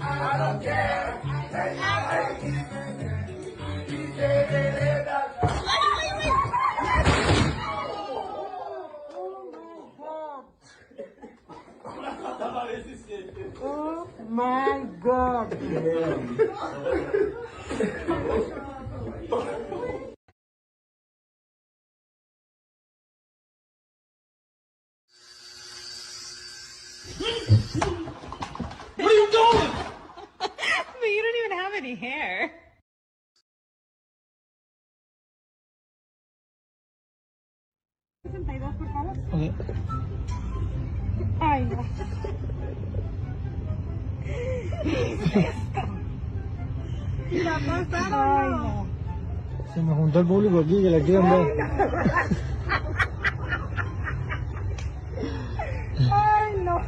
I don't care. Oh my God. What are you doing? But you don't even have any hair. Okay. Ay, no. Ay, no. Se me juntó el público aquí que le quieren ver. Ay, no.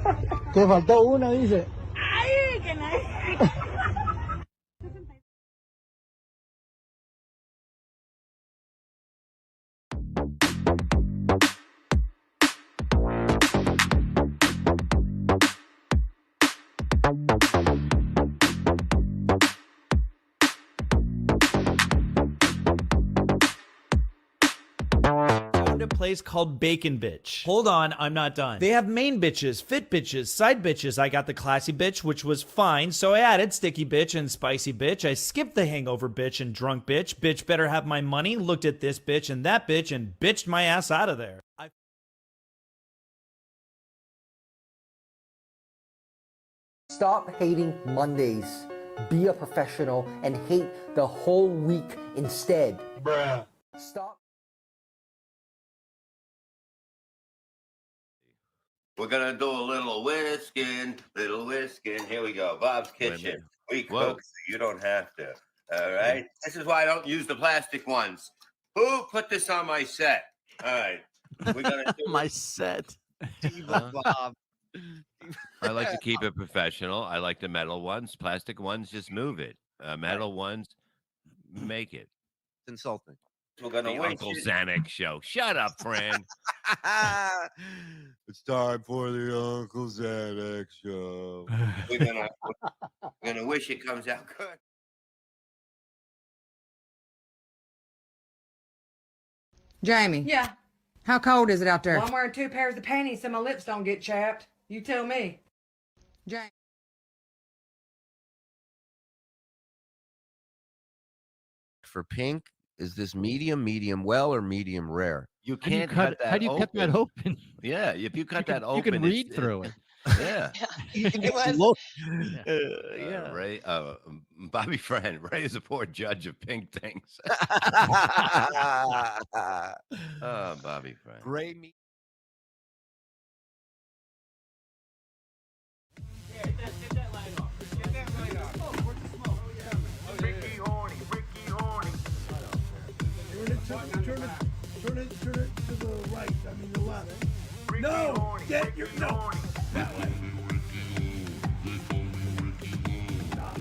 Te faltó una, dice. Ay, que no. A place called Bacon Bitch. Hold on, I'm not done. They have main bitches, fit bitches, side bitches. I got the classy bitch, which was fine, so I added sticky bitch and spicy bitch. I skipped the hangover bitch and drunk bitch. Bitch better have my money. Looked at this bitch and that bitch and bitched my ass out of there. Stop hating Mondays. Be a professional and hate the whole week instead. Bruh. Stop. We're gonna do a little whisking. Here we go. Bob's Kitchen. We cook, so you don't have to. All right. This is why I don't use the plastic ones. Who put this on my set? All right. We're gonna do My set. Bob. I like to keep it professional. I like the metal ones. Plastic ones, just move it. Metal ones, make it. It's insulting. We're gonna The wait. Uncle Xanax show. Shut up, friend. It's time for the Uncle Xanax show. We're gonna wish it comes out good. Jamie. Yeah. How cold is it out there? Well, I'm wearing 2 pairs of panties so my lips don't get chapped. You tell me. Jamie. For pink, is this medium well, or medium rare? You can't cut that. How do you cut that open? Yeah, if you cut that open, you can read through it. Yeah. Ray, Bobby Friend, Ray is a poor judge of pink things. Oh, Bobby Friend. Gray meat. Turn it to the right. I mean the left. No, get your no. That way. Stop.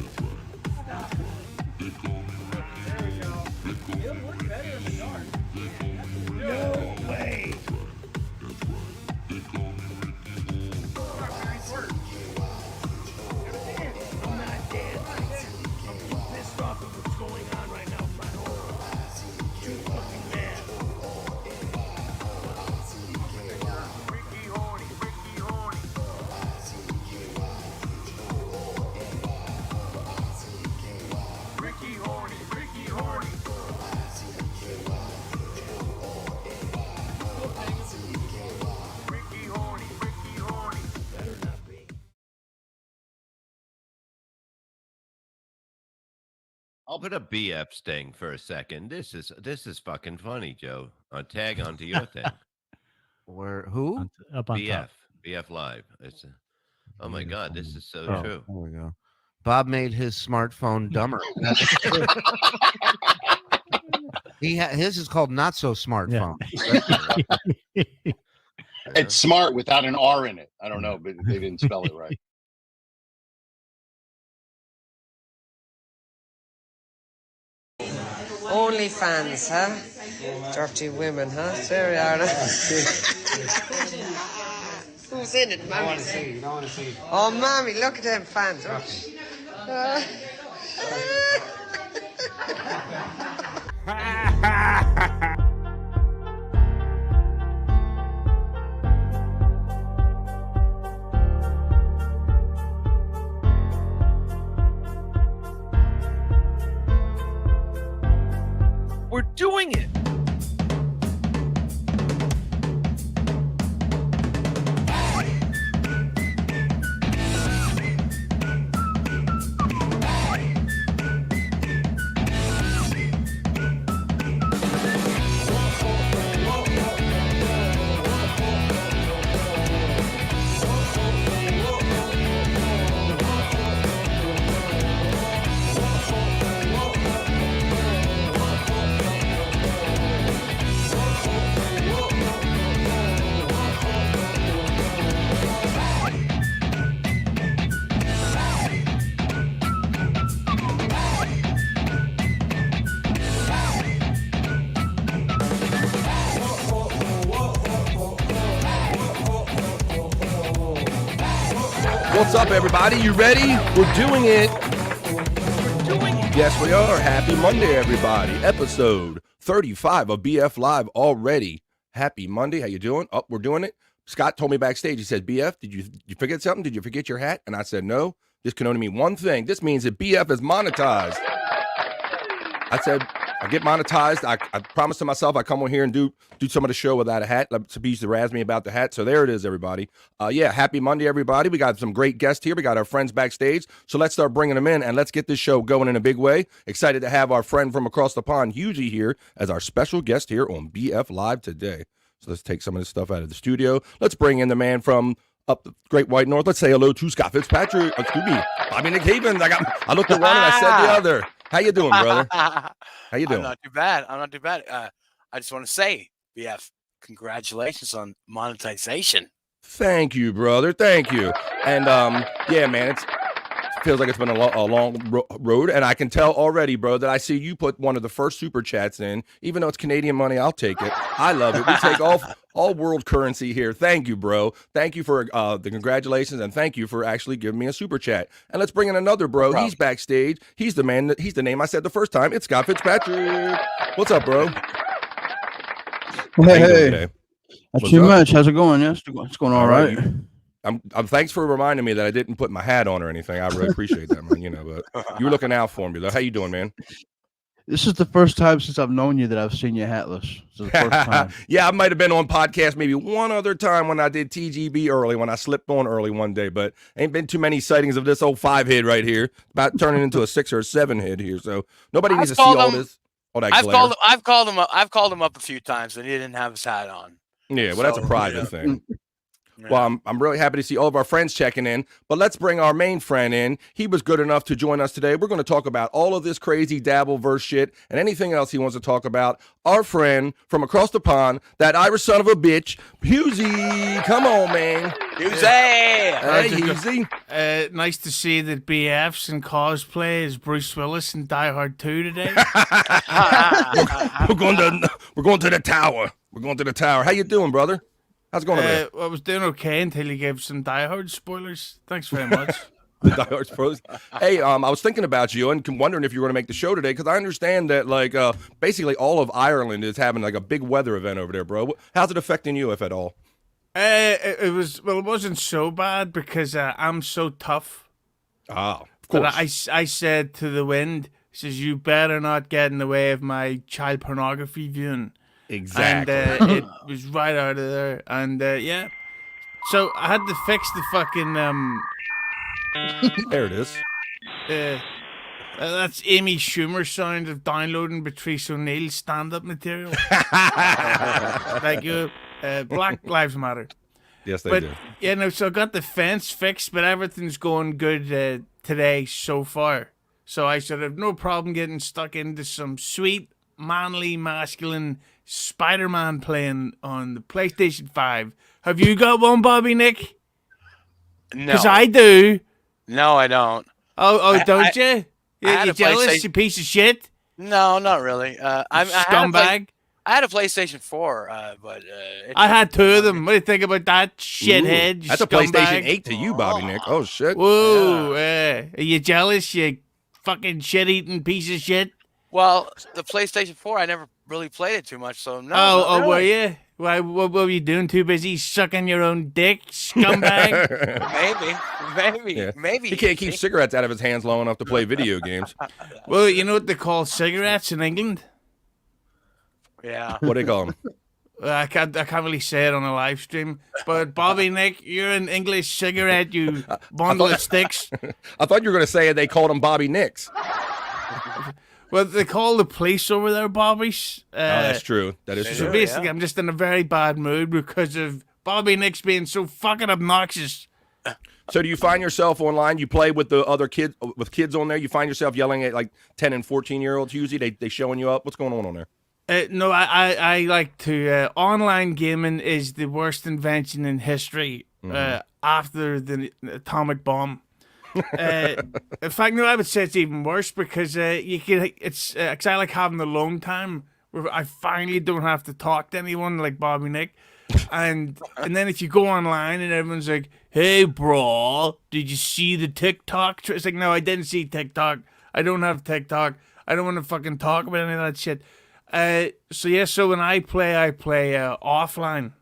There we go. It'll work better in the dark. No way. I'm not dead. I'm pissed off of what's going on right now. My whole too fucking mad. I'll put a BF sting for a second. This is fucking funny, Joe. Tag onto your thing. Where who? Up on BF top. BF Live. It's oh my God, this is so true. There we go. Bob made his smartphone dumber. His is called not so smartphone. Yeah. It's smart without an R in it. I don't know, but they didn't spell it right. OnlyFans, huh? Dirty women, huh? There we are. Who's in it? Mommy. You don't want to see. Oh, mommy, look at them fans. We're doing it. What's up, everybody? You ready? We're doing it. Yes, we are. Happy Monday, everybody. Episode 35 of BF Live already. Happy Monday. How you doing? Oh, we're doing it. Scott told me backstage, he said, BF, did you forget something? Did you forget your hat? And I said, no. This can only mean one thing. This means that BF is monetized. I said, I get monetized. I promised to myself I come on here and do some of the show without a hat. Sabine used to razz me about the hat. So there it is, everybody. Yeah, happy Monday, everybody. We got some great guests here. We got our friends backstage. So let's start bringing them in and let's get this show going in a big way. Excited to have our friend from across the pond, Hughezy, here as our special guest here on BF Live today. So let's take some of this stuff out of the studio. Let's bring in the man from up the Great White North. Let's say hello to Scott Fitzpatrick. Excuse me, Bobby Nick Havens. I looked at one and I said the other. How you doing, brother? How you doing? I'm not too bad. I just want to say, BF, congratulations on monetization. Thank you, brother. Thank you. And yeah, man, it feels like it's been a long road, and I can tell already, bro, that I see you put one of the first super chats in. Even though it's Canadian money, I'll take it. I love it. We take all world currency here. Thank you, bro. Thank you for the congratulations, and thank you for actually giving me a super chat. And let's bring in another bro. He's backstage. He's the man. He's the name I said the first time. It's Scott Fitzpatrick. What's up, bro? Hey. Not too much. How's it going? Yeah, it's going all right. I'm thanks for reminding me that I didn't put my hat on or anything. I really appreciate that, man. You know, but you were looking out for me, though. How you doing, man? This is the first time since I've known you that I've seen you hatless. This is the first time. Yeah, I might have been on podcast maybe one other time when I did TGB early, when I slipped on early one day, but ain't been too many sightings of this old 5-head right here. About turning into a 6 or 7-head here. So nobody needs to see all this. All that glare. I've called him up a few times, and he didn't have his hat on. Yeah, well, that's a private thing. Well, I'm really happy to see all of our friends checking in, but let's bring our main friend in. He was good enough to join us today. We're going to talk about all of this crazy Dabbleverse shit and anything else he wants to talk about. Our friend from across the pond, that Irish son of a bitch, Hughezy. Come on, man. Hughezy. Hey, Hughezy. Nice to see that BF's in cosplay as Bruce Willis in Die Hard 2 today. We're going to the tower. We're going to the tower. How you doing, brother? How's it going over there? I was doing okay until you gave some Die Hard spoilers. Thanks very much. The Die Hard spoilers. Hey, I was thinking about you and wondering if you were going to make the show today, because I understand that basically all of Ireland is having like a big weather event over there, bro. How's it affecting you, if at all? It wasn't so bad because I'm so tough. Oh, of course. But I said to the wind, says, you better not get in the way of my child pornography viewing. Exactly. And it was right out of there. And yeah. So I had to fix the fucking there it is. That's Amy Schumer's sound of downloading Patrice O'Neill's stand-up material. Like Black Lives Matter. Yes, they do. Yeah, no, so I got the fence fixed, but everything's going good today so far. So I should have no problem getting stuck into some sweet, manly, masculine Spider-Man playing on the PlayStation 5. Have you got one, Bobby Nick? No. Because I do. No, I don't. Oh, don't you? You jealous, you piece of shit? No, not really. Scumbag. I I had a PlayStation 4, but I had 2 of them. What do you think about that, shithead? Ooh, that's a scumbag? PlayStation 8 to you, Bobby Nick. Oh shit. Whoa, are you jealous, you fucking shit-eating piece of shit? Well, the PlayStation 4, I never really played it too much, so no. Oh, not were really. you? Why? What were you doing? Too busy sucking your own dick, scumbag? Maybe. He can't keep cigarettes out of his hands long enough to play video games. Well, you know what they call cigarettes in England? Yeah. What do they call them? I can't really say it on a live stream. But Bobby Nick, you're an English cigarette, you bundle of sticks. I thought you were going to say they called him Bobby Nicks. Well, they call the police over there Bobbies. That's true. That is So true. basically, I'm just in a very bad mood because of Bobby Nick's being so fucking obnoxious. So do you find yourself online? You play with the other kids, with kids on there. You find yourself yelling at like 10 and 14-year-olds. Usually, they showing you up. What's going on there? No, I like to. Online gaming is the worst invention in history after the atomic bomb. In fact, no, I would say it's even worse because you can. It's 'cause I like having the alone time where I finally don't have to talk to anyone like Bobby Nick, and then if you go online and everyone's like, "Hey, bro, did you see the TikTok?" It's like, no, I didn't see TikTok. I don't have TikTok. I don't want to fucking talk about any of that shit. So when I play offline.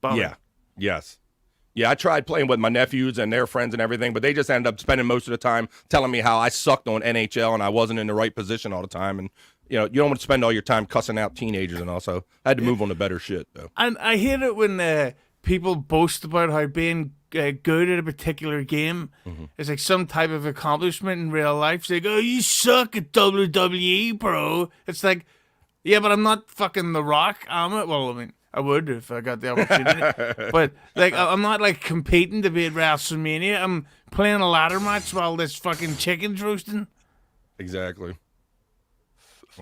Bobby. Yeah. Yes. Yeah, I tried playing with my nephews and their friends and everything, but they just ended up spending most of the time telling me how I sucked on NHL and I wasn't in the right position all the time. And, you know, you don't want to spend all your time cussing out teenagers and all. So I had to move on to better shit, though. And I hate it when people boast about how being good at a particular game is like some type of accomplishment in real life. It's like, oh, you suck at WWE, bro. It's like, yeah, but I'm not fucking The Rock, am I? Well, I mean, I would if I got the opportunity. But, like, I'm not, like, competing to be at WrestleMania. I'm playing a ladder match while this fucking chicken's roasting. Exactly.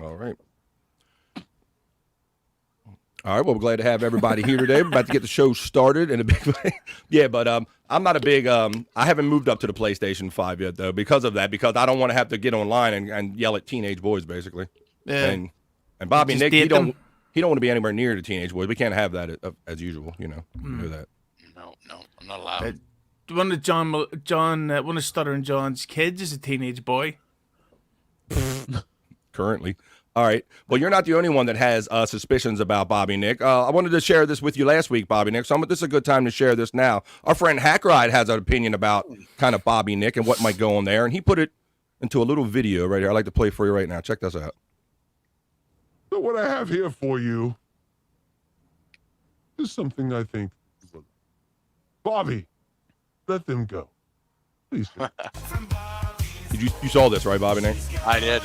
All right. All right, well, we're glad to have everybody here today. We're about to get the show started in a big way. Yeah, but I'm not a big I haven't moved up to the PlayStation 5 yet, though, because of that, because I don't want to have to get online and yell at teenage boys, basically. Yeah. And Bobby Just Nick, date he don't them. want to be anywhere near the teenage boys. We can't have that as usual, you know. You know that. No, I'm not allowed. One of Stuttering John's kids is a teenage boy. Currently. All right. Well, you're not the only one that has suspicions about Bobby Nick. I wanted to share this with you last week, Bobby Nick, so this is a good time to share this now. Our friend Hackride has an opinion about kind of Bobby Nick and what might go on there, and he put it into a little video right here. I'd like to play for you right now. Check this out. So what I have here for you is something I think is Bobby, let them go. Please. You saw this, right, Bobby Nick? I did.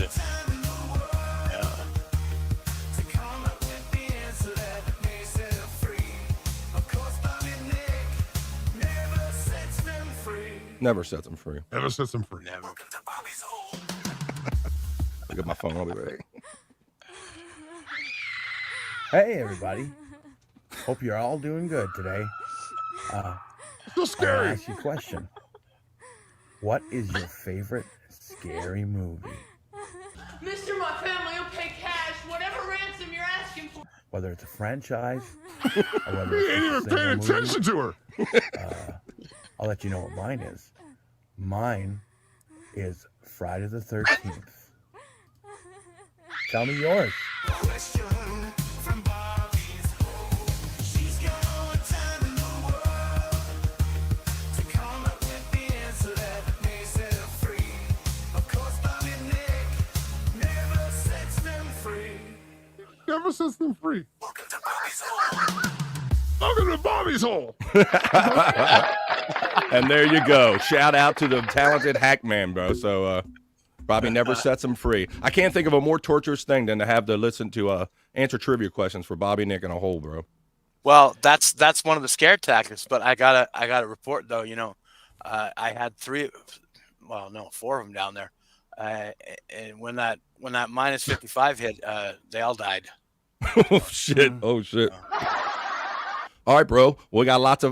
Never sets them free. Never sets them free. Never. Look at my phone. I'll be right. Hey, everybody. Hope you're all doing good today. So scary. I want to ask you a question. What is your favorite scary movie? Mister, my family will pay cash, whatever ransom you're asking for. Whether it's a franchise or whether You it's ain't a even single paying movie. attention to her. I'll let you know what mine is. Mine is Friday the 13th. Tell me yours. Never sets them free. Welcome to Bobby's hole. And there you go. Shout out to the talented Hackman, bro. So Bobby never sets him free. I can't think of a more torturous thing than to have to listen to answer trivia questions for Bobby Nick in a hole, bro. Well, that's one of the scare tactics. But I gotta report though. You know, I had four of them down there, and when that minus 55 hit, they all died. Oh shit! Oh shit! All right, bro. We got lots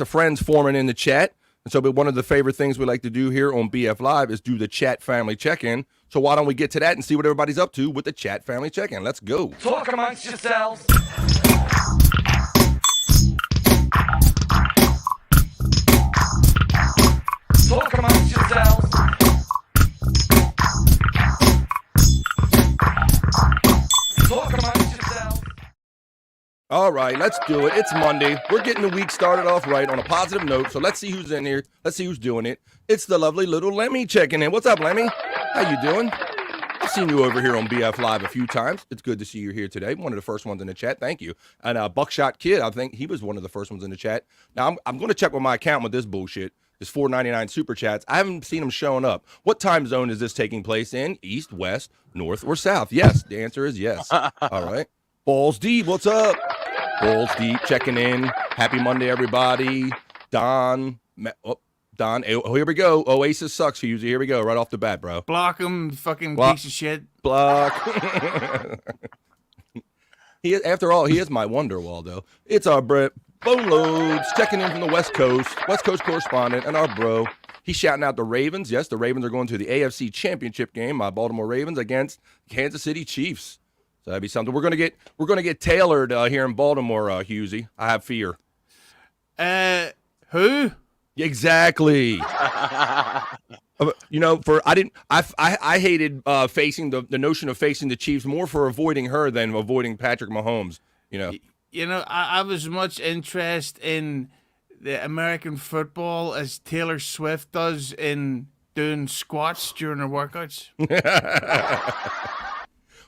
of friends forming in the chat, and so one of the favorite things we like to do here on BF Live is do the chat family check-in. So why don't we get to that and see what everybody's up to with the chat family check-in? Let's go. Talk amongst yourselves. Talk amongst yourselves. Talk amongst yourselves. All right, let's do it. It's Monday. We're getting the week started off right on a positive note. So let's see who's in here. Let's see who's doing it. It's the lovely little Lemmy checking in. What's up, Lemmy? How you doing? I've seen you over here on BF Live a few times. It's good to see you here today. One of the first ones in the chat. Thank you. And Buckshot Kid, I think he was one of the first ones in the chat. Now, I'm going to check with my account with this bullshit. This $4.99 super chats. I haven't seen them showing up. What time zone is this taking place in? East, west, north, or south? Yes. The answer is yes. All right. Balls Deep, what's up? Balls Deep checking in. Happy Monday, everybody. Don. Don. Oh, here we go. Oasis sucks, Hughezy. Here we go. Right off the bat, bro. Block him, fucking Block. piece of shit. Block. After all, he is my Wonderwall, though. It's our Brett Bone Loads checking in from the West Coast correspondent, and our bro. He's shouting out the Ravens. Yes, the Ravens are going to the AFC Championship game. My Baltimore Ravens against Kansas City Chiefs. So that'd be something. We're gonna get tailored here in Baltimore, Hughezy. I have fear. Who? Exactly. You know, I hated facing the notion of facing the Chiefs more for avoiding her than avoiding Patrick Mahomes. You know. You know, I was much interested in the American football as Taylor Swift does in doing squats during her workouts.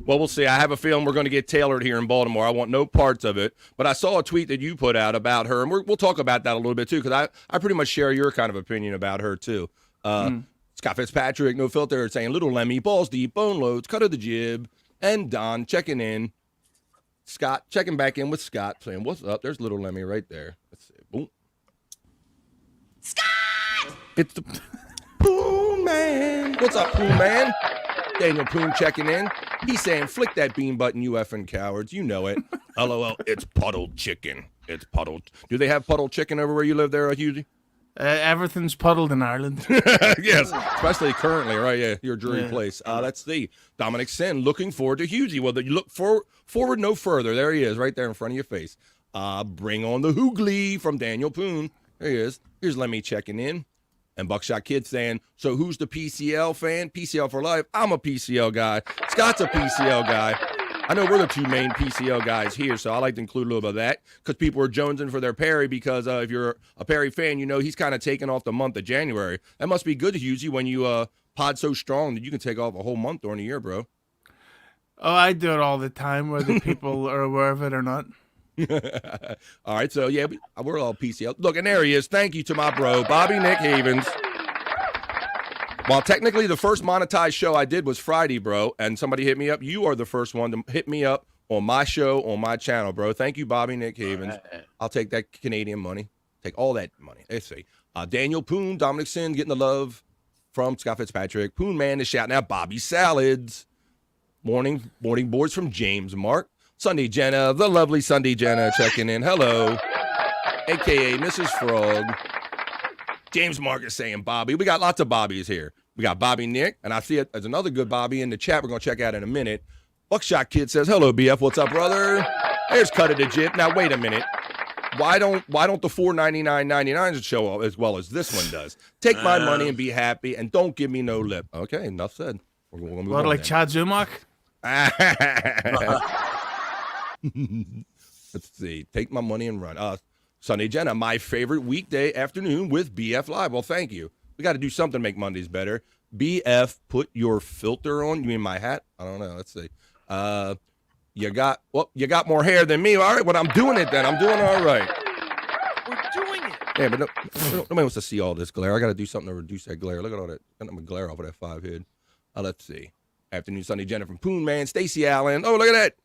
Well, we'll see. I have a feeling we're going to get tailored here in Baltimore. I want no parts of it. But I saw a tweet that you put out about her, and we'll talk about that a little bit, too, because I pretty much share your kind of opinion about her, too. Scott Fitzpatrick, No Filter, saying, Little Lemmy, Balls Deep, Bone Loads, Cut of the Jib, and Don checking in. Scott checking back in with Scott, saying, what's up? There's Little Lemmy right there. Let's see. Boom. Scott! It's the Poon Man. What's up, Poon Man? Daniel Poon checking in. He's saying, flick that bean button, you effing cowards. You know it. LOL, it's puddled chicken. It's puddled. Do they have puddled chicken over where you live there, Hughezy? Everything's puddled in Ireland. Yes, especially currently, right? Yeah, your dreary place. Let's see. Dominic Sin looking forward to Hughezy. Well, you look forward no further. There he is, right there in front of your face. Bring on the Hoogly from Daniel Poon. There he is. Here's Lemmy checking in. And Buckshot Kid saying, so who's the PCL fan? PCL for life. I'm a PCL guy. Scott's a PCL guy. I know we're the two main PCL guys here, so I like to include a little bit of that because people are jonesing for their Perry because if you're a Perry fan, you know he's kind of taken off the month of January. That must be good, Hughezy, when you pod so strong that you can take off a whole month during the year, bro. Oh, I do it all the time, whether people are aware of it or not. All right, so yeah, we're all PCL. Look, and there he is. Thank you to my bro, Bobby Nick Havens. While technically the first monetized show I did was Friday, bro, and somebody hit me up, you are the first one to hit me up on my show, on my channel, bro. Thank you, Bobby Nick Havens. I'll take that Canadian money. Take all that money. Let's see. Daniel Poon, Dominic Sin getting the love from Scott Fitzpatrick. Poon Man is shouting out Bobby Salads. Morning boards from James Mark. Sunday Jenna, the lovely Sunday Jenna checking in. Hello. AKA Mrs. Frog. James Mark is saying Bobby. We got lots of Bobbies here. We got Bobby Nick, and I see it as another good Bobby in the chat we're going to check out in a minute. Buckshot Kid says, hello, BF. What's up, brother? There's Cut of the Jib. Now, wait a minute. Why don't the $4.99.99 show up as well as this one does? Take my money and be happy, and don't give me no lip. Okay, enough said. We're going to move What, on like then. Chad Zumach? Let's see. Take my money and run. Sunday Jenna, my favorite weekday afternoon with BF Live. Well, thank you. We got to do something to make Mondays better. BF, put your filter on. You mean my hat? I don't know. Let's see. You got more hair than me. All right, well, I'm doing it then. I'm doing all right. We're doing it. Yeah, but nobody wants to see all this glare. I got to do something to reduce that glare. Look at all that. I'm gonna glare off of that 5 head. Let's see. Afternoon Sunday Jenna from Poon Man, Stacy Allen. Oh, look at that.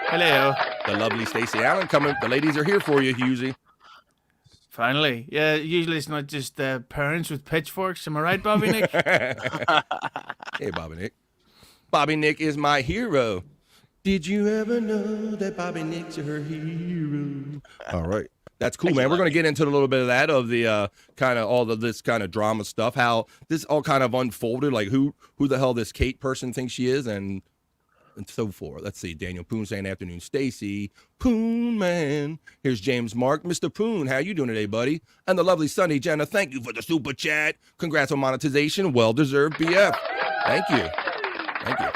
Hello. The lovely Stacy Allen coming. The ladies are here for you, Hughezy. Finally. Yeah, usually it's not just parents with pitchforks. Am I right, Bobby Nick? Hey, Bobby Nick. Bobby Nick is my hero. Did you ever know that Bobby Nick's your hero? All right. That's cool, man. We're going to get into a little bit of that, of the kind of all of this kind of drama stuff, how this all kind of unfolded, like who the hell this Kate person thinks she is, and so forth. Let's see. Daniel Poon saying afternoon, Stacy. Poon, man. Here's James Mark. Mr. Poon, how you doing today, buddy? And the lovely Sunny Jenna, thank you for the super chat. Congrats on monetization. Well-deserved, BF. Thank you. Thank you.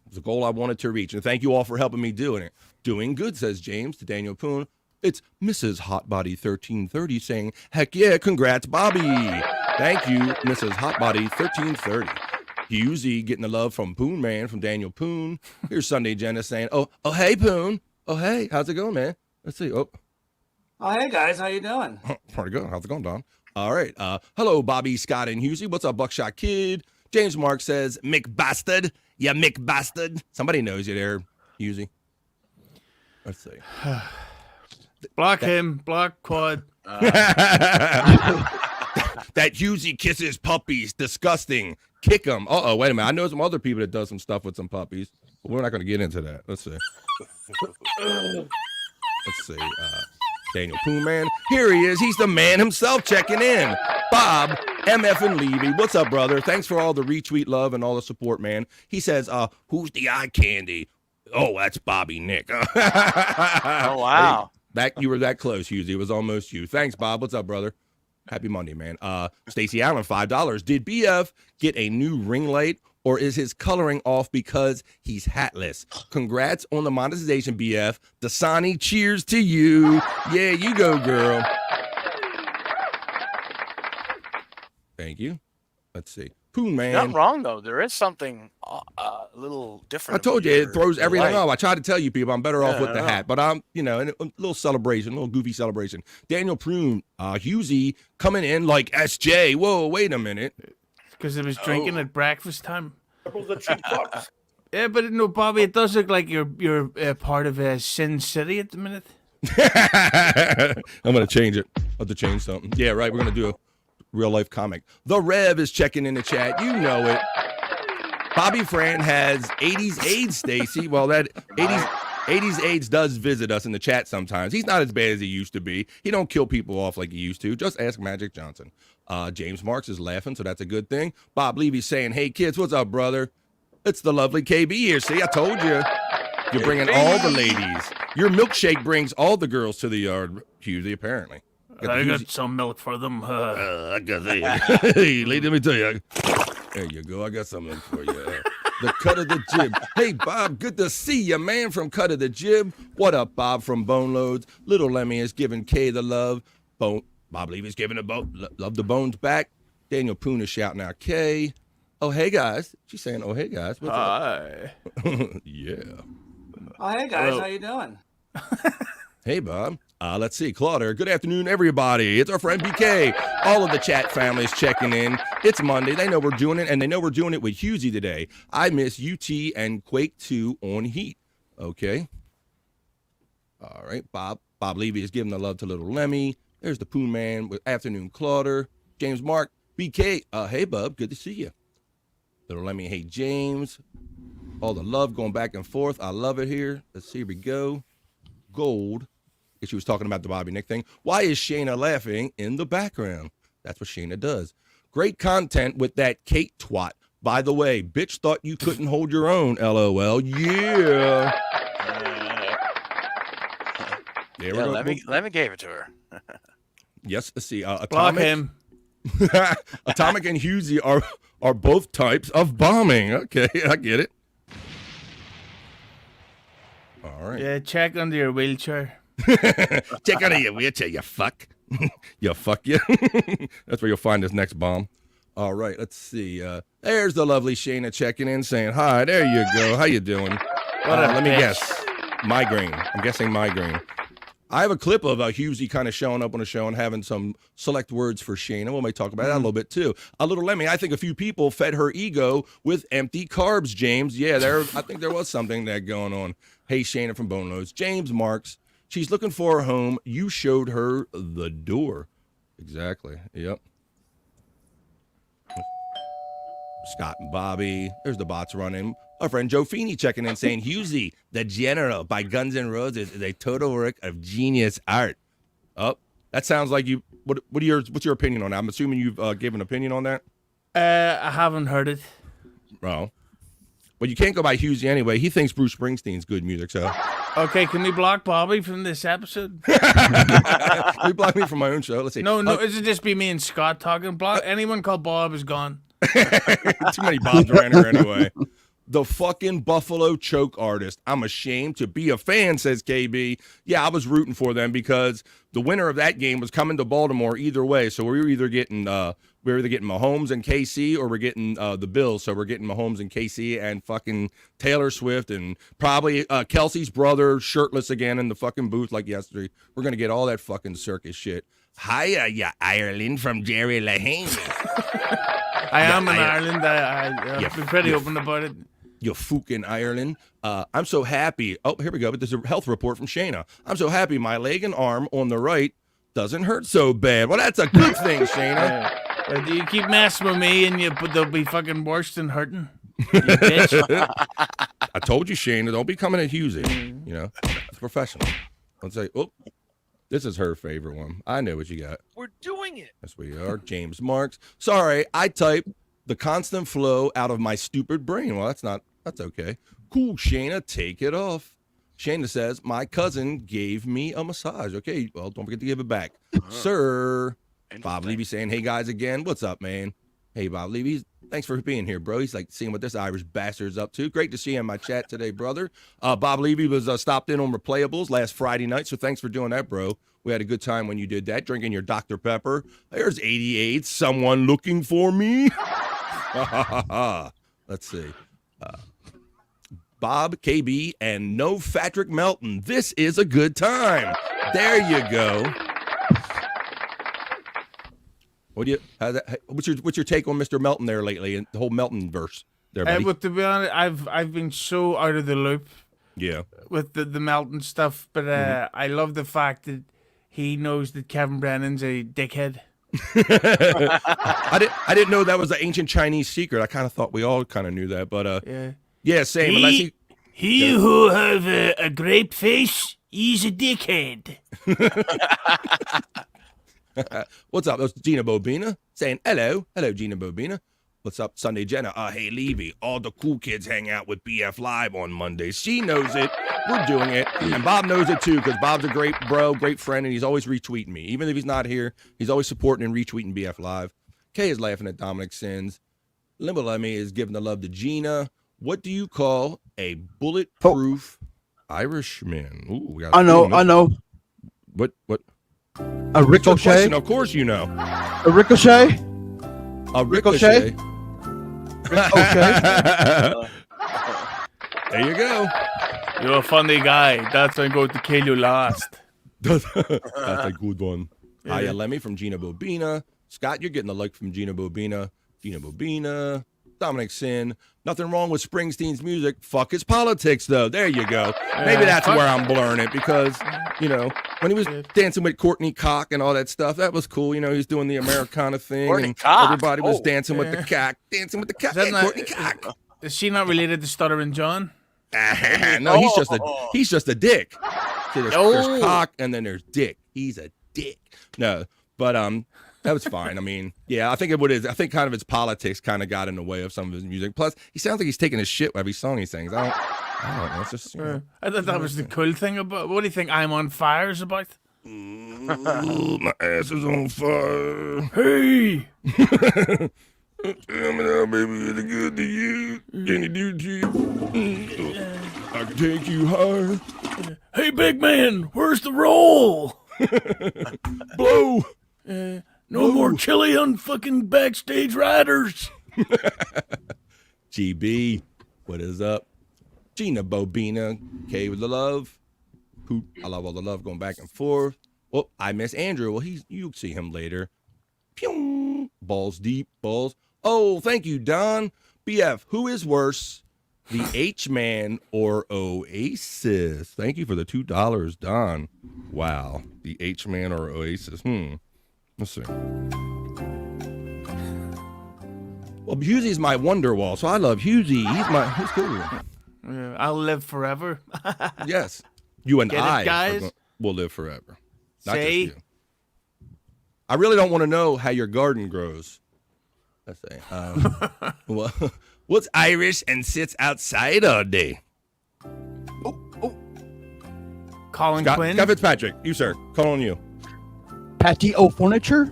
It's a goal I wanted to reach, and thank you all for helping me doing it. Doing good, says James to Daniel Poon. It's Mrs. Hotbody 1330 saying, heck yeah, congrats, Bobby. Thank you, Mrs. Hotbody 1330. Hughezy getting the love from Poon Man, from Daniel Poon. Here's Sunday Jenna saying, oh, hey, Poon. Oh, hey, how's it going, man? Let's see. Oh, hey, guys, how you doing? Pretty good. How's it going, Don? All right. Hello, Bobby, Scott, and Hughezy. What's up, Buckshot Kid? James Mark says, Mick Bastard. Yeah, Mick Bastard. Somebody knows you there, Hughezy. Let's see. Block him. Block Quad. That Hughezy kisses puppies. Disgusting. Kick him. Uh-oh, wait a minute. I know some other people that does some stuff with some puppies. But we're not going to get into that. Let's see. Let's see. Daniel Poon Man. Here he is. He's the man himself checking in. Bob, MF and Levy. What's up, brother? Thanks for all the retweet love and all the support, man. He says, who's the eye candy? Oh, that's Bobby Nick. Oh, wow. Hey, you were that close, Hughezy. It was almost you. Thanks, Bob. What's up, brother? Happy Monday, man. Stacey Allen, $5. Did BF get a new ring light, or is his coloring off because he's hatless? Congrats on the monetization, BF. Dasani, cheers to you. Yeah, you go, girl. Thank you. Let's see. Poon Man. Not wrong, though. There is something a little different. I told you, it throws everything off. I tried to tell you people I'm better off with the hat, but I'm, in a little celebration, a little goofy celebration. Daniel Poon, Hughezy coming in like SJ. Whoa, wait a minute. Because I was drinking at breakfast time. Yeah, but no, Bobby, it does look like you're part of Sin City at the minute. I'm going to change it. I'll have to change something. Yeah, right. We're going to do a real life comic. The Rev is checking in the chat. You know it. Bobby Fran has 80s AIDS, Stacy. Well, that 80s AIDS does visit us in the chat sometimes. He's not as bad as he used to be. He don't kill people off like he used to. Just ask Magic Johnson. James Marks is laughing, so that's a good thing. Bob Levy's saying, hey, kids, what's up, brother? It's the lovely KB here. See, I told you. You're bringing all the ladies. Your milkshake brings all the girls to the yard, Hughezy, apparently. I got some milk for them. I got that. Hey, lady, let me tell you. There you go. I got something for you. The Cut of the Jib. Hey, Bob, good to see you, man, from Cut of the Jib. What up, Bob from Bone Loads? Little Lemmy is giving Kay the love. Bob Levy's giving love the bones back. Daniel Poon is shouting out Kay. Oh, hey, guys. She's saying, oh, hey, guys. What's Hi. up? Yeah. Oh, hey, guys, how you doing? Hey, Bob. Let's see. Claudia, good afternoon, everybody. It's our friend BK. All of the chat families checking in. It's Monday. They know we're doing it, and they know we're doing it with Hughezy today. I miss UT and Quake 2 on Heat. Okay. All right. Bob Levy is giving the love to Little Lemmy. There's the Poon Man with Afternoon Claudia. James Mark. BK. Hey, Bub. Good to see you. Little Lemmy. Hey, James. All the love going back and forth. I love it here. Let's see. Here we go. Gold. She was talking about the Bobby Nick thing. Why is Shayna laughing in the background? That's what Shayna does. Great content with that Kate twat. By the way, bitch thought you couldn't hold your own, LOL. Yeah. Let me gave it to her. Yes, let's see. Block Atomic. him. Atomic and Hughezy are both types of bombing. Okay, I get it. All right. Yeah, check under your wheelchair. Check out of your wheelchair, you fuck. You fuck you. That's where you'll find this next bomb. All right, let's see. There's the lovely Shayna checking in, saying hi. There you go. How you doing? Let me guess. Migraine. I'm guessing migraine. I have a clip of Hughezy kind of showing up on a show and having some select words for Shayna. We might talk about that a little bit too. A little Lemmy. I think a few people fed her ego with empty carbs, James. Yeah, I think there was something that going on. Hey, Shayna from Bone Loads. James Marks. She's looking for a home. You showed her the door. Exactly. Yep. Scott and Bobby. There's the bots running. Our friend Joe Feeney checking in saying, Hughezy, The General by Guns N' Roses is a total work of genius art. Oh, that sounds like you. What's your opinion on that? I'm assuming you've given an opinion on that. I haven't heard it. Oh. Well, you can't go by Hughezy anyway. He thinks Bruce Springsteen's good music, so. Okay, can we block Bobby from this episode? You block me from my own show. Let's see. No, it'll just be me and Scott talking. Block anyone called Bob is gone. Too many Bobs around here anyway. The fucking Buffalo Choke artist. I'm ashamed to be a fan, says KB. Yeah, I was rooting for them because the winner of that game was coming to Baltimore either way. So we were either getting Mahomes and KC or we're getting the Bills. So we're getting Mahomes and KC and fucking Taylor Swift and probably Kelsey's brother shirtless again in the fucking booth like yesterday. We're gonna get all that fucking circus shit. Hiya, ya Ireland from Jerry Lahane. I am in Ireland. I've been pretty open about it. You fucking Ireland. I'm so happy. Oh, here we go. But there's a health report from Shayna. I'm so happy my leg and arm on the right doesn't hurt so bad. Well, that's a good thing, Shayna. Do you keep messing with me and they'll be fucking worse than hurting? You bitch. I told you, Shayna, don't be coming at Hughezy. You know, it's professional. Don't say, oh, this is her favorite one. I know what you got. We're doing it. Yes, we are. James Marks. Sorry, I typed the constant flow out of my stupid brain. Well, that's okay. Cool, Shayna, take it off. Shayna says, my cousin gave me a massage. Okay, well, don't forget to give it back. Sir. Bob Levy saying, hey, guys, again. What's up, man? Hey, Bob Levy. Thanks for being here, bro. He's like seeing what this Irish bastard's up to. Great to see you in my chat today, brother. Bob Levy was stopped in on Replayables last Friday night, so thanks for doing that, bro. We had a good time when you did that, drinking your Dr. Pepper. There's 88. Someone looking for me? Let's see. Bob, KB, and no Patrick Melton. This is a good time. There you go. What's your take on Mr. Melton there lately and the whole Melton verse there, buddy? But to be honest, I've been so out of the loop. Yeah. With the Melton stuff, but I love the fact that he knows that Kevin Brennan's a dickhead. I didn't know that was an ancient Chinese secret. I kind of thought we all kind of knew that, but yeah, same. He who have a grape face, he's a dickhead. What's up? That's Gina Bobina saying hello, Gina Bobina. What's up, Sunday Jenna? Hey, Levy, all the cool kids hang out with BF Live on Mondays. She knows it. We're doing it. And Bob knows it, too, because Bob's a great bro, great friend, and he's always retweeting me. Even if he's not here, he's always supporting and retweeting BF Live. Kay is laughing at Dominic Sins. Limbo Lemmy is giving the love to Gina. What do you call a bulletproof Irishman? Ooh, we got I know. What? A ricochet? Of course you know. A ricochet? A ricochet? There you go. You're a funny guy. That's I'm going to kill you last. That's a good one. Hiya, Lemmy from Gina Bobina. Scott, you're getting a like from Gina Bobina. Dominic Sin. Nothing wrong with Springsteen's music. Fuck his politics, though. There you go. Maybe that's where I'm blurring it because, you know, when he was dancing with Courtney Cock and all that stuff, that was cool. You know, he's doing the Americana thing. Courtney and Cock? everybody was dancing with the cock. Dancing with the cock. Hey, Courtney Cock. Is she not related to Stuttering John? No, he's just a dick. See, there's cock and then there's dick. He's a dick. No, but that was fine. I mean, yeah, I think I think kind of his politics kind of got in the way of some of his music. Plus, he sounds like he's taking his shit every song he sings. I don't know. It's just, you know. I thought that was the cool thing about. What do you think I'm on fire is about? My ass is on fire. Hey. Tell me now, baby, is it good to you? Can you do to you? I can take you higher. Hey, big man, where's the roll? Blow. No more chili on fucking backstage riders. GB, what is up? Gina Bobina, K with the love. Hoot, I love all the love going back and forth. Oh, I miss Andrew. Well, you'll see him later. Pew! Balls deep, balls. Oh, thank you, Don. BF, who is worse, the H-Man or Oasis? Thank you for the $2, Don. Wow, the H-Man or Oasis? Let's see. Well, Hughezy's my Wonderwall, so I love Hughezy. He's cool. I'll live forever. Yes. You and Get it, I guys? will live forever. Not just See? you. I really don't want to know how your garden grows. Let's say. Well, what's Irish and sits outside all day? Colin Scott, Quinn. Scott Fitzpatrick, you, sir. Call on you. Patio furniture?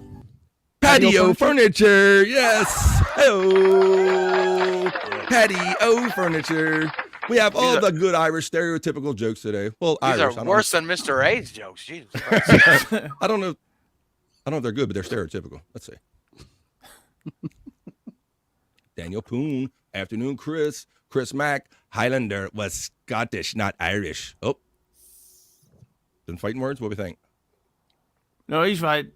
Patio furniture. Yes. Oh, patio furniture. We have all the good Irish stereotypical jokes today. Well, These Irish. are worse than Mr. A's jokes. Jesus Christ. I don't know. I don't know if they're good, but they're stereotypical. Let's see. Daniel Poon. Afternoon, Chris. Chris Mack. Highlander was Scottish, not Irish. Oh. Been fighting words? What do we think? No, he's right.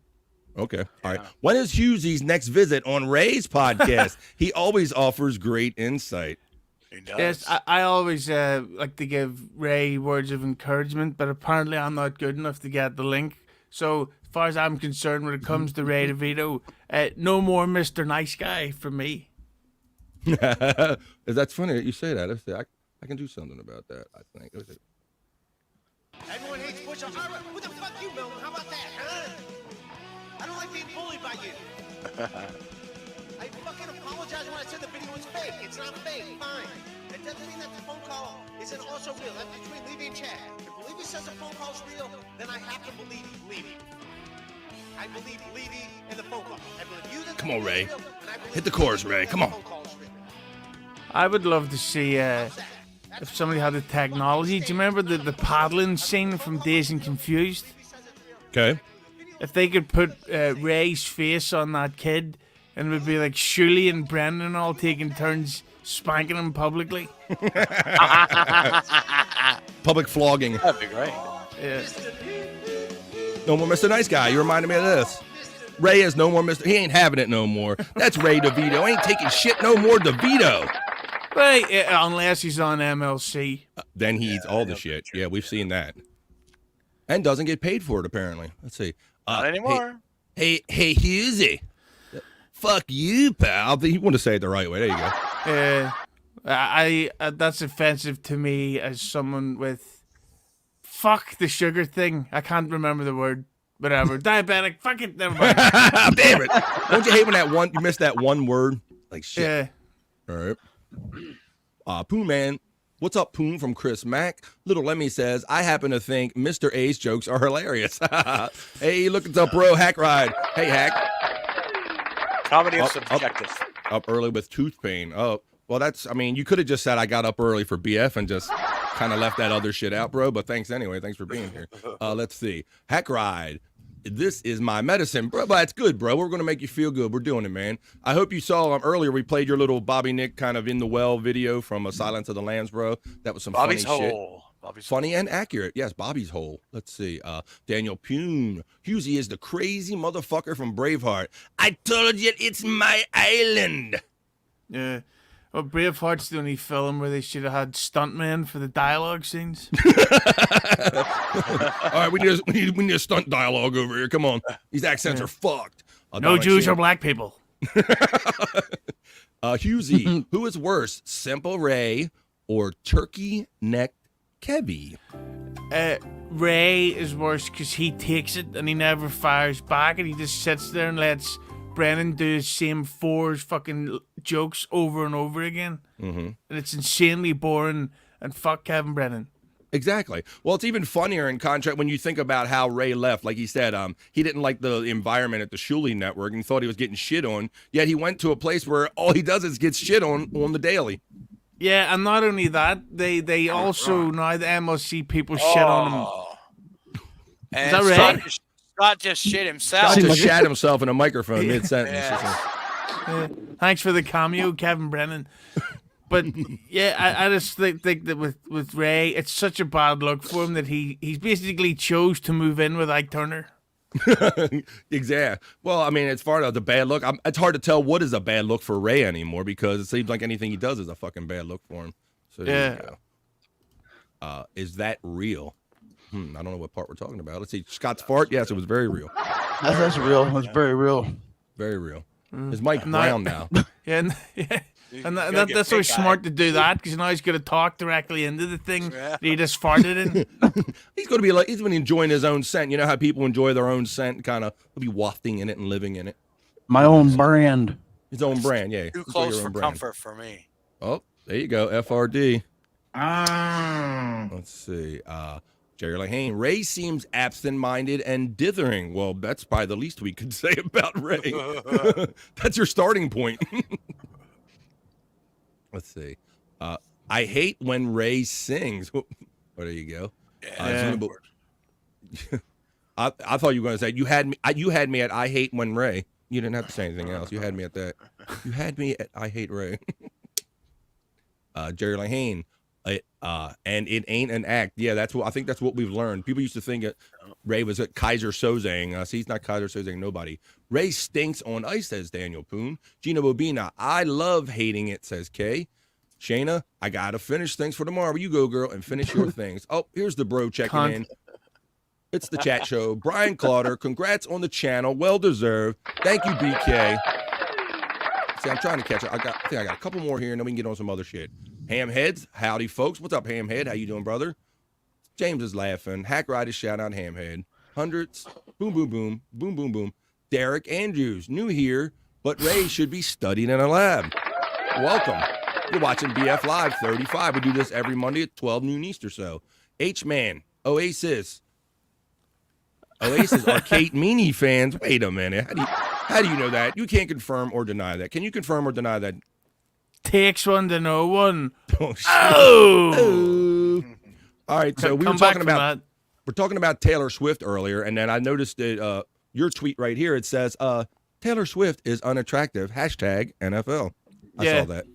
Okay. All right. When is Hughezy's next visit on Ray's podcast? He always offers great insight. Yes, I always like to give Ray words of encouragement, but apparently I'm not good enough to get the link. So, as far as I'm concerned, when it comes to Ray DeVito, no more Mr. Nice Guy for me. That's funny that you say that. I can do something about that, I think. Everyone hates Bush. What the fuck you, Melton? How about that, huh? I don't like being bullied by you. I fucking apologize when I said the video was fake. It's not fake. Fine. It doesn't mean that the phone call isn't also real. That's between Levy and Chad. If Levy says the phone call's real, then I have to believe Levy. I believe Levy and the phone call. I believe you. Come on, Ray. Hit the chorus, Ray. Come on. I would love to see if somebody had the technology. Do you remember the paddling scene from Dazed and Confused? Okay. If they could put Ray's face on that kid, and it would be like Shirley and Brendan all taking turns spanking him publicly. Public flogging. That'd be great. Yeah. No more Mr. Nice Guy. You reminded me of this. Ray is no more Mr. He ain't having it no more. That's Ray DeVito. Ain't taking shit no more DeVito. Right, unless he's on MLC. Then he eats all the shit. Yeah, we've seen that. And doesn't get paid for it, apparently. Let's see. Not anymore. Hey, Hughezy. Fuck you, pal. You want to say it the right way. There you go. That's offensive to me as someone with... Fuck the sugar thing. I can't remember the word. Whatever. Diabetic. Fuck it. Never mind. Damn it. Don't you hate when you miss that one word? Like shit. Yeah. All right. Poon Man. What's up, Poon from Chris Mack? Little Lemmy says, I happen to think Mr. A's jokes are hilarious. Hey, look at the bro Hack Ride. Hey, Hack. Comedy is subjective. Up early with tooth pain. Oh, well, you could have just said I got up early for BF and just kind of left that other shit out, bro. But thanks anyway. Thanks for being here. Let's see. Hack Ride. This is my medicine, bro. But it's good, bro. We're going to make you feel good. We're doing it, man. I hope you saw earlier we played your little Bobby Nick kind of in the well video from Silence of the Lambs, bro. That was some Bobby's funny hole. shit. Bobby's funny and accurate. Yes, Bobby's hole. Let's see. Daniel Pune. Hughezy is the crazy motherfucker from Braveheart. I told you it's my island. Yeah. Well, Braveheart's the only film where they should have had stuntmen for the dialogue scenes. All right, we need a stunt dialogue over here. Come on. These accents are fucked. No Jews or black people. Hughezy, who is worse, Simple Ray or turkey-necked Kevy? Ray is worse because he takes it and he never fires back, and he just sits there and lets Brennan do his same four fucking jokes over and over again. Mm-hmm. And it's insanely boring, and fuck Kevin Brennan. Exactly. Well, it's even funnier in contrast when you think about how Ray left. Like he said, he didn't like the environment at the Shuley Network and thought he was getting shit on, yet he went to a place where all he does is get shit on the daily. Yeah, and not only that, they also, now the MLC people shit on him. And Is that right? Scott just shit himself. Scott just shat himself in a microphone mid-sentence. Yeah. Thanks for the cameo, Kevin Brennan. But yeah, I just think that with Ray, it's such a bad look for him that he's basically chose to move in with Ike Turner. Exactly. Well, I mean, as far as the bad look, it's hard to tell what is a bad look for Ray anymore because it seems like anything he does is a fucking bad look for him. So there you go. Is that real? I don't know what part we're talking about. Let's see. Scott's fart. Yes, it was very real. That's real. That's very real. Very real. Is Mike brown now? Yeah. And that's always smart to do that because now he's going to talk directly into the thing that he just farted in. He's going to be like, he's going to be enjoying his own scent. You know how people enjoy their own scent, kind of, he'll be wafting in it and living in it. My own brand. His own brand, yeah. Too Enjoy close your for own brand. comfort for me. Oh, there you go, FRD. Ah. Let's see. Jerry Lahane. Ray seems absent-minded and dithering. Well, that's probably the least we could say about Ray. That's your starting point. Let's see. I hate when Ray sings. Oh, there you go. I thought you were going to say you had me. You had me at I hate when Ray. You didn't have to say anything else. You had me at that. You had me at I hate Ray. Jerry Lahane. And it ain't an act. Yeah, I think that's what we've learned. People used to think Ray was at Kaiser Sozang. See, he's not Kaiser Sozang, nobody. Ray stinks on ice, says Daniel Poon. Gina Bobina, I love hating it, says Kay. Shayna, I got to finish things for tomorrow. You go, girl, and finish your things. Oh, here's the bro checking in. It's the chat show. Brian Clauder, congrats on the channel. Well deserved. Thank you, BK. See, I'm trying to catch up. I think I got a couple more here, and then we can get on some other shit. Hamheads, howdy, folks. What's up, Hamhead? How you doing, brother? James is laughing. Hack Riders, shout out Hamhead. Hundreds, boom, boom, boom, boom, boom, boom. Derek Andrews, new here, but Ray should be studying in a lab. Welcome. You're watching BF Live 35. We do this every Monday at 12 noon East or so. H-Man, Oasis are Kate Meanie fans. Wait a minute. How do you know that? You can't confirm or deny that. Can you confirm or deny that? Takes one to know one. Oh, shit. Oh! All right, so we're talking about Taylor Swift earlier, and then I noticed that your tweet right here, it says, Taylor Swift is unattractive, hashtag NFL. I saw that.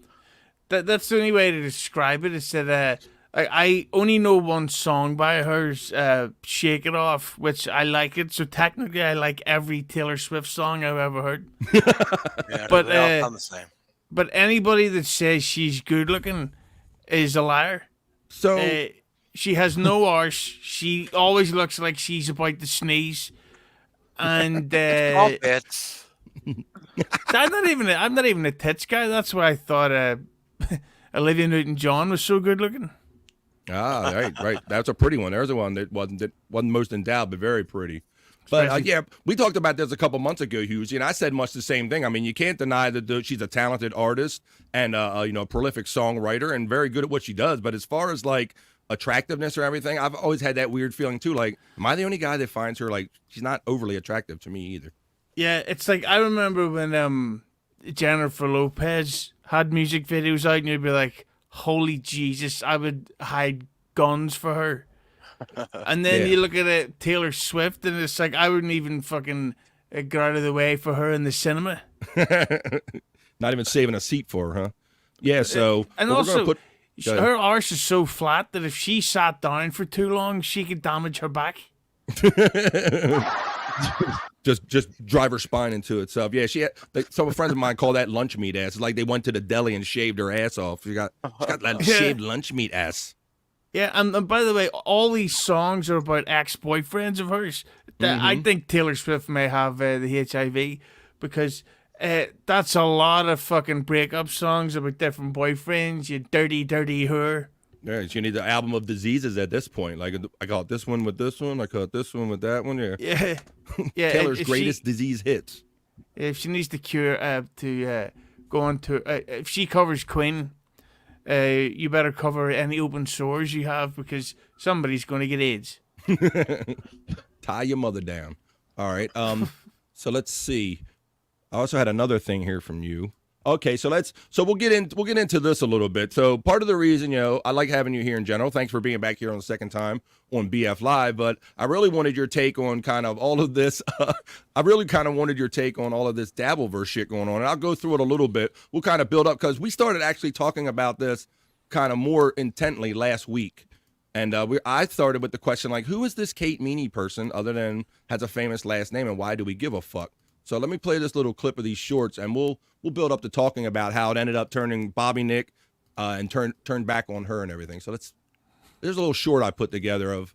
That's the only way to describe it. Is that I only know one song by hers, Shake It Off, which I like it. So technically, I like every Taylor Swift song I've ever heard. Yeah, but they all sound the same. But anybody that says she's good looking is a liar. So she has no arse. She always looks like she's about to sneeze. And bits. I'm not even a tits guy. That's why I thought Olivia Newton-John was so good looking. Ah, right. That's a pretty one. There's a one that wasn't most endowed, but very pretty. But yeah, we talked about this a couple months ago, Hughes, and I said much the same thing. I mean, you can't deny that she's a talented artist and a prolific songwriter and very good at what she does. But as far as like attractiveness or everything, I've always had that weird feeling too. Like, am I the only guy that finds her like she's not overly attractive to me either? Yeah, it's like I remember when Jennifer Lopez had music videos out, and you'd be like, "Holy Jesus, I would hide guns for her." And then you look at it, Taylor Swift, and it's like I wouldn't even fucking get out of the way for her in the cinema. Not even saving a seat for her, huh? Yeah. So and also, her arse is so flat that if she sat down for too long, she could damage her back. just drive her spine into itself. Yeah, she had some friends of mine call that lunch meat ass. It's like they went to the deli and shaved her ass off. She got that shaved lunch meat ass. Yeah, and by the way, all these songs are about ex-boyfriends of hers. I think Taylor Swift may have the HIV because that's a lot of fucking breakup songs about different boyfriends. You dirty, dirty whore. Yeah, she needs an album of diseases at this point. Like I caught this one with this one. I caught this one with that one. Yeah. Yeah. Taylor's greatest disease hits. If she needs the cure to go on to, if she covers Queen, you better cover any open sores you have because somebody's going to get AIDS. Tie your mother down. All right. So let's see. I also had another thing here from you. Okay, so we'll get into this a little bit. So part of the reason, I like having you here in general. Thanks for being back here on the second time on BF Live. But I really wanted your take on kind of all of this. I really kind of wanted your take on all of this Dabbleverse shit going on. And I'll go through it a little bit. We'll kind of build up because we started actually talking about this kind of more intently last week. And I started with the question, like, who is this Kate Meanie person other than has a famous last name and why do we give a fuck? So let me play this little clip of these shorts, and we'll build up to talking about how it ended up turning Bobby Nick and turned back on her and everything. So there's a little short I put together of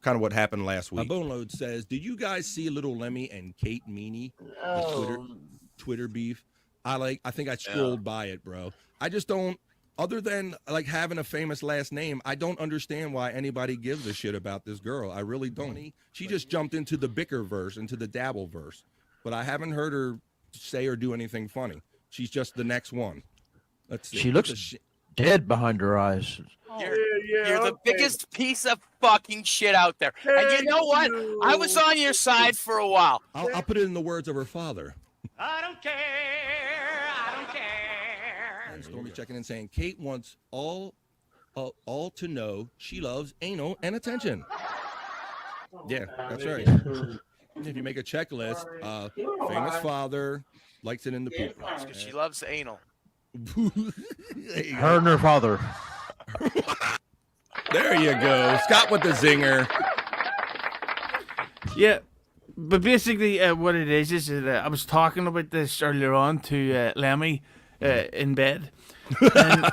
kind of what happened last week. Boneload says, did you guys see Little Lemmy and Kate Meanie? The Twitter beef. I think I scrolled by it, bro. I just don't. Other than like having a famous last name, I don't understand why anybody gives a shit about this girl. I really don't. She just jumped into the Bickerverse, into the Dabbleverse, but I haven't heard her say or do anything funny. She's just the next one. Let's see. She looks dead behind her eyes. You're the biggest piece of fucking shit out there. And you know what? I was on your side for a while. I'll put it in the words of her father. I don't care. I don't care. And Stormy checking in saying Kate wants all to know she loves anal and attention. Yeah, that's right. If you make a checklist, famous father likes it in the poop. Because she loves anal. Her and her father. There you go. Scott with the zinger. Yeah, but basically what it is that I was talking about this earlier on to Lemmy in bed. And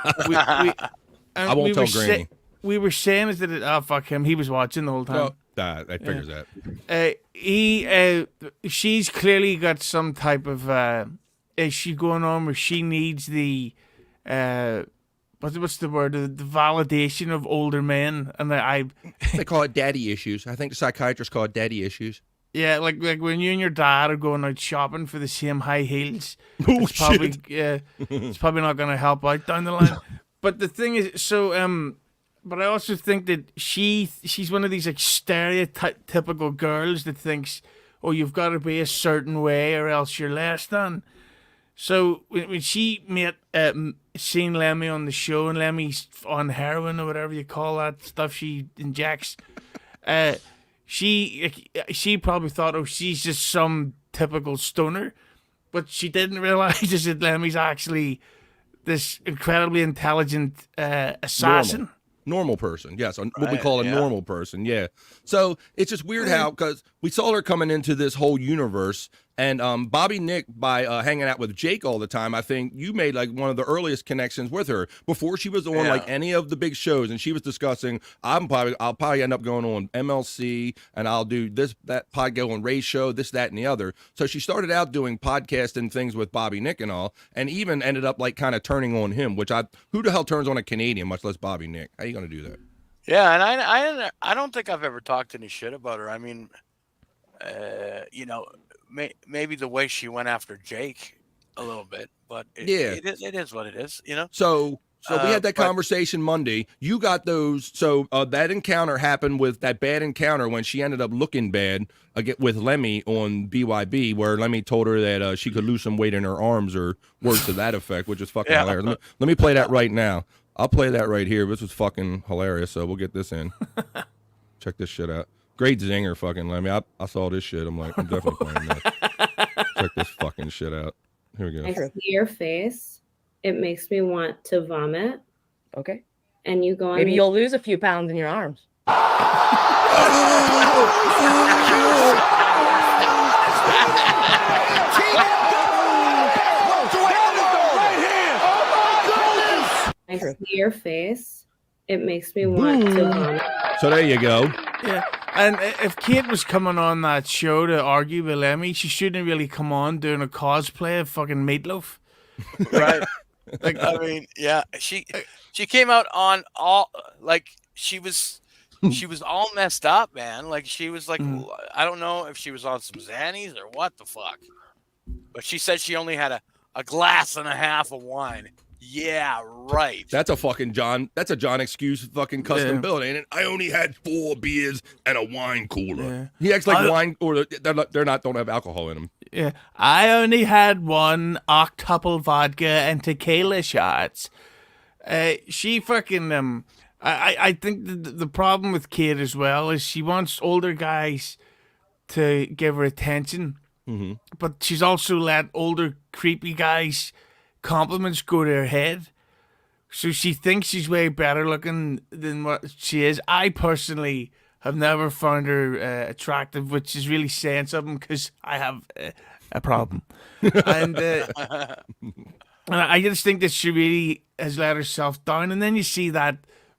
I won't tell Granny. We were saying is that oh fuck him, he was watching the whole time. I figures that. She's clearly got some type of issue going on where she needs the what's the word? The validation of older men, and they call it daddy issues. I think the psychiatrists call it daddy issues. Yeah, like when you and your dad are going out shopping for the same high heels, it's probably not going to help out down the line. But the thing is, but I also think that she's one of these like stereotypical girls that thinks, oh, you've got to be a certain way or else you're less than. So when she seen Lemmy on the show, and Lemmy's on heroin or whatever you call that stuff she injects, she probably thought, oh, she's just some typical stoner, but she didn't realize that Lemmy's actually this incredibly intelligent assassin. Normal person, yes. What we call a normal person, yeah. So it's just weird how, because we saw her coming into this whole universe, and Bobby Nick, by hanging out with Jake all the time, I think you made like one of the earliest connections with her before she was on like any of the big shows, and she was discussing, I'll probably end up going on MLC, and I'll do that pod go on Ray's show, this, that, and the other. So she started out doing podcast and things with Bobby Nick and all, and even ended up like kind of turning on him, which who the hell turns on a Canadian, much less Bobby Nick? How you gonna do that? Yeah, and I don't think I've ever talked any shit about her. I mean, you know, maybe the way she went after Jake a little bit, but it is what it is, you know. So we had that conversation Monday. You got those. So that encounter happened with that bad encounter when she ended up looking bad with Lemmy on BYB, where Lemmy told her that she could lose some weight in her arms or words to that effect, which is fucking hilarious. Let me play that right now. I'll play that right here. This was fucking hilarious, so we'll get this in. Check this shit out. Great zinger, fucking Lemmy. I saw this shit. I'm like, I'm definitely playing that. Check this fucking shit out. Here we go. I see your face. It makes me want to vomit. Okay. And you go on. Maybe you'll lose a few pounds in your arms. I see your face. It makes me want to vomit. So there you go. Yeah. And if Kate was coming on that show to argue with Lemmy, she shouldn't really come on doing a cosplay of fucking Meatloaf. Right. Like, I mean, yeah, she came out on all, like, she was all messed up, man. Like, she was like, I don't know if she was on some Xannies or what the fuck, but she said she only had a glass and a half of wine. Yeah, right. That's a fucking John. That's a John excuse fucking custom build, ain't it? I only had 4 beers and a wine cooler. Yeah. He acts like wine, or don't have alcohol in them. Yeah, I only had 1 octuple vodka and tequila shots. She fucking I think the problem with Kate as well is she wants older guys to give her attention, but she's also let older creepy guys compliments go to her head, so she thinks she's way better looking than what she is. I personally have never found her attractive, which is really saying something because I have a problem. And I just think that she really has let herself down. And then you see that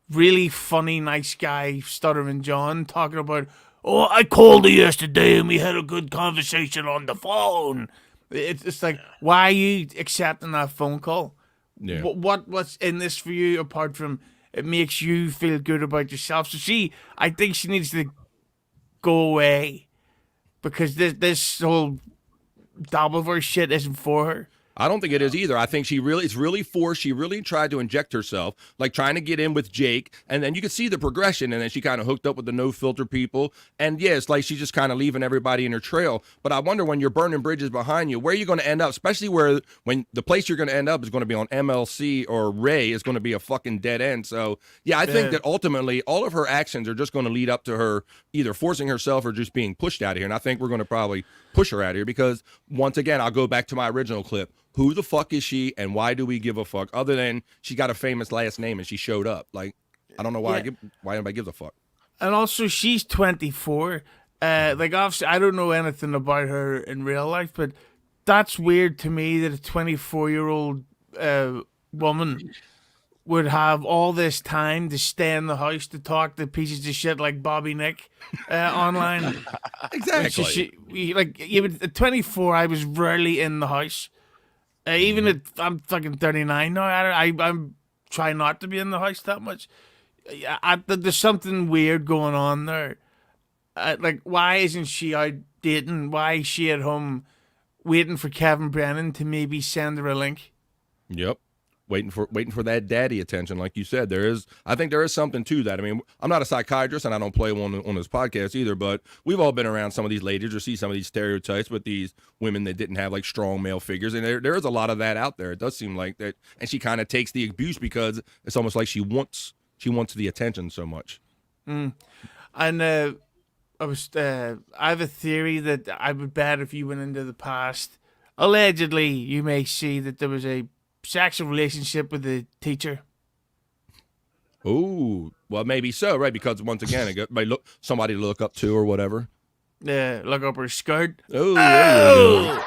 really funny, nice guy, Stuttering John, talking about, oh, I called her yesterday and we had a good conversation on the phone. It's like, why are you accepting that phone call? Yeah. What's in this for you apart from it makes you feel good about yourself? So I think she needs to go away because this whole Dabbleverse shit isn't for her. I don't think it is either. I think it's really forced. She really tried to inject herself, like trying to get in with Jake, and then you could see the progression, and then she kind of hooked up with the no filter people, and yeah, it's like she's just kind of leaving everybody in her trail. But I wonder when you're burning bridges behind you, where are you going to end up? Especially when the place you're going to end up is going to be on MLC or Ray is going to be a fucking dead end. So yeah, I think that ultimately all of her actions are just going to lead up to her either forcing herself or just being pushed out of here. And I think we're going to probably push her out of here because once again, I'll go back to my original clip. Who the fuck is she, and why do we give a fuck? Other than she got a famous last name and she showed up. Like, I don't know why why anybody gives a fuck. And also, she's 24. Like, obviously, I don't know anything about her in real life, but that's weird to me that a 24-year-old woman would have all this time to stay in the house to talk to pieces of shit like Bobby Nick online. Exactly. At 24, I was rarely in the house. Even if I'm fucking 39 now, I'm trying not to be in the house that much. There's something weird going on there. Like, why isn't she out dating? Why is she at home waiting for Kevin Brennan to maybe send her a link? Yep. Waiting for that daddy attention, like you said. I think there is something to that. I mean, I'm not a psychiatrist and I don't play one on this podcast either, but we've all been around some of these ladies or see some of these stereotypes with these women that didn't have like strong male figures, and there is a lot of that out there. It does seem like that, and she kind of takes the abuse because it's almost like she wants the attention so much. And I have a theory that I would bet if you went into the past, allegedly, you may see that there was a sexual relationship with the teacher. Oh, well, maybe so, right? Because once again, somebody to look up to or whatever. Yeah, look up her skirt. Oh.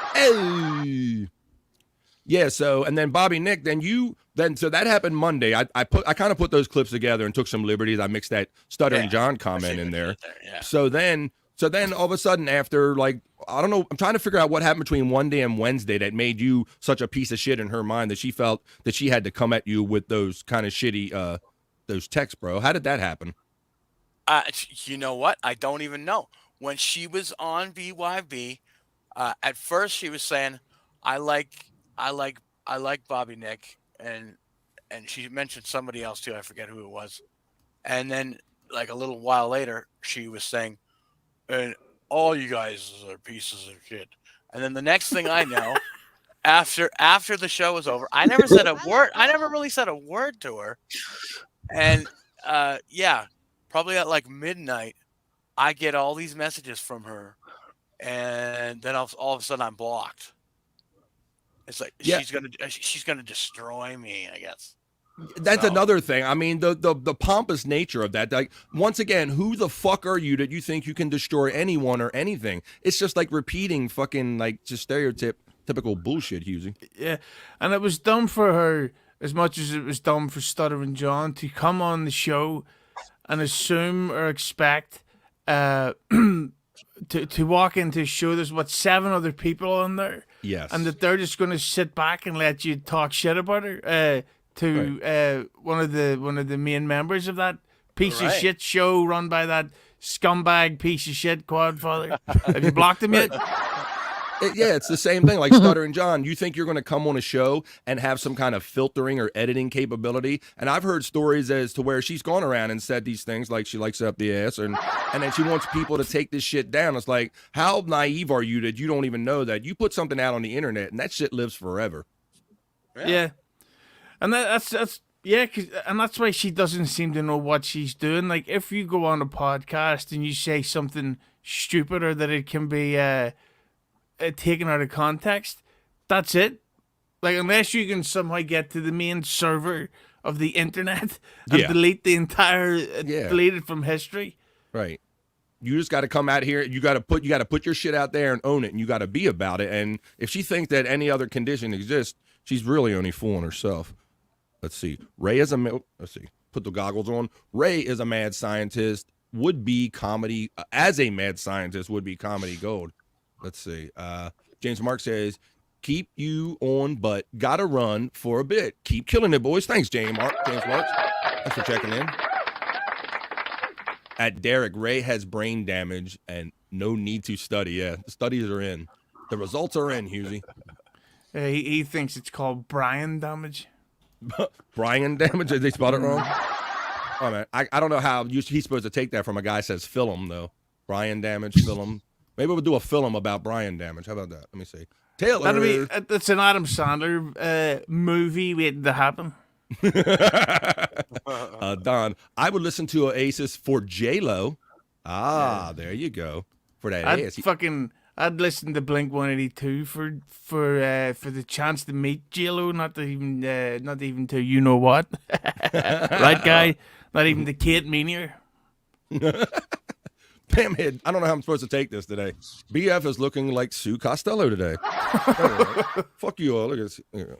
Yeah. So, and then Bobby Nick, so that happened Monday. I kind of put those clips together and took some liberties. I mixed that Stuttering John comment in there. So then all of a sudden, after like, I don't know, I'm trying to figure out what happened between Monday and Wednesday that made you such a piece of shit in her mind that she felt that she had to come at you with those kind of shitty, those texts, bro. How did that happen? You know what? I don't even know. When she was on BYB, at first she was saying, I like Bobby Nick, and she mentioned somebody else too. I forget who it was. And then like a little while later, she was saying, and all you guys are pieces of shit. And then the next thing I know, after the show was over, I never said a word. I never really said a word to her. And probably at like midnight, I get all these messages from her, and then all of a sudden I'm blocked. It's like she's gonna destroy me, I guess. That's another thing. I mean, the pompous nature of that. Like, once again, who the fuck are you that you think you can destroy anyone or anything? It's just like repeating fucking like just typical bullshit, Hughezy. Yeah, and it was dumb for her as much as it was dumb for Stuttering John to come on the show and assume or expect to walk into a show. There's 7 other people on there. Yes, and that they're just going to sit back and let you talk shit about her. One of the main members of that piece of shit show run by that scumbag piece of shit Quadfather. Have you blocked him yet? It's the same thing. Like Stuttering John, you think you're going to come on a show and have some kind of filtering or editing capability? And I've heard stories as to where she's gone around and said these things like she likes it up the ass, and then she wants people to take this shit down. It's like, how naive are you that you don't even know that you put something out on the internet and that shit lives forever? Yeah. And that's why she doesn't seem to know what she's doing. Like, if you go on a podcast and you say something stupid or that it can be taken out of context, that's it. Like, unless you can somehow get to the main server of the internet and delete the entire, delete it from history. Right. You just got to come out here. You got to put your shit out there and own it, and you got to be about it. And if she thinks that any other condition exists, she's really only fooling herself. Let's see. Put the goggles on. Ray is a mad scientist. Would be comedy as a mad scientist would be comedy gold. Let's see. James Mark says, keep you on, but gotta run for a bit. Keep killing it, boys. Thanks, James Mark. Thanks for checking in. At Derek, Ray has brain damage and no need to study. Yeah, the studies are in. The results are in, Hughezy. He thinks it's called Brian damage. Brian damage? Did they spell it wrong? Oh, man. I don't know how he's supposed to take that from a guy who says film, though. Brian damage, film. Maybe we'll do a film about Brian damage. How about that? Let me see. Taylor. That's an Adam Sandler movie waiting to happen. Don, I would listen to Oasis for J-Lo. There you go. For that ass. I'd listen to Blink 182 for the chance to meet J-Lo, not even to you know what. Right, guy? Not even to Kate Meanie. Damn it. I don't know how I'm supposed to take this today. BF is looking like Sue Costello today. Fuck you all. Look at this. I'm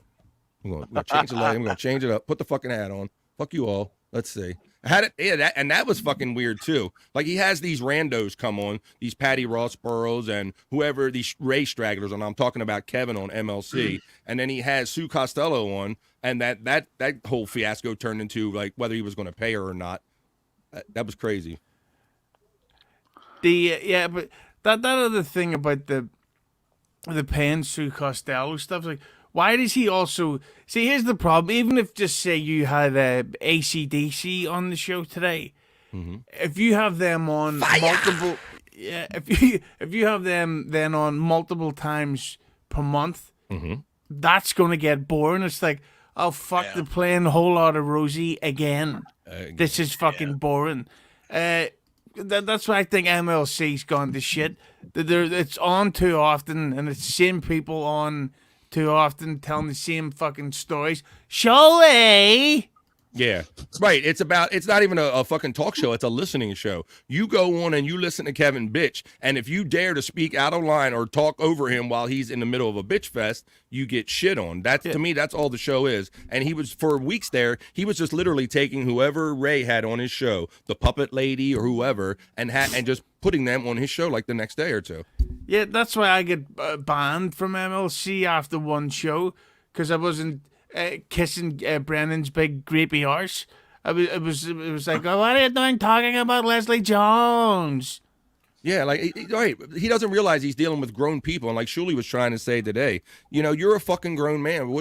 gonna change the light. I'm gonna change it up. Put the fucking hat on. Fuck you all. Let's see. I had it. Yeah, that was fucking weird too. Like he has these randos come on, these Patty Ross Burrows and whoever, these Ray Stragglers, and I'm talking about Kevin on MLC, and then he has Sue Costello on, and that whole fiasco turned into like whether he was going to pay her or not. That was crazy. But that other thing about the paying Sue Costello stuff, like. Why does he also see? Here's the problem. Even if just say you had AC/DC on the show today, if you have them on multiple, if you have them then on multiple times per month, that's going to get boring. It's like, oh fuck, they're playing a whole lot of Rosie again. This is fucking boring. That's why I think MLC's gone to shit. It's on too often, and it's the same people on too often telling the same fucking stories. Surely. Yeah, right. It's not even a fucking talk show. It's a listening show. You go on and you listen to Kevin bitch, and if you dare to speak out of line or talk over him while he's in the middle of a bitch fest, you get shit on. To me, that's all the show is. And he was, for weeks there, he was just literally taking whoever Ray had on his show, the puppet lady or whoever, and just putting them on his show like the next day or two. Yeah, that's why I get banned from MLC after one show, because I wasn't kissing Brennan's big grapey arse. It was like, oh, what are you doing talking about Leslie Jones? Yeah, like, right. He doesn't realize he's dealing with grown people. And like Shuli was trying to say today, you're a fucking grown man.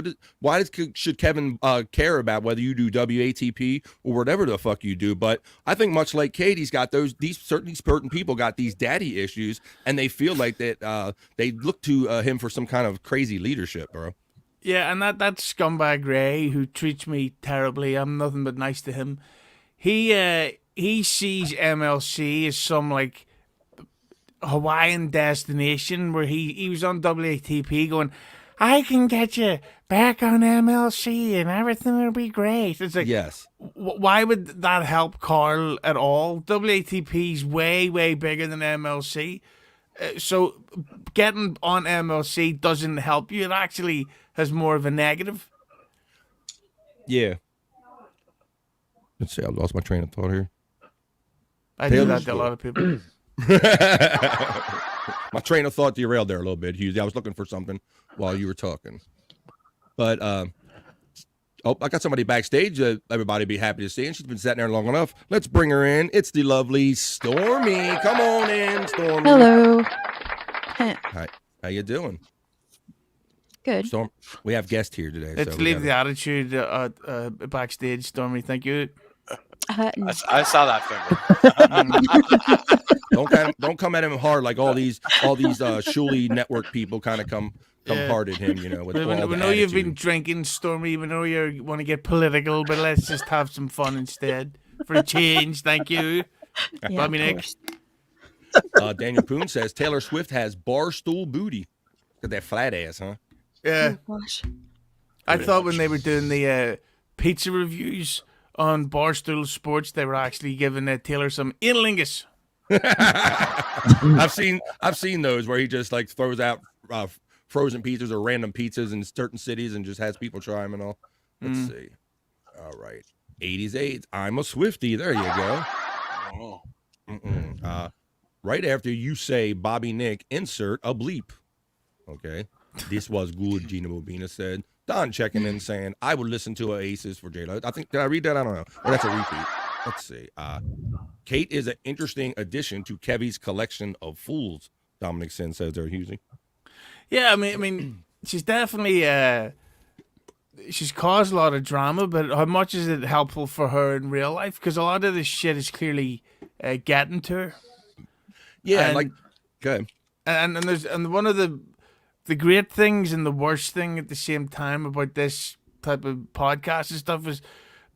Should Kevin care about whether you do WATP or whatever the fuck you do? But I think much like Kate, he's got these certain people got these daddy issues, and they feel like that they look to him for some kind of crazy leadership, bro. Yeah, and that scumbag Ray, who treats me terribly, I'm nothing but nice to him. He sees MLC as some like Hawaiian destination where he was on WATP going, I can get you back on MLC and everything will be great. It's like, yes. Why would that help Carl at all? WATP's way, way bigger than MLC. So getting on MLC doesn't help you. It actually has more of a negative. Yeah. Let's see. I lost my train of thought here. I do that to a lot of people. My train of thought derailed there a little bit, Hughes. I was looking for something while you were talking. But, I got somebody backstage everybody be happy to see, and she's been sitting there long enough. Let's bring her in. It's the lovely Stormy. Come on in, Stormy. Hello. Hi. How you doing? Good. Storm, we have guests here today. Let's leave the attitude backstage, Stormy. Thank you. I saw that finger. Don't come at him hard like all these Shuli network people kind of come hard at him, with all the we know you've been drinking, Stormy. We know you want to get political, but let's just have some fun instead for a change. Thank you. Yeah, Bobby Nick. Daniel Poon says Taylor Swift has barstool booty. Got that flat ass, huh? Yeah. Oh, gosh. I thought when they were doing the pizza reviews on Barstool Sports, they were actually giving Taylor some analingus. I've seen those where he just like throws out frozen pizzas or random pizzas in certain cities and just has people try them and all. Let's see. All right. 80s AIDS. I'm a Swiftie. There you go. Right after you say Bobby Nick, insert a bleep. Okay. This was good, Gina Bobina said. Don checking in saying, I would listen to Oasis for Jada. I think, did I read that? I don't know. Or that's a repeat. Let's see. Kate is an interesting addition to Kevy's collection of fools, Dominic Sin says there, Hughezy. Yeah, I mean, she's definitely she's caused a lot of drama, but how much is it helpful for her in real life? Because a lot of this shit is clearly getting to her. Yeah, and, like, good. And one of the great things and the worst thing at the same time about this type of podcast and stuff is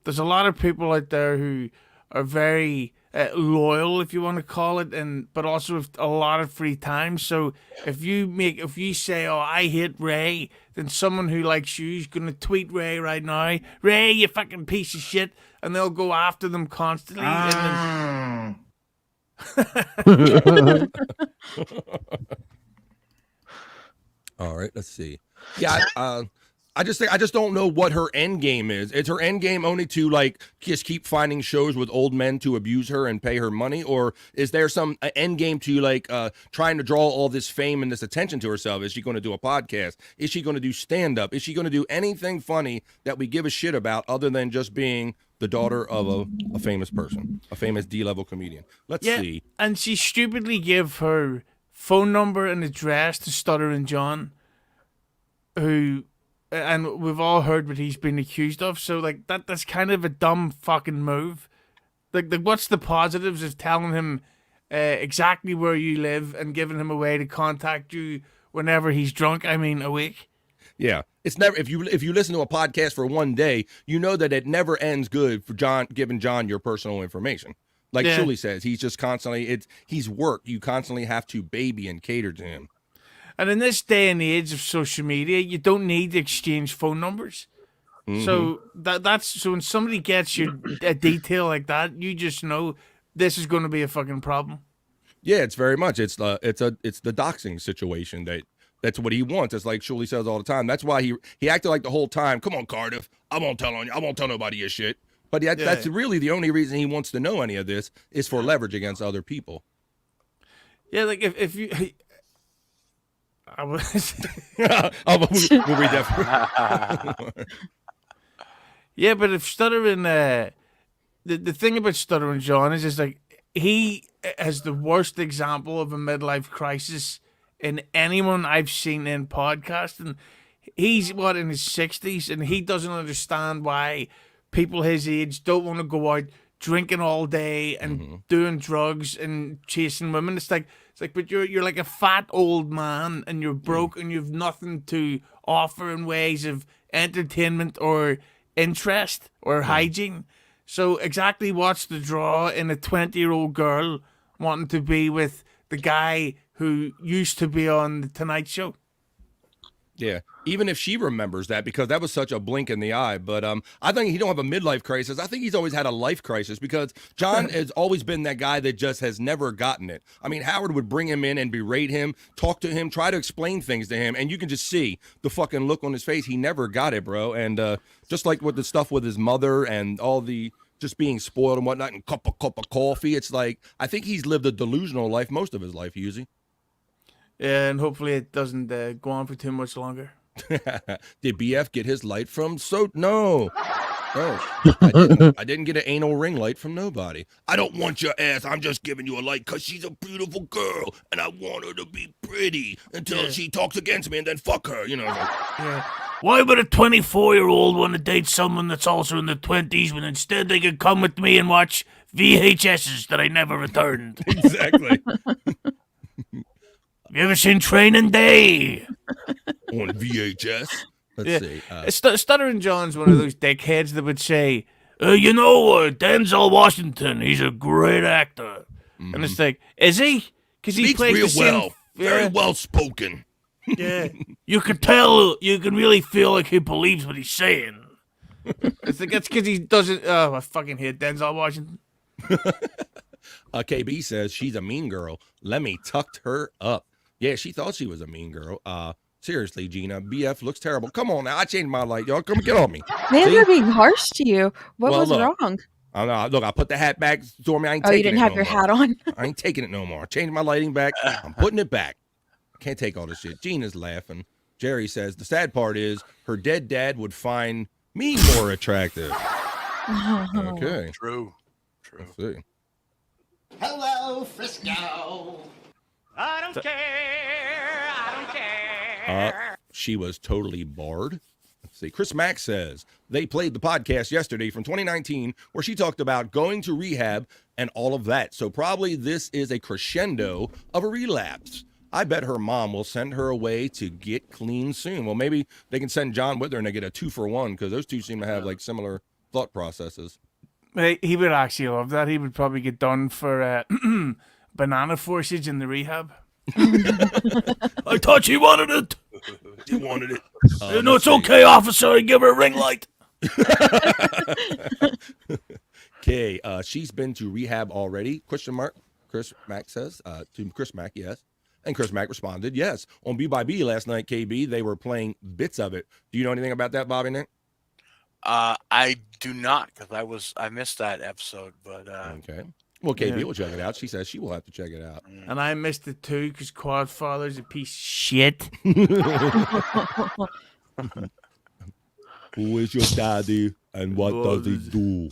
there's a lot of people out there who are very loyal, if you want to call it, but also with a lot of free time. So if you say, "Oh, I hate Ray," then someone who likes you is gonna tweet Ray right now, "Ray, you fucking piece of shit," and they'll go after them constantly. And then... All right, let's see. Yeah, I just don't know what her end game is. Is her end game only to like just keep finding shows with old men to abuse her and pay her money, or is there some end game to like trying to draw all this fame and this attention to herself? Is she going to do a podcast? Is she going to do stand up? Is she going to do anything funny that we give a shit about other than just being the daughter of a famous person, a famous D-level comedian? Let's see. And she stupidly gave her phone number and address to Stuttering John, who. And we've all heard what he's been accused of. So, like, that's kind of a dumb fucking move. Like what's the positives of telling him exactly where you live and giving him a way to contact you whenever he's drunk? I mean, awake. Yeah, it's never if you listen to a podcast for one day, you know that it never ends good for John giving John your personal information. Like Shuli says, he's just constantly he's work. You constantly have to baby and cater to him. And in this day and age of social media, you don't need to exchange phone numbers. Mm-hmm. So that's when somebody gets you a detail like that, you just know this is going to be a fucking problem. Yeah, it's very much. It's the doxing situation that's what he wants. It's like Shuli says all the time. That's why he acted like the whole time. Come on, Cardiff. I won't tell nobody your shit. But that's really the only reason he wants to know any of this is for leverage against other people. Yeah, like if you. I was. We'll read that. Yeah, but if Stuttering, the thing about Stuttering John is just like he has the worst example of a midlife crisis in anyone I've seen in podcasting. He's in his 60s, and he doesn't understand why people his age don't want to go out drinking all day and doing drugs and chasing women. It's like, but you're like a fat old man and you're broke and you've nothing to offer in ways of entertainment or interest or hygiene. So exactly what's the draw in a 20-year-old girl wanting to be with the guy who used to be on the Tonight Show? Yeah, even if she remembers that, because that was such a blink in the eye. But I think he don't have a midlife crisis. I think he's always had a life crisis, because John has always been that guy that just has never gotten it. I mean, Howard would bring him in and berate him, talk to him, try to explain things to him, and you can just see the fucking look on his face. He never got it, bro. And just like with the stuff with his mother and all the just being spoiled and whatnot and cup of coffee, it's like I think he's lived a delusional life most of his life, Hughezy. Yeah, and hopefully it doesn't go on for too much longer. Did BF get his light from No. I didn't get an anal ring light from nobody. I don't want your ass. I'm just giving you a light because she's a beautiful girl and I want her to be pretty until she talks against me and then fuck her, you know. Yeah. Why would a 24-year-old want to date someone that's also in the 20s when instead they could come with me and watch VHSs that I never returned? Exactly. Have you ever seen Training Day? On VHS? Let's see. Stuttering John's one of those dickheads that would say, Denzel Washington, he's a great actor. And it's like, is he? Because he plays real the same, well. Very well spoken. Yeah. You can tell, you can really feel like he believes what he's saying. It's like, that's because he doesn't, I fucking hate Denzel Washington. KB says she's a mean girl. Lemmy tucked her up. Yeah, she thought she was a mean girl. Seriously, Gina, BF looks terrible. Come on now, I changed my light. Y'all come get on me. Man, they're being harsh to you. What was look, wrong? Look, I put the hat back. Stormy, I ain't Oh, taking it. you didn't have your hat on? I ain't taking it no more. I changed my lighting back. I'm putting it back. Can't take all this shit. Gina's laughing. Jerry says, the sad part is her dead dad would find me more attractive. Okay. True. Let's see. Hello, Frisco. I don't care. I don't care. She was totally barred. Let's see. Chris Mack says they played the podcast yesterday from 2019 where she talked about going to rehab and all of that. So probably this is a crescendo of a relapse. I bet her mom will send her away to get clean soon. Well, maybe they can send John with her and they get a 2-for-1 because those two seem to have like similar thought processes. He would actually love that. He would probably get done for banana forces in the rehab. I thought she wanted it. She wanted it. No, it's okay, officer. I give her a ring light. Okay, she's been to rehab already? Question mark. Chris Mack says to Chris Mack, yes. And Chris Mack responded, yes. On B by B last night, KB, they were playing bits of it. Do you know anything about that, Bobby Nick? I do not, because I missed that episode. But okay. Well, KB will check it out. She says she will have to check it out. And I missed it too because Quadfather's a piece of shit. Who is your daddy and what does he do?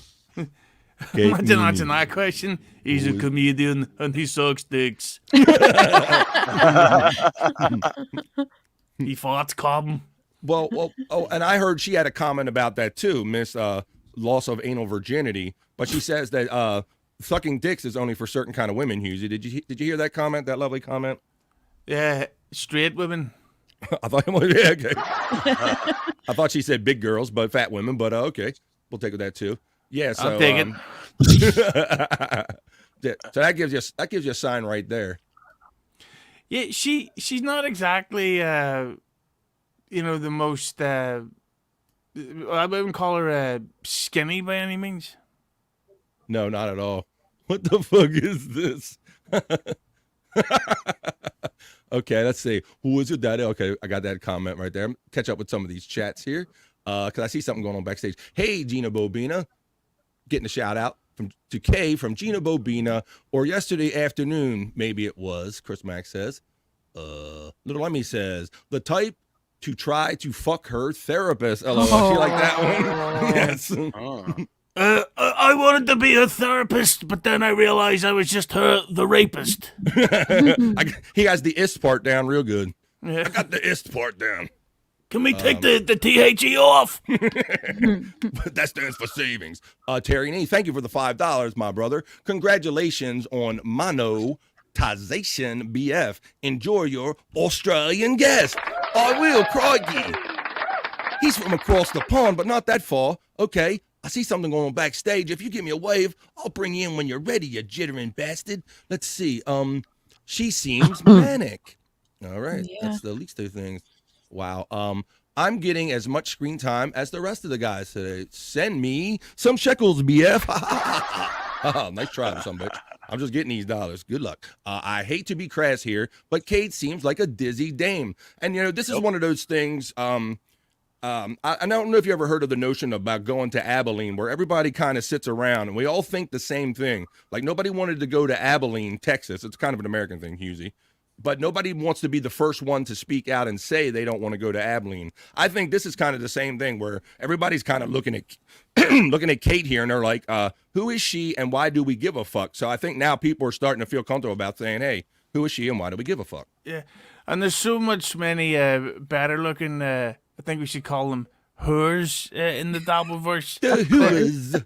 Imagine answering that question. He's a comedian and he sucks dicks. He fought Cobb. Well, and I heard she had a comment about that too, Miss loss of anal virginity. But she says that sucking dicks is only for certain kind of women, Hughezy. Did you hear that comment, that lovely comment? Yeah, straight women. I thought okay. I thought she said big girls, but fat women, but okay. We'll take that too. Yeah, so I'll take it. So that gives you a sign right there. Yeah, she's not exactly the most I wouldn't call her skinny by any means. No, not at all. What the fuck is this? Okay, let's see. Who is your daddy? Okay, I got that comment right there. Catch up with some of these chats here because I see something going on backstage. Hey, Gina Bobina. Getting a shout out to Kay from Gina Bobina, or yesterday afternoon, maybe it was, Chris Mack says. Little Emmy says, the type to try to fuck her therapist. LOL. She like that one? Yes. I wanted to be her therapist, but then I realized I was just the rapist. He has the ist part down real good. Yeah. I got the ist part down. Can we take the THE off? That stands for savings. Terry Nee, thank you for the $5, my brother. Congratulations on monetization, BF. Enjoy your Australian guest. I will, crikey. He's from across the pond, but not that far. Okay, I see something going on backstage. If you give me a wave, I'll bring you in when you're ready, you jittering bastard. Let's see. She seems manic. All right, that's the least two things. Wow. I'm getting as much screen time as the rest of the guys today. Send me some shekels, BF. Nice try, some bitch. I'm just getting these dollars. Good luck. I hate to be crass here, but Kate seems like a dizzy dame. And, this is one of those things. I don't know if you ever heard of the notion about going to Abilene, where everybody kind of sits around and we all think the same thing. Like nobody wanted to go to Abilene, Texas. It's kind of an American thing, Hughezy. But nobody wants to be the first one to speak out and say they don't want to go to Abilene. I think this is kind of the same thing where everybody's kind of looking at Kate here and they're like, who is she and why do we give a fuck? So I think now people are starting to feel comfortable about saying, hey, who is she and why do we give a fuck? Yeah, and there's so much many better looking, I think we should call them whores in the Dabbleverse. The whores.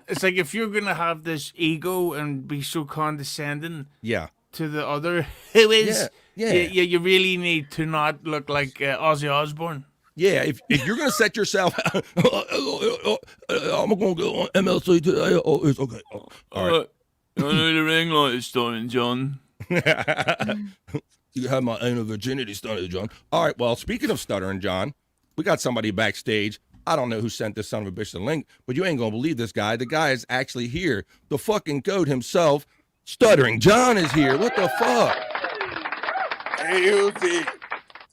It's like if you're going to have this ego and be so condescending. Yeah. To the other who is yeah. You really need to not look like Ozzy Osbourne. Yeah, if you're gonna set yourself, I'm gonna go on MLC today. Oh, it's okay. All right. I know the ring light is Stuttering John. You have my anal virginity, Stuttering John. All right. Well, speaking of Stuttering John, we got somebody backstage. I don't know who sent this son of a bitch the link, but you ain't gonna believe this guy. The guy is actually here. The fucking goat himself. Stuttering John is here. What the fuck? Hey, Hughezy.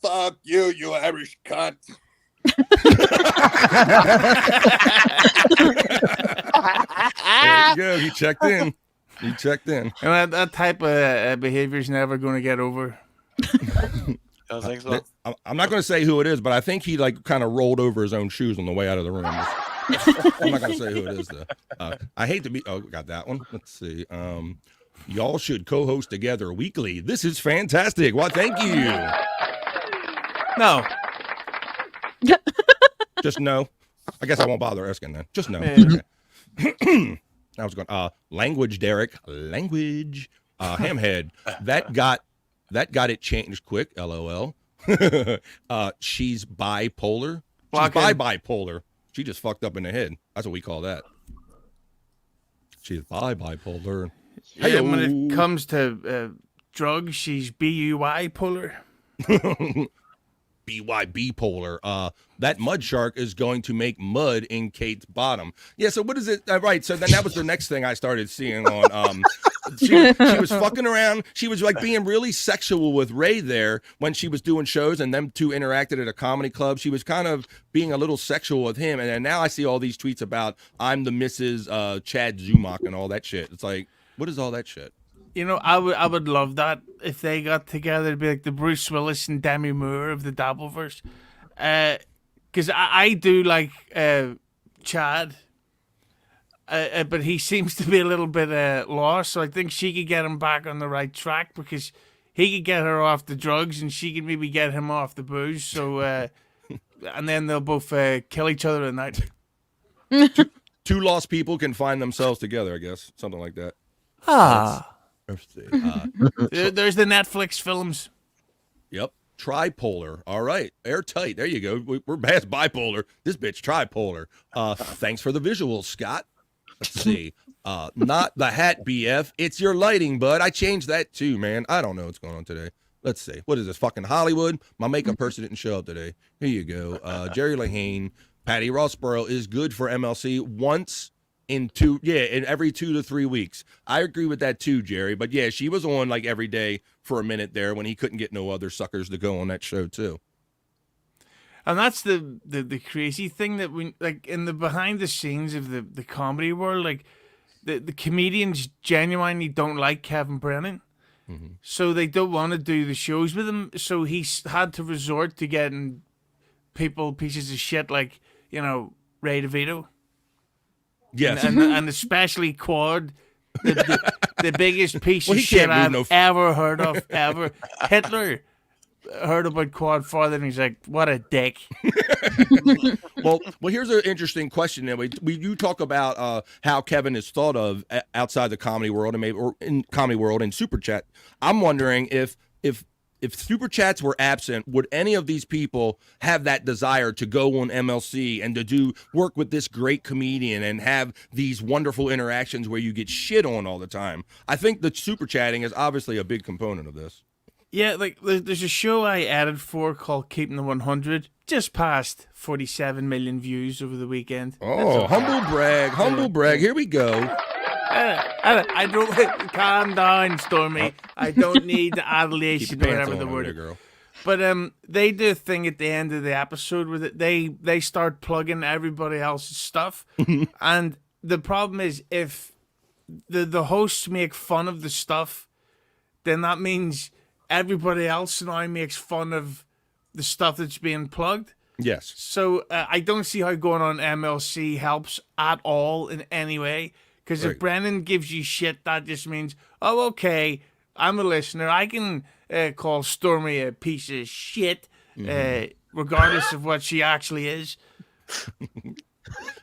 Fuck you, you Irish cunt. There you go. He checked in. And that type of behavior is never going to get over. I think so. I'm not going to say who it is, but I think he like kind of rolled over his own shoes on the way out of the room. I'm not going to say who it is though. I hate to be. Oh, got that one. Let's see. Y'all should co-host together weekly. This is fantastic. Well, thank you. No. Just no. I guess I won't bother asking then. Just no. Yeah. Okay. I was going. Language, Derek. Language. Hamhead. That got it changed quick. LOL. She's bipolar. She's bipolar. She just fucked up in the head. That's what we call that. She's bipolar. Yeah, when it comes to drugs, she's BUI polar. BYB polar. That mud shark is going to make mud in Kate's bottom. Yeah, so what is it? Right, so then that was the next thing I started seeing on. She was fucking around. She was like being really sexual with Ray there when she was doing shows and them two interacted at a comedy club. She was kind of being a little sexual with him. And then now I see all these tweets about I'm the Mrs. Chad Zumach and all that shit. It's like, what is all that shit? You know, I would love that if they got together. It'd be like the Bruce Willis and Demi Moore of the Dabbleverse. Because I do like Chad, but he seems to be a little bit lost. So I think she could get him back on the right track because he could get her off the drugs and she could maybe get him off the booze. So, and then they'll both kill each other at night. Two lost people can find themselves together, I guess. Something like that. Let's see. There's the Netflix films. Yep. Tripolar. All right. Airtight. There you go. We're past bipolar. This bitch tripolar. Thanks for the visuals, Scott. Let's see. Not the hat, BF. It's your lighting, bud. I changed that too, man. I don't know what's going on today. Let's see. What is this? Fucking Hollywood? My makeup person didn't show up today. Here you go. Jerry Lahane. Patty Rossborough is good for MLC once in every 2 to 3 weeks. I agree with that too, Jerry. But yeah, she was on like every day for a minute there when he couldn't get no other suckers to go on that show too. And that's the crazy thing that we like in the behind the scenes of the comedy world, like the comedians genuinely don't like Kevin Brennan. Mm-hmm. So they don't want to do the shows with him. So he's had to resort to getting pieces of shit like, you know, Ray DeVito. Yes. And especially Quad, the biggest piece of he shit can't I've move ever heard of, ever. Hitler heard about Quad Father and he's like, what a dick. Well, here's an interesting question. That you talk about how Kevin is thought of outside the comedy world and maybe or in comedy world and Super Chat. I'm wondering if Super Chats were absent, would any of these people have that desire to go on MLC and to do work with this great comedian and have these wonderful interactions where you get shit on all the time? I think the Super Chatting is obviously a big component of this. Yeah, like there's a show I added for called Keeping the 100, just past 47 million views over the weekend. Oh, humble brag. Here we go. I don't calm down, Stormy. I don't need the adulation or whatever the word is. But they do a thing at the end of the episode where they start plugging everybody else's stuff, and the problem is if the hosts make fun of the stuff, then that means everybody else now makes fun of the stuff that's being plugged. Yes. So I don't see how going on MLC helps at all in any way. Because if Brennan gives you shit, that just means, oh, okay, I'm a listener. I can call Stormy a piece of shit, regardless of what she actually is.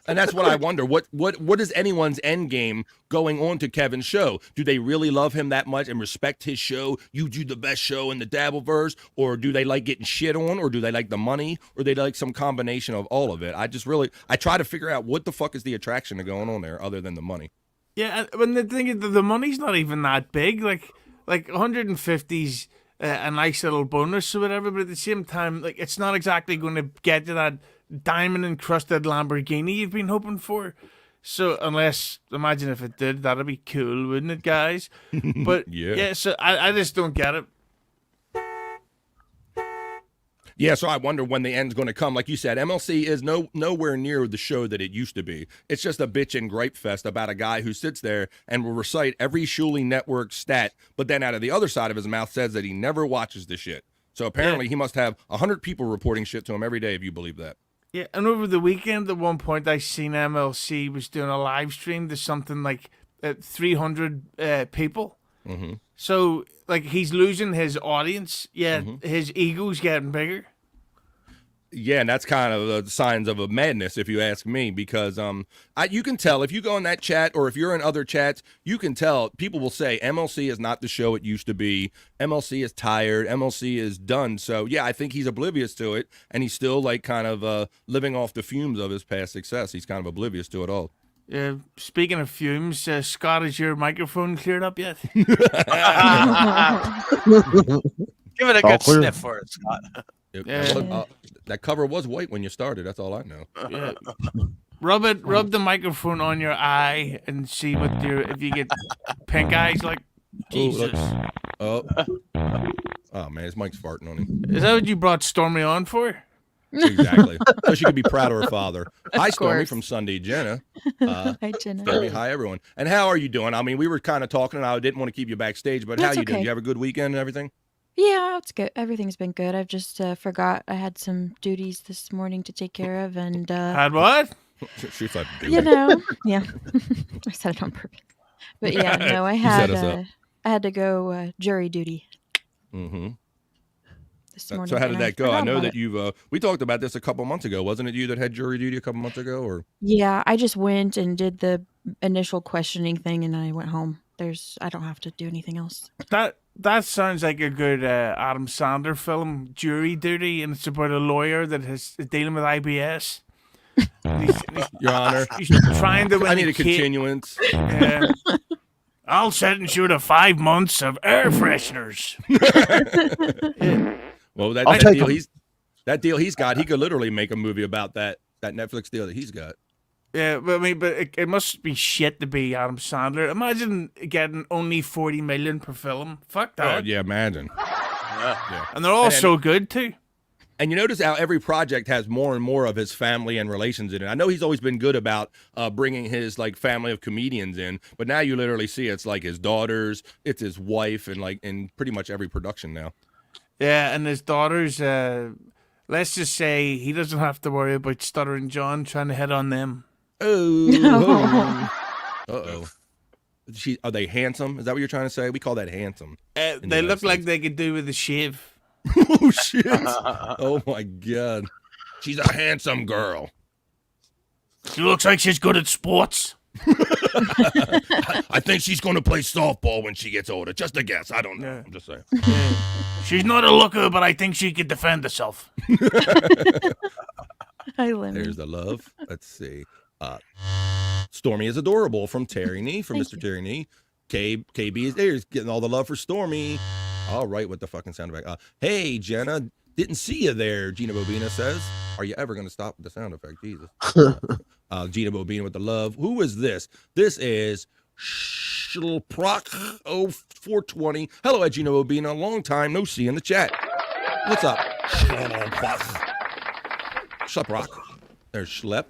And that's what I wonder. What is anyone's end game going on to Kevin's show? Do they really love him that much and respect his show? You do the best show in the Dabbleverse, or do they like getting shit on, or do they like the money, or they like some combination of all of it? I try to figure out what the fuck is the attraction to going on there other than the money. Yeah, when the thing is, the money's not even that big. Like 150's a nice little bonus or whatever, but at the same time, like it's not exactly going to get to that diamond encrusted Lamborghini you've been hoping for. So imagine if it did, that'd be cool, wouldn't it, guys? But yeah, so I just don't get it. Yeah, so I wonder when the end's going to come. Like you said, MLC is nowhere near the show that it used to be. It's just a bitch and gripe fest about a guy who sits there and will recite every Shuley Network stat, but then out of the other side of his mouth says that he never watches the shit. So apparently he must have 100 people reporting shit to him every day, if you believe that. Yeah, and over the weekend, at one point, I seen MLC was doing a live stream to something like 300 people. Mm-hmm. So, like, he's losing his audience, yet his ego's getting bigger. Yeah, and that's kind of the signs of a madness, if you ask me, because you can tell if you go in that chat or if you're in other chats, you can tell people will say MLC is not the show it used to be. MLC is tired. MLC is done. So, yeah, I think he's oblivious to it, and he's still, like, kind of living off the fumes of his past success. He's kind of oblivious to it all. Speaking of fumes, Scott, is your microphone cleared up yet? Give it a good sniff for it, Scott. That cover was white when you started. That's all I know. Yeah. Rub the microphone on your eye and see if you get pink eyes. Like Jesus. Oh man, his mic's farting on him. Is that what you brought Stormy on for? Exactly. So she could be proud of her father. Hi, Stormy course. from Sunday Jenna. Hi, Jenna. Stormy, hi, everyone. And how are you doing? I mean, we were kind of talking, and I didn't want to keep you backstage, but how That's you doing? okay. You have a good weekend and everything? Yeah, it's good. Everything's been good. I've just forgot I had some duties this morning to take care of, and had what? She thought, you know, yeah. I said it on purpose. But yeah, no, I set us had up. I had to go jury duty Mm-hmm. this morning. So how did and that go? I forgot know about that it. you've we talked about this a couple months ago. Wasn't it you that had jury duty a couple months ago? Or Yeah, I just went and did the initial questioning thing, and I went home. I don't have to do anything else. That sounds like a good Adam Sandler film, Jury Duty, and it's about a lawyer that is dealing with IBS. Your Honor, he's trying to win I need a the case. continuance. Yeah. I'll sentence you to 5 months of air fresheners. Well, I'll take that deal he's got, he could literally make a movie about that Netflix deal that he's got. Yeah, but I mean, it must be shit to be Adam Sandler. Imagine getting only 40 million per film. Fuck Oh that. yeah, imagine. Yeah. And they're all so good too. And you notice how every project has more and more of his family and relations in it. I know he's always been good about bringing his like family of comedians in, but now you literally see it's like his daughters, it's his wife, and like in pretty much every production now. Yeah, and his daughters. Let's just say he doesn't have to worry about Stuttering John trying to hit on them. Oh. Uh-oh. Are they handsome? Is that what you're trying to say? We call that handsome. They look like they could do with a shave. Oh, shit. Oh, my God. She's a handsome girl. She looks like she's good at sports. I think she's going to play softball when she gets older. Just a guess. I don't know. Yeah. I'm just saying. She's not a looker, but I think she could defend herself. Hi, Lemon. There's the love. Let's see. Stormy is adorable from Terry Nee, from Mr. Terry Nee. KB is there. He's getting all the love for Stormy. All right, with the fucking sound effect. Hey, Jenna, didn't see you there, Gina Bobina says. Are you ever going to stop with the sound effect? Jesus. Gina Bobina with the love. Who is this? This is Schlprock 0420. Hello, Gina Bobina. Long time no see in the chat. What's up? Schlprock. There's Schlep.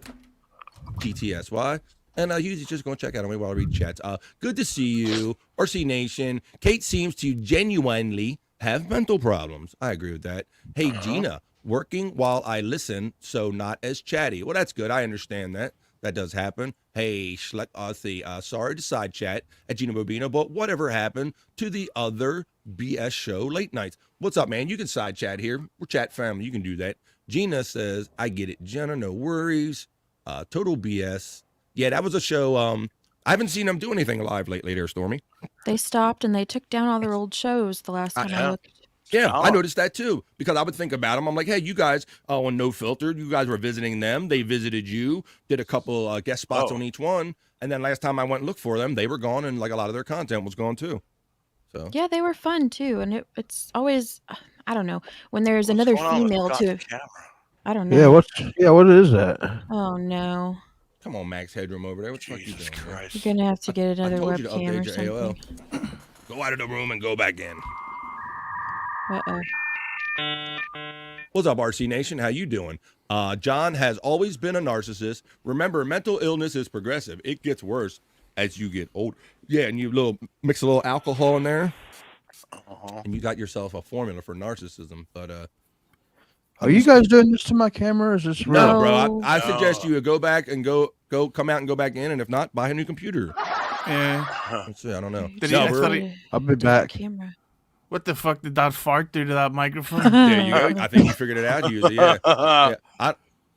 TTSY. And Hughezy's just going to check out on me while I read chats. Good to see you, RC Nation. Kate seems to genuinely have mental problems. I agree with that. Hey, Gina, working while I listen, so not as chatty. Well, that's good. I understand that. That does happen. Hey, Schleck, sorry to side chat at Gina Bobina, but whatever happened to the other BS show late nights? What's up, man? You can side chat here. We're chat family. You can do that. Gina says, I get it, Jenna. No worries. Total BS. Yeah, that was a show. I haven't seen them do anything live lately there, Stormy. They stopped and they took down all their old shows the last time I looked. Yeah, I noticed that too, because I would think about them. I'm like, hey, you guys on No Filter, you guys were visiting them. They visited you, did a couple guest spots on each one. And then last time I went and looked for them, they were gone and like a lot of their content was gone too. So Yeah, they were fun too. And it's always, I don't know, when there's another female to, I don't know. Yeah, what is that? Oh no. Come on, Max Headroom over there. What the fuck you doing? Christ. You're going to have to get another I told you to webcam or update your something. AOL. Go out of the room and go back in. Uh-oh. What's up, RC Nation? How you doing? John has always been a narcissist. Remember, mental illness is progressive. It gets worse as you get older. Yeah, and you mix a little alcohol in there, and you got yourself a formula for narcissism. But Are you guys doing this to my camera? Or is this no, real? bro. I suggest you go back and go come out and go back in, and if not, buy a new computer. Yeah. Let's see. I don't know. I'll be back. Camera. What the fuck did that fart do to that microphone? There you go. I think you figured it out, Hughezy. Yeah.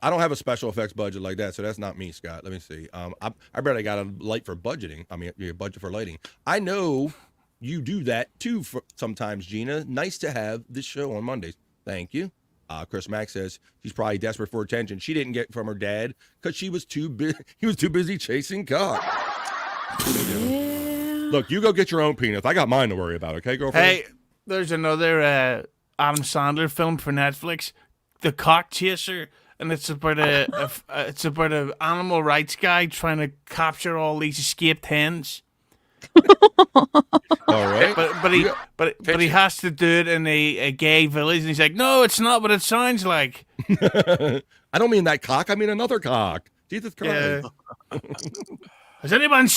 I don't have a special effects budget like that, so that's not me, Scott. Let me see. I bet I got a light for budgeting. I mean, a budget for lighting. I know you do that too sometimes, Gina. Nice to have this show on Mondays. Thank you. Chris Mack says she's probably desperate for attention. She didn't get from her dad because he was too busy chasing cock. Look, you go get your own penis. I got mine to worry about. Okay, girlfriend. Hey, there's another Adam Sandler film for Netflix, The Cock Chaser, and it's about a animal rights guy trying to capture all these escaped hens. All right, but he has to do it in a gay village, and he's like, "No, it's not what it sounds like." I don't mean that cock. I mean another cock. Jesus Christ. Has anyone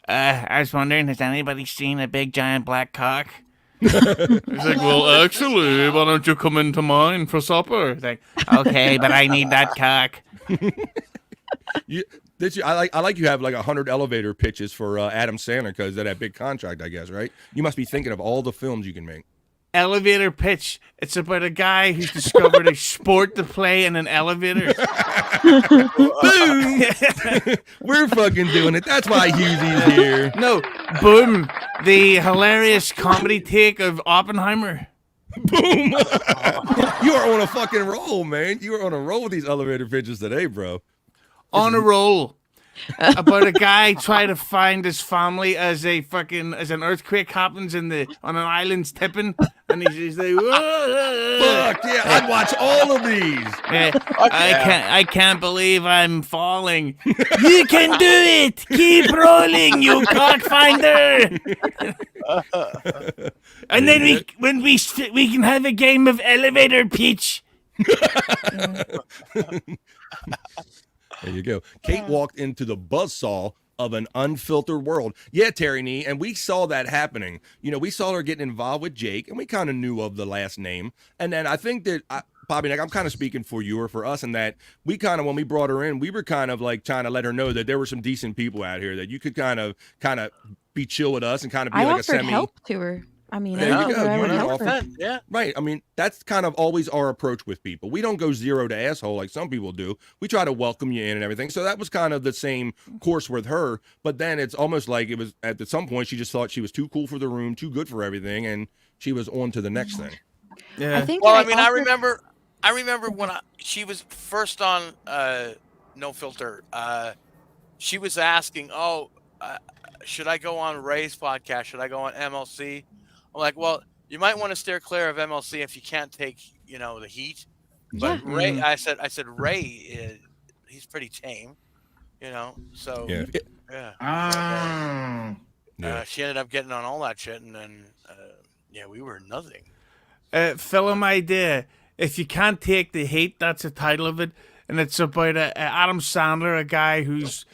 I was wondering, has anybody seen a big giant black cock? He's like, well, actually, why don't you come into mine for supper? He's like, okay, but I need that cock. I like you have like 100 elevator pitches for Adam Sandler because of that big contract, I guess, right? You must be thinking of all the films you can make. Elevator pitch. It's about a guy who's discovered a sport to play in an elevator. Boom! We're fucking doing it. That's why Hughezy's here. No, boom. The hilarious comedy take of Oppenheimer. Boom! You are on a fucking roll, man. You are on a roll with these elevator pitches today, bro. On a roll. About a guy trying to find his family as an earthquake happens on an island's tipping, and he's like, whoa. Fuck yeah! I'd watch all of these. I can't believe I'm falling. You can do it. Keep rolling, you cockfinder. And then we can have a game of elevator pitch. There you go. Kate walked into the buzzsaw of an unfiltered world. Yeah, Terry Nee, and we saw that happening. You know, we saw her getting involved with Jake, and we kind of knew of the last name. And then I think that, Bobby, I'm kind of speaking for you or for us in that we kind of, when we brought her in, we were kind of like trying to let her know that there were some decent people out here that you could kind of be chill with us and kind of be I like a offered semi. help to her. I mean, There you go. I You would and I help her. offered. Yeah. Right. I mean, that's kind of always our approach with people. We don't go zero to asshole like some people do. We try to welcome you in and everything. So that was kind of the same course with her. But then it's almost like it was at some point she just thought she was too cool for the room, too good for everything, and she was on to the next thing. Yeah. I remember when she was first on No Filter. She was asking, should I go on Ray's podcast? Should I go on MLC? I'm like, well, you might want to steer clear of MLC if you can't take, the heat. But Yeah. Ray, I said, Ray, he's pretty tame, So she ended up getting on all that shit, and then we were nothing. Film idea. If you can't take the heat, that's the title of it. And it's about Adam Sandler, a guy who's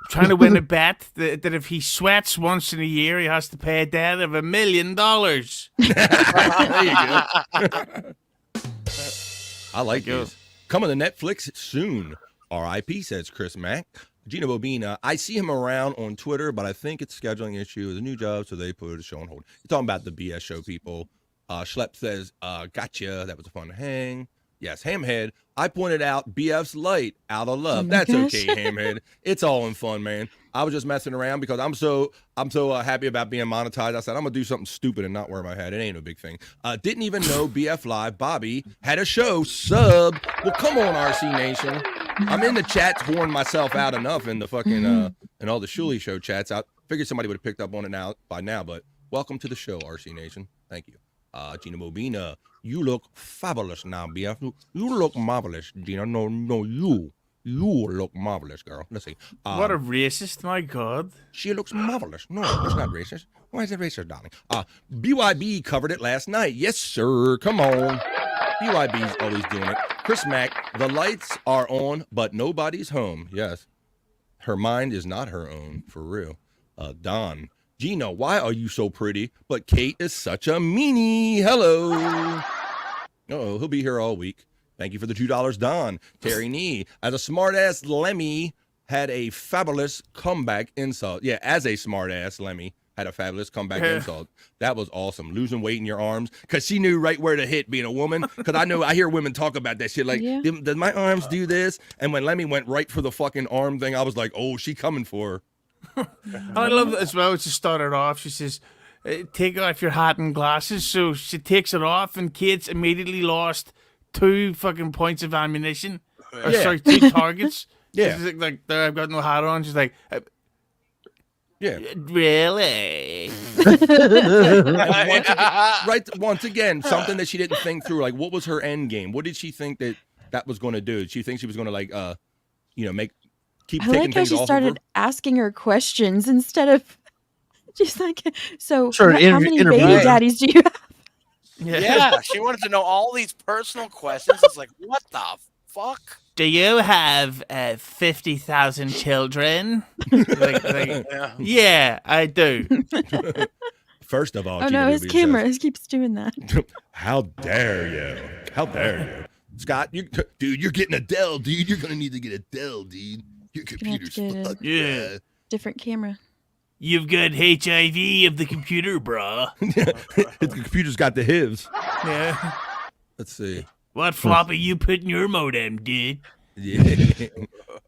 trying to win a bet that if he sweats once in a year, he has to pay a debt of $1 million. There you go. I like these. Coming to Netflix soon. R.I.P. says Chris Mack. Gina Bobina, I see him around on Twitter, but I think it's a scheduling issue with a new job, so they put a show on hold. You're talking about the BS show, people. Schlepp says, gotcha. That was a fun hang. Yes, Hamhead. I pointed out BF's light out of love. That's okay, Hamhead. It's all in fun, man. I was just messing around because I'm so happy about being monetized. I said I'm gonna do something stupid and not wear my hat. It ain't a big thing. Didn't even know BF Live Bobby had a show. Sub. Well, come on, RC Nation. I'm in the chats pouring myself out enough in the fucking and all the Shuli show chats. I figured somebody would have picked up on it by now, but welcome to the show, RC Nation. Thank you. Gina Bobina, you look fabulous now, BF. You look marvelous, Gina. No, you look marvelous, girl. Let's see. What a racist, my God. She looks marvelous. No, it's not racist. Why is it racist, darling? BYB covered it last night. Yes, sir. Come on. BYB's always doing it. Chris Mack, the lights are on, but nobody's home. Yes. Her mind is not her own, for real. Don. Gino, why are you so pretty? But Kate is such a meanie. Hello. Uh-oh, he'll be here all week. Thank you for the $2, Don. Terry Nee, as a smart-ass Lemmy had a fabulous comeback insult. Yeah, as a smart-ass Lemmy had a fabulous comeback insult. That was awesome. Losing weight in your arms, because she knew right where to hit being a woman. Because I hear women talk about that shit. Like, does my arms do this? And when Lemmy went right for the fucking arm thing, I was like, oh, she coming for her. I love it as well. She started off. She says, "Take off your hat and glasses." So she takes it off, and Kate's immediately lost 2 fucking points of ammunition. Sorry, 2 targets. Yeah. She's like, there, I've got no hat on. She's like, yeah, really? Once again, something that she didn't think through. Like, what was her end game? What did she think that was going to do? Did she think she was going to like, keep I taking like how things she off started of her? asking her questions instead of just like, so Sure, how many baby interview. daddies do you have? Yeah, she wanted to know all these personal questions. It's like, what the fuck? Do you have 50,000 children? Yeah, I do. First of all, Oh no, his camera keeps doing that. How dare you? How dare you? Scott, dude, you're getting a Dell, dude. You're going to need to get a Dell, dude. Your computer's fucked. Yeah. Different camera. You've got HIV of the computer, brah. The computer's got the HIVs. Yeah. Let's see. What floppy you put in your modem, dude? Yeah.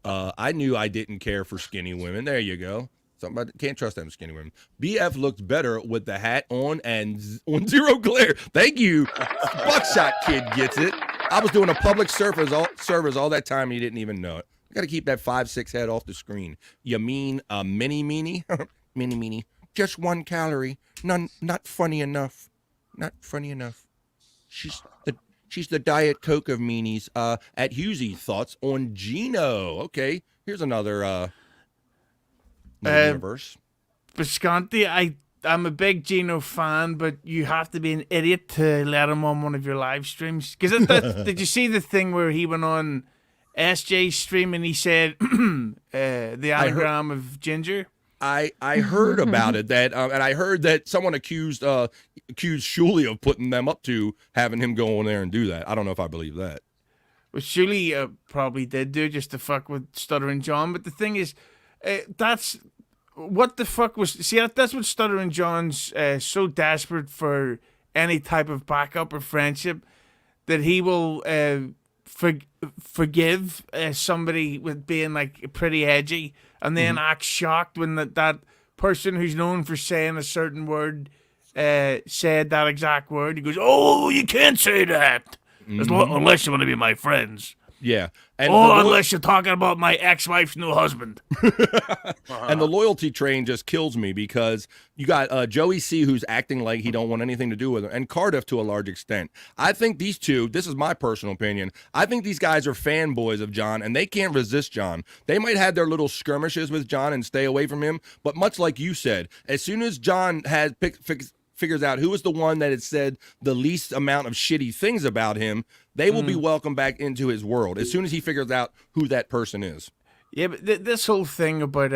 I knew I didn't care for skinny women. There you go. Somebody can't trust them skinny women. BF looks better with the hat on and on zero glare. Thank you. Buckshot Kid gets it. I was doing a public service all that time and you didn't even know it. I got to keep that 5'6" head off the screen. You mean a mini meanie? Mini meanie. Just 1 calorie. Not funny enough. Not funny enough. She's the Diet Coke of meanies. At Hughezy, thoughts on Gino? Okay, here's another universe. Bisconti, I'm a big Gino fan, but you have to be an idiot to let him on one of your live streams. Because did you see the thing where he went on SJ's stream and he said the anagram of ginger? I heard about it, and I heard that someone accused Shuley of putting them up to having him go on there and do that. I don't know if I believe that. Well, Shuley probably did do just to fuck with Stuttering John. But the thing is, that's what the fuck was. See, that's what Stuttering John's so desperate for any type of backup or friendship that he will forgive somebody with being like pretty edgy. And then act shocked when that person who's known for saying a certain word said that exact word. He goes, "Oh, you can't say that unless you want to be my friends." Yeah. And unless you're talking about my ex-wife's new husband. And the loyalty train just kills me because you got Joey C, who's acting like he don't want anything to do with her, and Cardiff to a large extent. I think these two, this is my personal opinion, I think these guys are fanboys of John, and they can't resist John. They might have their little skirmishes with John and stay away from him, but much like you said, as soon as John has figures out who is the one that had said the least amount of shitty things about him, they will be welcomed back into his world as soon as he figures out who that person is. Yeah, but this whole thing about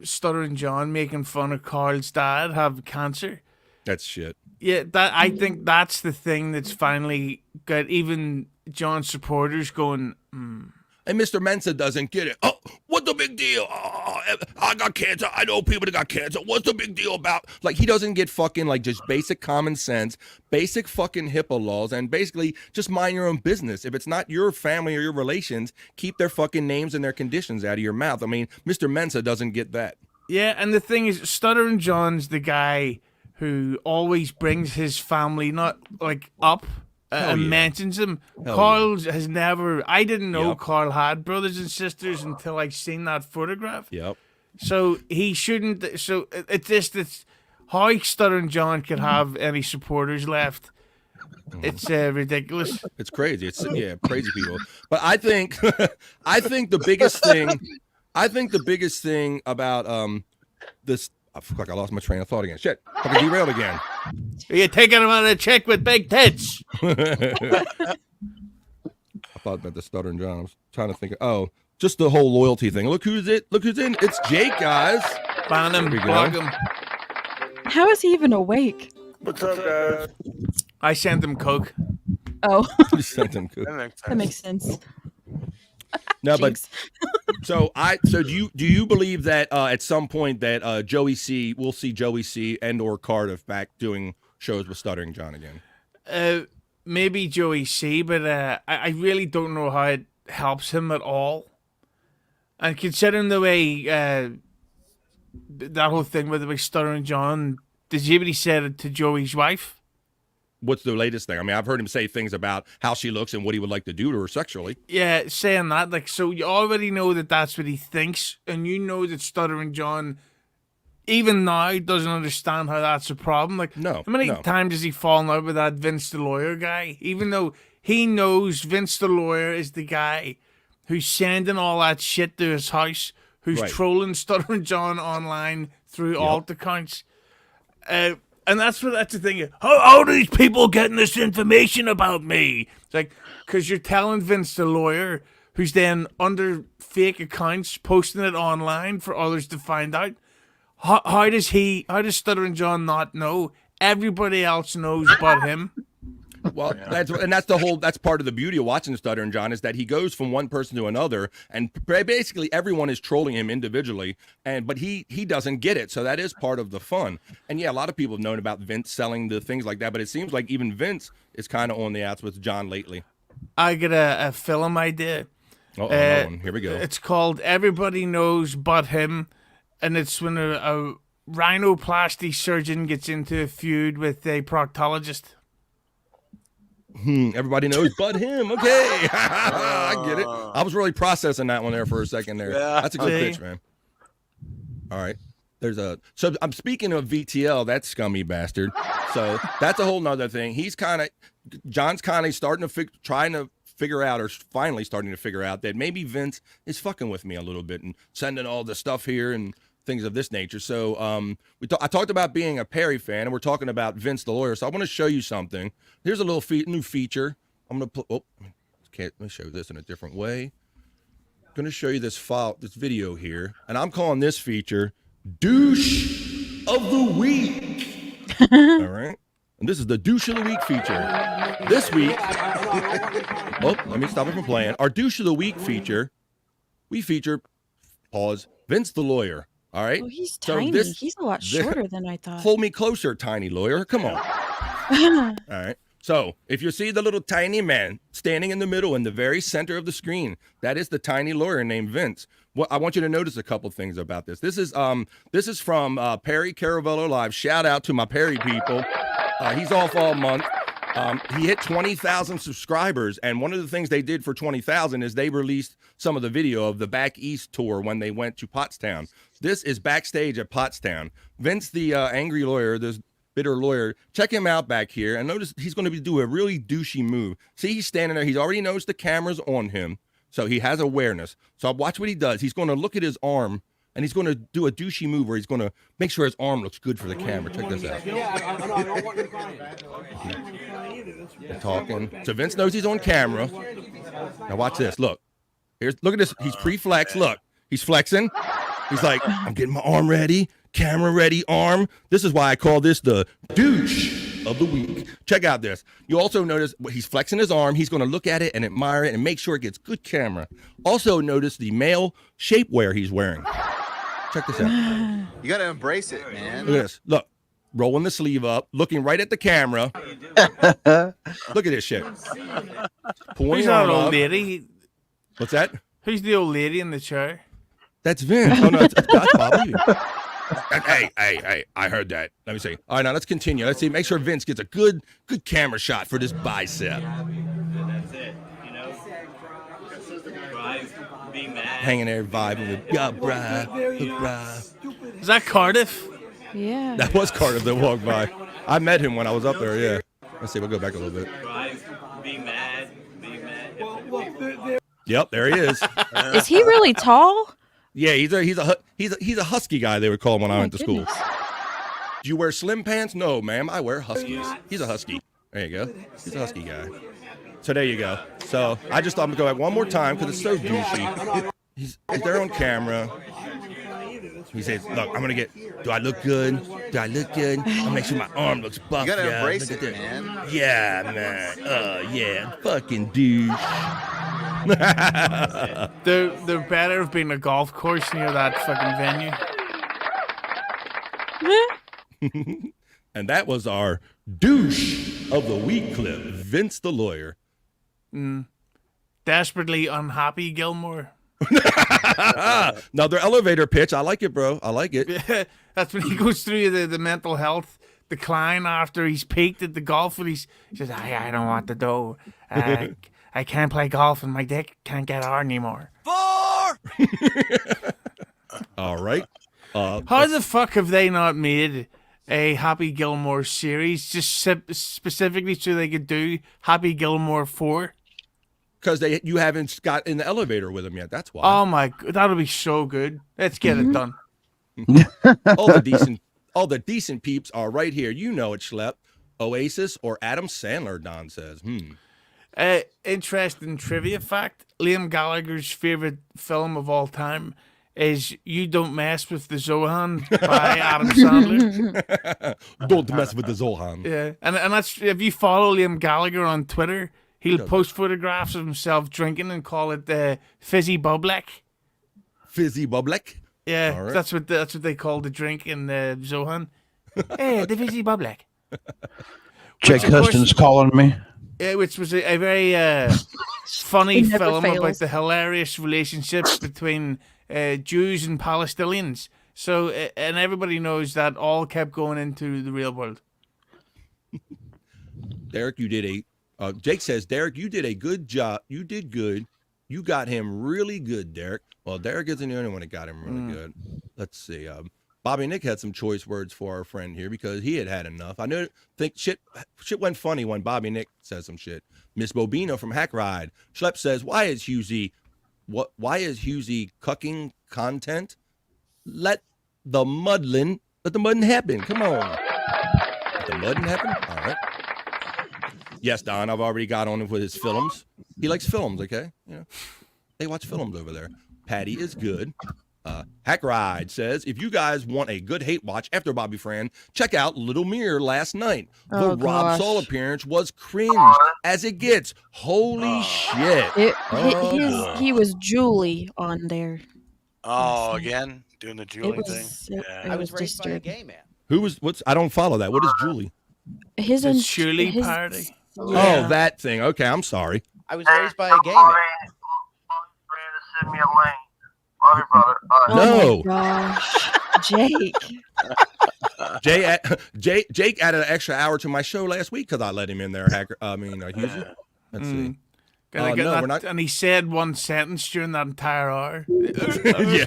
Stuttering John making fun of Carl's dad having cancer. That's shit. Yeah, I think that's the thing that's finally got even John's supporters going, And Mr. Mensa doesn't get it. Oh, what's the big deal? Oh, I got cancer. I know people that got cancer. What's the big deal about? Like, he doesn't get fucking, like, just basic common sense, basic fucking HIPAA laws, and basically just mind your own business. If it's not your family or your relations, keep their fucking names and their conditions out of your mouth. I mean, Mr. Mensa doesn't get that. Yeah, and the thing is, Stuttering John's the guy who always brings his family not, like, up. And mentions him. Carl has never. I didn't know Carl had brothers and sisters until I seen that photograph. Yep. So he shouldn't. So it's just it's how Stuttering John could have any supporters left. It's ridiculous. It's crazy. It's crazy people. But I think the biggest thing. I think the biggest thing about this. Oh, fuck! I lost my train of thought again. Shit! Fucking derailed again. Are you taking him on a chick with big tits? I thought about the Stuttering John. I was trying to think. Just the whole loyalty thing. Look who's it. Look who's in. It's Jake, guys. Ban him. There we go. Block him. How is he even awake? What's up, guys? I sent him coke. Oh, You sent him cook. that makes sense. No, but Jinx. so do you believe that at some point that we'll see Joey C and/or Cardiff back doing shows with Stuttering John again? Maybe Joey C, but I really don't know how it helps him at all. And considering the way that whole thing with the way Stuttering John, did you hear what he said to Joey's wife? What's the latest thing? I mean, I've heard him say things about how she looks and what he would like to do to her sexually. Yeah, saying that, like, so you already know that that's what he thinks, and you know that Stuttering John, even now, doesn't understand how that's a problem. Like, no, how many times has he fallen out with that Vince the Lawyer guy? Even though he knows Vince the Lawyer is the guy who's sending all that shit to his house, who's trolling Stuttering John online through alt accounts. And that's the thing. How are these people getting this information about me? It's like, because you're telling Vince the Lawyer, who's then under fake accounts posting it online for others to find out. How does Stuttering John not know? Everybody else knows but him. Well, that's part of the beauty of watching Stuttering John is that he goes from one person to another, and basically everyone is trolling him individually, but he doesn't get it. So that is part of the fun. And yeah, a lot of people have known about Vince selling the things like that, but it seems like even Vince is kind of on the outs with John lately. I get a film idea. Here we go. It's called Everybody Knows But Him, and it's when a rhinoplasty surgeon gets into a feud with a proctologist. Everybody knows but him. Okay. I get it. I was really processing that one there for a second there. Yeah. That's a good pitch, man. All right. So I'm speaking of VTL, that scummy bastard. So that's a whole nother thing. John's kind of trying to figure out, or finally starting to figure out that maybe Vince is fucking with me a little bit and sending all the stuff here and things of this nature. So I talked about being a Perry fan, and we're talking about Vince the Lawyer. So I want to show you something. Here's a little new feature. I'm going to put, let me show you this in a different way. I'm going to show you this video here, and I'm calling this feature Douche of the Week. All right. And this is the Douche of the Week feature. This week, let me stop it from playing. Our Douche of the Week feature, we feature, Vince the Lawyer. All right. Oh, he's tiny. He's a lot shorter than I thought. Hold me closer, tiny lawyer. Come on. All right. So if you see the little tiny man standing in the middle in the very center of the screen, that is the tiny lawyer named Vince. Well, I want you to notice a couple things about this. This is from Perry Caravello Live. Shout out to my Perry people. He's off all month. He hit 20,000 subscribers, and one of the things they did for 20,000 is they released some of the video of the Back East tour when they went to Pottstown. This is backstage at Pottstown. Vince, the angry lawyer, this bitter lawyer, check him out back here, and notice he's going to do a really douchey move. See, he's standing there. He already knows the camera's on him, so he has awareness. So watch what he does. He's going to look at his arm, and he's going to do a douchey move where he's going to make sure his arm looks good for the camera. Check this out. They're talking. So Vince knows he's on camera. Now watch this. Look at this. He's pre-flex. Look, he's flexing. He's like, I'm getting my arm ready, camera ready arm. This is why I call this the Douche of the Week. Check out this. You also notice he's flexing his arm. He's going to look at it and admire it and make sure it gets good camera. Also notice the male shapewear he's wearing. Check this out. You got to embrace it, man. Look at this. Look, rolling the sleeve up, looking right at the camera. Look at this shit. Who's that old lady? What's that? Who's the old lady in the chair? That's Vince. Oh, no, that's Bobby. Hey, I heard that. Let me see. All right, now let's continue. Let's see. Make sure Vince gets a good camera shot for this bicep. That's it. You know? Being mad. Hanging there, vibing with brah. Is that Cardiff? Yeah. That was Cardiff that walked by. I met him when I was up there, yeah. Let's see. We'll go back a little bit. Being mad. Yep, there he is. Is he really tall? Yeah, he's a husky guy, they would call him when I went to school. Do you wear slim pants? No, ma'am. I wear huskies. He's a husky. There you go. He's a husky guy. So there you go. So I just thought I'm going to go back one more time because it's so douchey. He's there on camera. He says, look, I'm going to get, do I look good? Do I look good? I'm going to make sure my arm looks buff. You gotta yeah, embrace look it, at that. man. Yeah, man. Yeah, fucking douche. They're better of being a golf course near that fucking venue. And that was our douche of the week clip, Vince the lawyer. Desperately unhappy Gilmore. Another elevator pitch. I like it, bro. I like it. Yeah, that's when he goes through the mental health decline after he's peaked at the golf. And he says, I don't want to do. I can't play golf and my dick can't get hard anymore. 4! All right. How the fuck have they not made a Happy Gilmore series just specifically so they could do Happy Gilmore 4? Because you haven't got in the elevator with him yet. That's why. Oh my god, that'll be so good. Let's get it done. all the decent peeps are right here. You know it, Schlep. Oasis or Adam Sandler, Don says. Interesting trivia fact. Liam Gallagher's favorite film of all time is You Don't Mess with the Zohan by Adam Sandler. Don't mess with the Zohan. Yeah, and that's, if you follow Liam Gallagher on Twitter, he'll post photographs of himself drinking and call it Fizzy Bublek. Fizzy Bublek? Yeah, right. that's what they call the drink in Zohan. Hey, the Fizzy Bublek. Jake Huston's calling me. Yeah, which was a very funny It never film about fails. the hilarious relationship between Jews and Palestinians. So, and everybody knows that all kept going into the real world. Derek, you did Jake says, Derek, you did a good job. You did good. You got him really good, Derek. Well, Derek isn't the only one that got him really good. Let's see. Bobby Nick had some choice words for our friend here because he had enough. I think shit went funny when Bobby Nick says some shit. Miss Bobina from Hack Ride. Schlepp says, why is Hughezy cucking content? Let the muddin happen. Come on. Let the muddin happen? All right. Yes, Don, I've already got on him with his films. He likes films, okay? You know, they watch films over there. Patty is good. Hack Ride says, if you guys want a good hate watch after Bobby Fran, check out Little Mirror last night. The Rob Saul appearance was cringe as it gets. Holy shit. He was Julie on there. Oh, again? Doing the Julie thing? I was raised by a gay man. I don't follow that. What is Julie? His The and Shirley his- party. Yeah. Oh, that thing. Okay, I'm sorry. I was raised by a gay man. Send me a link. Love you, brother. Oh No. my gosh. Jake. Jake added an extra hour to my show last week because I let him in there. Hughezy. Let's see. And he said one sentence during that entire hour. Yeah,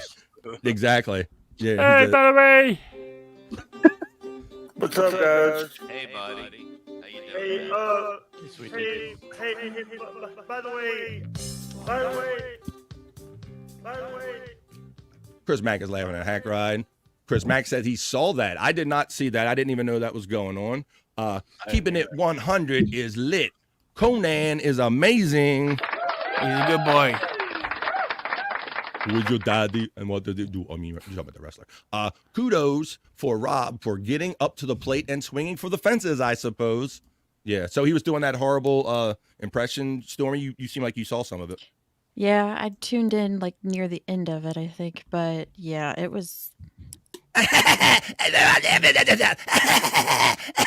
exactly. Yeah. Hey, he did. Bobby! What's up, guys? Hey, buddy. How you Hey, doing? by the way, Chris Mack is laughing at Hack Ride. Chris Mack said he saw that. I did not see that. I didn't even know that was going on. Keeping it 100 is lit. Conan is amazing. He's a good boy. Who is your daddy and what did he do? I mean, you're talking about the wrestler. Kudos for Rob for getting up to the plate and swinging for the fences, I suppose. Yeah, so he was doing that horrible impression, Stormy. You seem like you saw some of it. Yeah, I tuned in like near the end of it, I think. But yeah, it was.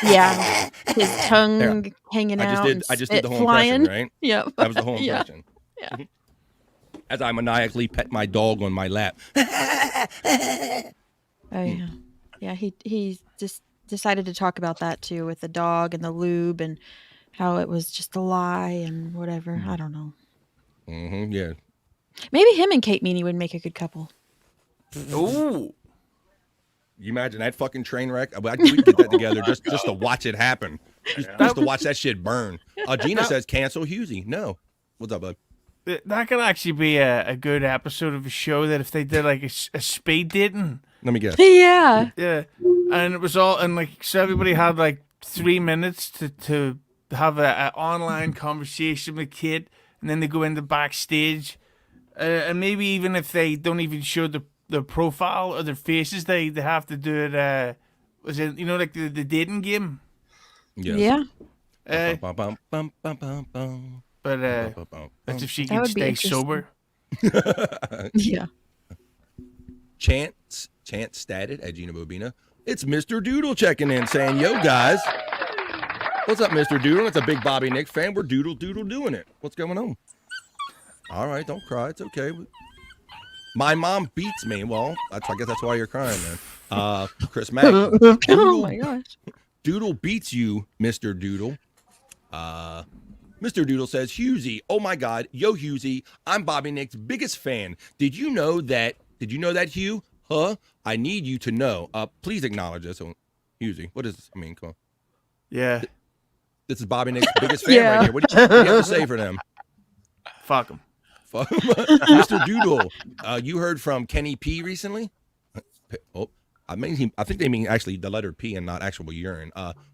Yeah, his tongue hanging out. I just did the whole flying. impression, right? Yep. That was the whole Yeah. impression. Yeah. As I maniacally pet my dog on my lap. Oh yeah, yeah. He just decided to talk about that too with the dog and the lube and how it was just a lie and whatever. I don't know. Yeah. Maybe him and Kate Meanie would make a good couple. Ooh. You imagine that fucking train wreck? We could get that together just to watch it happen. Just to watch that shit burn. Gina says cancel Hughezy. No. What's up, bud? That could actually be a good episode of a show that if they did like a speed dating. Let me guess. Yeah. Yeah. And it was all, and like, so everybody had like 3 minutes to have an online conversation with Kate, and then they go into backstage. And maybe even if they don't even show the profile or their faces, they have to do it. Was it, you know, like the dating game? Yes. Yeah. But that's if she That could would be stay interesting. sober. Yeah. Chance stated at Gina Bobina. It's Mr. Doodle checking in saying, yo, guys. What's up, Mr. Doodle? It's a big Bobby Nick fan. We're doodle doing it. What's going on? All right, don't cry. It's okay. My mom beats me. Well, I guess that's why you're crying, man. Chris Mack. Oh my gosh. Doodle beats you, Mr. Doodle. Mr. Doodle says, Hughezy, oh my God, yo Hughezy, I'm Bobby Nick's biggest fan. Did you know that, Hugh? Huh? I need you to know. Please acknowledge this. Hughezy, what is this? I mean, come on. Yeah. This is Bobby Nick's biggest fan right here. What do you have to say for them? Fuck him. Mr. Doodle, you heard from Kenny P recently? Oh, I think they mean actually the letter P and not actual urine.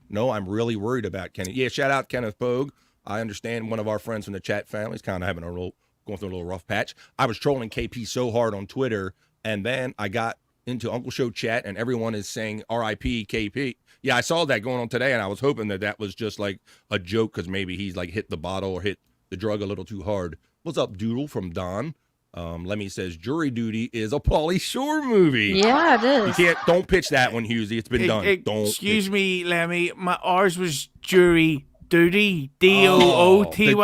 No, I'm really worried about Kenny. Yeah, shout out Kenneth Pogue. I understand one of our friends from the chat family is kind of having going through a little rough patch. I was trolling KP so hard on Twitter, and then I got into Uncle Show chat, and everyone is saying R.I.P. KP. Yeah, I saw that going on today, and I was hoping that was just like a joke because maybe he's like hit the bottle or hit the drug a little too hard. What's up, Doodle from Don? Lemmy says Jury Duty is a Pauly Shore movie. Yeah, it is. Don't pitch that one, Hughezy. It's been done. Excuse me, Lemmy. Ours was Jury Duty. DOOTY. It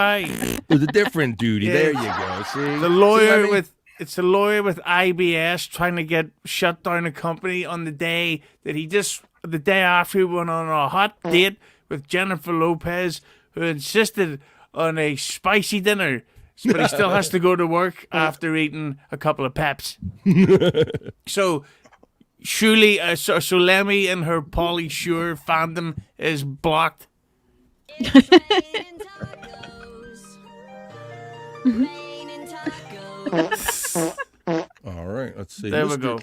was a different duty. There you go. See, the lawyer it's a lawyer with IBS trying to get shut down a company on the day after he went on a hot date with Jennifer Lopez, who insisted on a spicy dinner. But he still has to go to work after eating a couple of Peps. So surely, so Lemmy and her Pauly Shore fandom is blocked. All right, let's see. There we go.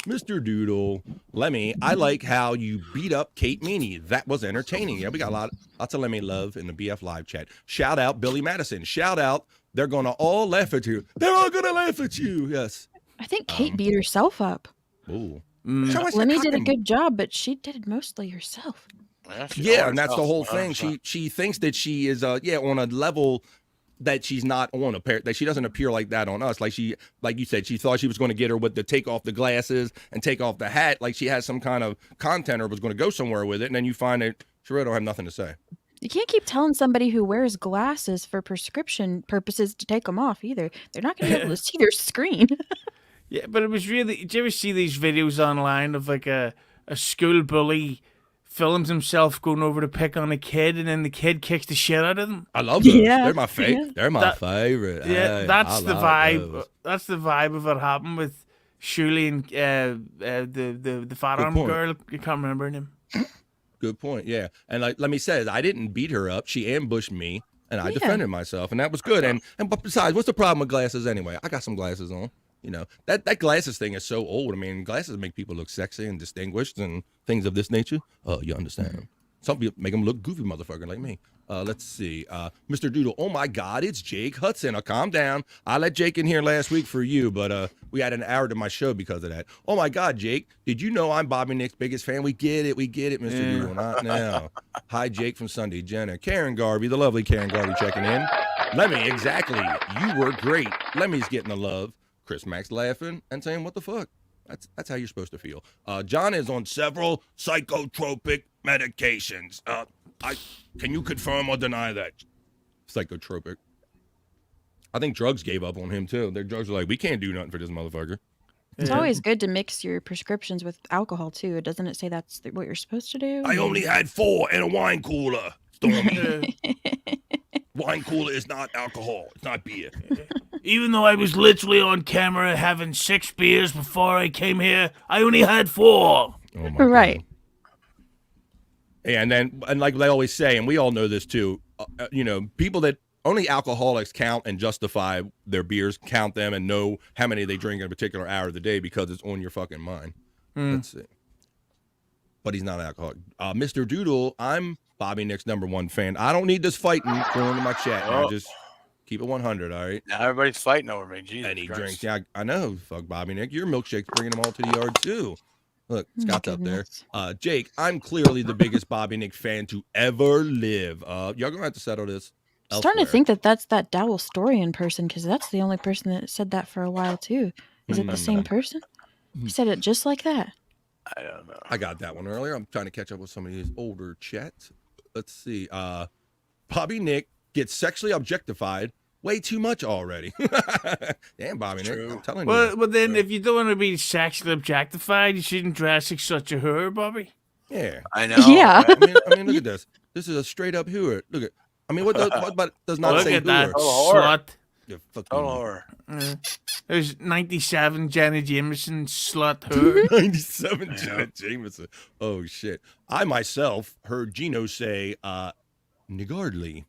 Mr. Doodle, Lemmy, I like how you beat up Kate Meanie. That was entertaining. Yeah, we got lots of Lemmy love in the BF Live chat. Shout out Billy Madison. Shout out, they're going to all laugh at you. They're all going to laugh at you. Yes. I think Kate beat herself up. Ooh. Lenny did a good job, but she did it mostly herself. Yeah, and that's the whole thing. She thinks that she is on a level that she's not on that she doesn't appear like that on us. Like you said, she thought she was going to get her with the take off the glasses and take off the hat. Like she has some kind of content or was going to go somewhere with it. And then you find that she really don't have nothing to say. You can't keep telling somebody who wears glasses for prescription purposes to take them off either. They're not going to be able to see their screen. Yeah, but it was really. Did you ever see these videos online of like a school bully films himself going over to pick on a kid, and then the kid kicks the shit out of them? I love those. Yeah. They're my favorite. Yeah. They're my favorite. Yeah, that's the vibe. Those. That's the vibe of what happened with Shirley and the firearm girl. I can't remember her name. Good point. Yeah, and like let me say, I didn't beat her up. She ambushed me, and I defended myself, and that was good. And but besides, what's the problem with glasses anyway? I got some glasses on. You know, that glasses thing is so old. I mean, glasses make people look sexy and distinguished and things of this nature. You understand. Some people make them look goofy motherfucker like me. Let's see. Mr. Doodle, oh my God, it's Jake Hudson. Calm down. I let Jake in here last week for you, but we had an hour to my show because of that. Oh my God, Jake, did you know I'm Bobby Nick's biggest fan? We get it, Mr. Doodle. Not now. Hi, Jake from Sunday Jenna. Karen Garvey, the lovely Karen Garvey checking in. Lemmy, exactly. You were great. Lemmy's getting the love. Chris Mack's laughing and saying, what the fuck? That's how you're supposed to feel. John is on several psychotropic medications. Can you confirm or deny that? Psychotropic. I think drugs gave up on him, too. Their drugs are like, we can't do nothing for this motherfucker. It's always good to mix your prescriptions with alcohol, too. Doesn't it say that's what you're supposed to do? I only had 4 in a wine cooler, Stormy. Wine cooler is not alcohol. It's not beer. Even though I was literally on camera having 6 beers before I came here, I only had 4. Oh my right. God. And like they always say, and we all know this too, people that only alcoholics count and justify their beers, count them and know how many they drink in a particular hour of the day because it's on your fucking mind. Let's see. but he's not an alcoholic. Mr. Doodle, I'm Bobby Nick's #1 fan. I don't need this fighting going into my chat. Man. Just keep it 100, all right? Now everybody's fighting over me. Jesus And he Christ. drinks. Yeah, I know. Fuck Bobby Nick. Your milkshake's bringing them all to the yard, too. Look, Scott's up there. Jake, I'm clearly the biggest Bobby Nick fan to ever live. Y'all going to have to settle this I'm starting to think that that's that Dowell Storian person, because that's the only person that said that for a while, too. Is it the same person? He said it just like that. I don't know. I got that one earlier. I'm trying to catch up with some of these older chats. Let's see. Bobby Nick gets sexually objectified way too much already. Damn, Bobby Nick. I'm telling you. Well, then, if you don't want to be sexually objectified, you shouldn't dress like such a whore, Bobby. Yeah. I know. Yeah. I mean, look at this. This is a straight up hooer. Look at. I mean, what does not Look say at that hooer? slut. Yeah, fuck Oh, you. There's 97 Jenny Jameson slut whore. 97 Janet Jameson. Oh shit! I myself heard Gino say "niggardly"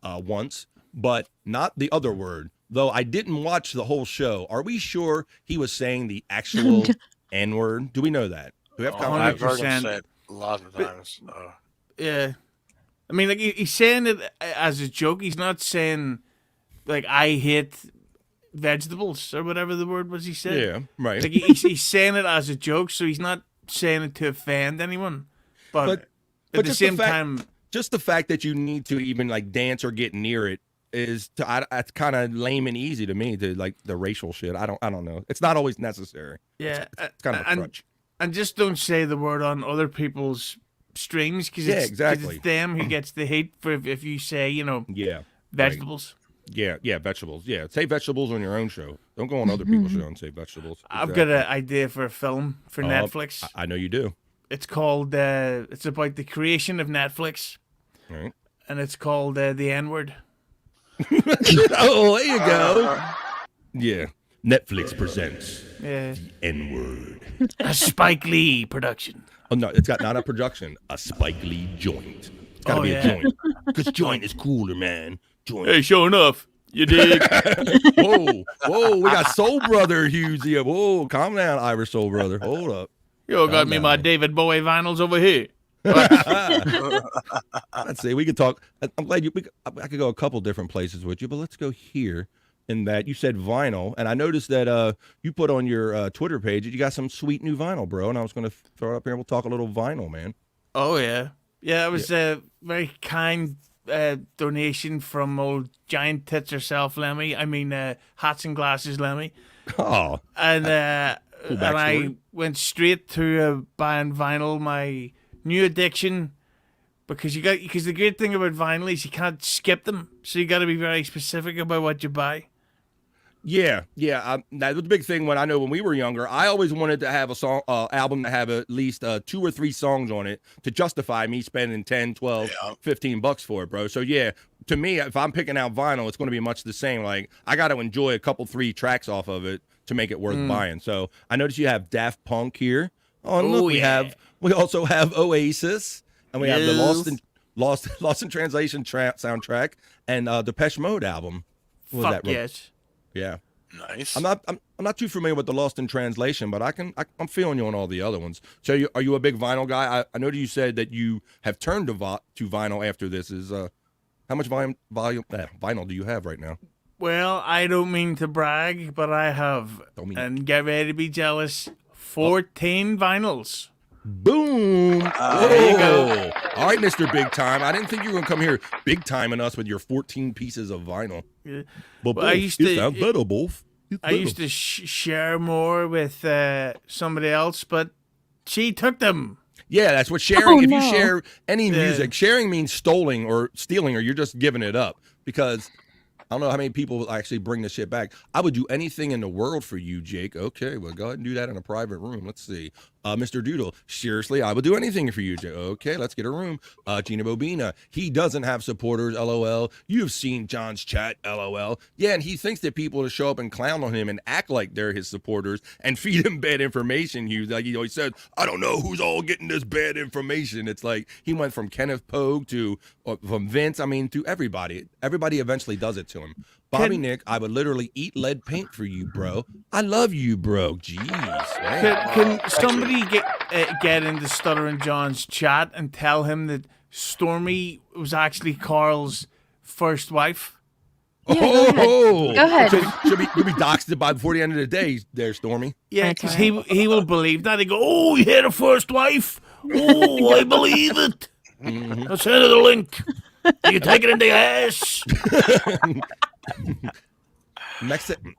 once, but not the other word. Though I didn't watch the whole show. Are we sure he was saying the actual N word? Do we know that? Do we have I've heard him 100%. say it a lot of times. Yeah. I mean, like, he's saying it as a joke. He's not saying, like, I hate vegetables or whatever the word was he said. Yeah, right. Like, he's saying it as a joke, so he's not saying it to offend anyone. But at the just same fact, time... just the fact that you need to even, like, dance or get near it is it's kind of lame and easy to me, to like the racial shit. I don't know. It's not always necessary. Yeah. It's kind of a crutch. And just don't say the word on other people's streams, because exactly. it's them who gets the hate for if you say, you know, vegetables. Right. Yeah, vegetables. Yeah, say vegetables on your own show. Don't go on other people's show and say vegetables. I've got an idea for a film for Netflix. I know you do. It's called, it's about the creation of Netflix. Right. And it's called The N-Word. Oh, there you go. Yeah. Netflix presents Yeah. The N-Word. A Spike Lee production. Oh, no, it's got not a production, a Spike Lee joint. It's got to be a joint. Because joint is cooler, man. Joint. Hey, sure enough. You dig? Whoa, we got Soul Brother Hughezy. Whoa, calm down, Irish Soul Brother. Hold up. You got me my David Bowie vinyls over here. Let's see. We could talk. I'm glad I could go a couple different places with you, but let's go here. In that you said vinyl, and I noticed that you put on your Twitter page that you got some sweet new vinyl, bro. And I was going to throw it up here and we'll talk a little vinyl, man. Oh, yeah. Yeah, it was a very kind donation from old Giant Tits herself, Lemmy. I mean, Hats and Glasses, Lemmy. Oh. And I went straight to buying vinyl, my new addiction, because the great thing about vinyl is you can't skip them, so you got to be very specific about what you buy. Yeah. That was the big thing when we were younger. I always wanted to have a song album to have at least 2 or 3 songs on it to justify me spending 10, 12, $15 for it, bro. So yeah, to me, if I'm picking out vinyl, it's going to be much the same. Like I got to enjoy a couple 3 tracks off of it to make it worth buying. So I noticed you have Daft Punk here. Oh, and look, we also have Oasis, and we have the Lost in Translation soundtrack and Depeche Mode album. What was Fuck that? yes. Yeah. Nice. I'm not too familiar with the Lost in Translation, but I'm feeling you on all the other ones. So are you a big vinyl guy? I know that you said that you have turned to vinyl after this. How much vinyl do you have right now? Well, I don't mean to brag, but I have, and get ready to be jealous, 14 vinyls. Boom! There you go. All right, Mr. Big Time. I didn't think you were going to come here big timing us with your 14 pieces of vinyl. Yeah. But Well, I used to both. I used to share more with somebody else, but she took them. Yeah, that's what sharing. Oh, if no. you share any music, sharing means stealing, or you're just giving it up. Because I don't know how many people actually bring this shit back. I would do anything in the world for you, Jake. Okay, well, go ahead and do that in a private room. Let's see. Mr. Doodle, seriously, I would do anything for you, Jake. Okay, let's get a room. Gina Bobina, he doesn't have supporters, LOL. You've seen John's chat, LOL. Yeah, and he thinks that people to show up and clown on him and act like they're his supporters and feed him bad information. Like he always said, I don't know who's all getting this bad information. It's like he went from Kenneth Pogue to from Vince, to everybody. Everybody eventually does it to him. Bobby Nick, I would literally eat lead paint for you, bro. I love you, bro. Jeez. Can somebody get into Stuttering John's chat and tell him that Stormy was actually Carl's first wife? Yeah, go ahead. Go ahead. She'll be doxed by before the end of the day. There, Stormy. Yeah, because he will believe that. He go, oh, you had a first wife? Oh, I believe it. I'll send her the link. You can take it in the ass.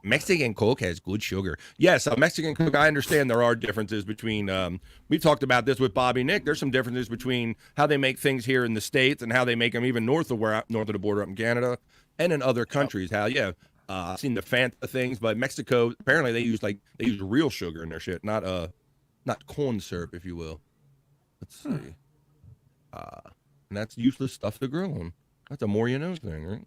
Mexican Coke has good sugar. Yes, Mexican Coke, I understand there are differences between, we talked about this with Bobby Nick. There's some differences between how they make things here in the States and how they make them even north of the border up in Canada and in other countries. I've seen the Fanta things, but Mexico, apparently they use real sugar in their shit, not corn syrup, if you will. Let's see. And that's useless stuff to grill on. That's a more you know thing, right?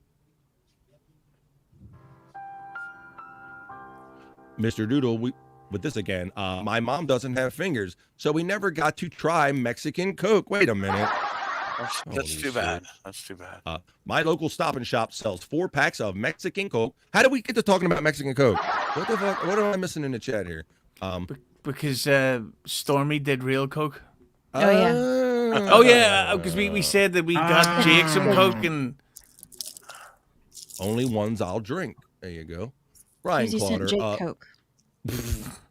Mr. Doodle, with this again, my mom doesn't have fingers, so we never got to try Mexican Coke. Wait a minute. That's too bad. That's too bad. My local Stop and Shop sells 4 packs of Mexican Coke. How did we get to talking about Mexican Coke? What the fuck? What am I missing in the chat here? Because Stormy did real Coke. Oh, yeah. Oh, yeah, because we said that we got Jake some Coke and... Only ones I'll drink. There you go. Ryan Hughezy sent Clotter. Jake Coke.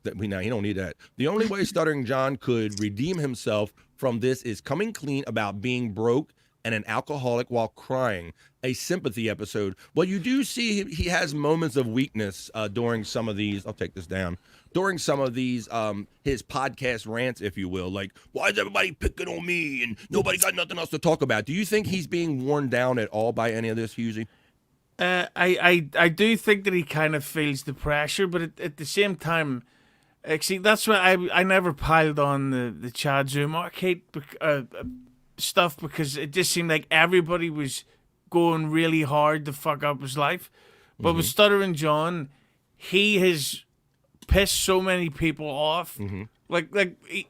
He don't need that. The only way Stuttering John could redeem himself from this is coming clean about being broke and an alcoholic while crying. A sympathy episode. Well, you do see he has moments of weakness during some of these. I'll take this down. During some of these, his podcast rants, if you will. Like, why is everybody picking on me and nobody got nothing else to talk about? Do you think he's being worn down at all by any of this, Hughezy? I do think that he kind of feels the pressure, but at the same time, see, that's why I never piled on the Chad Zoom arcade stuff, because it just seemed like everybody was going really hard to fuck up his life. But with Stuttering John, he has pissed so many people off. Like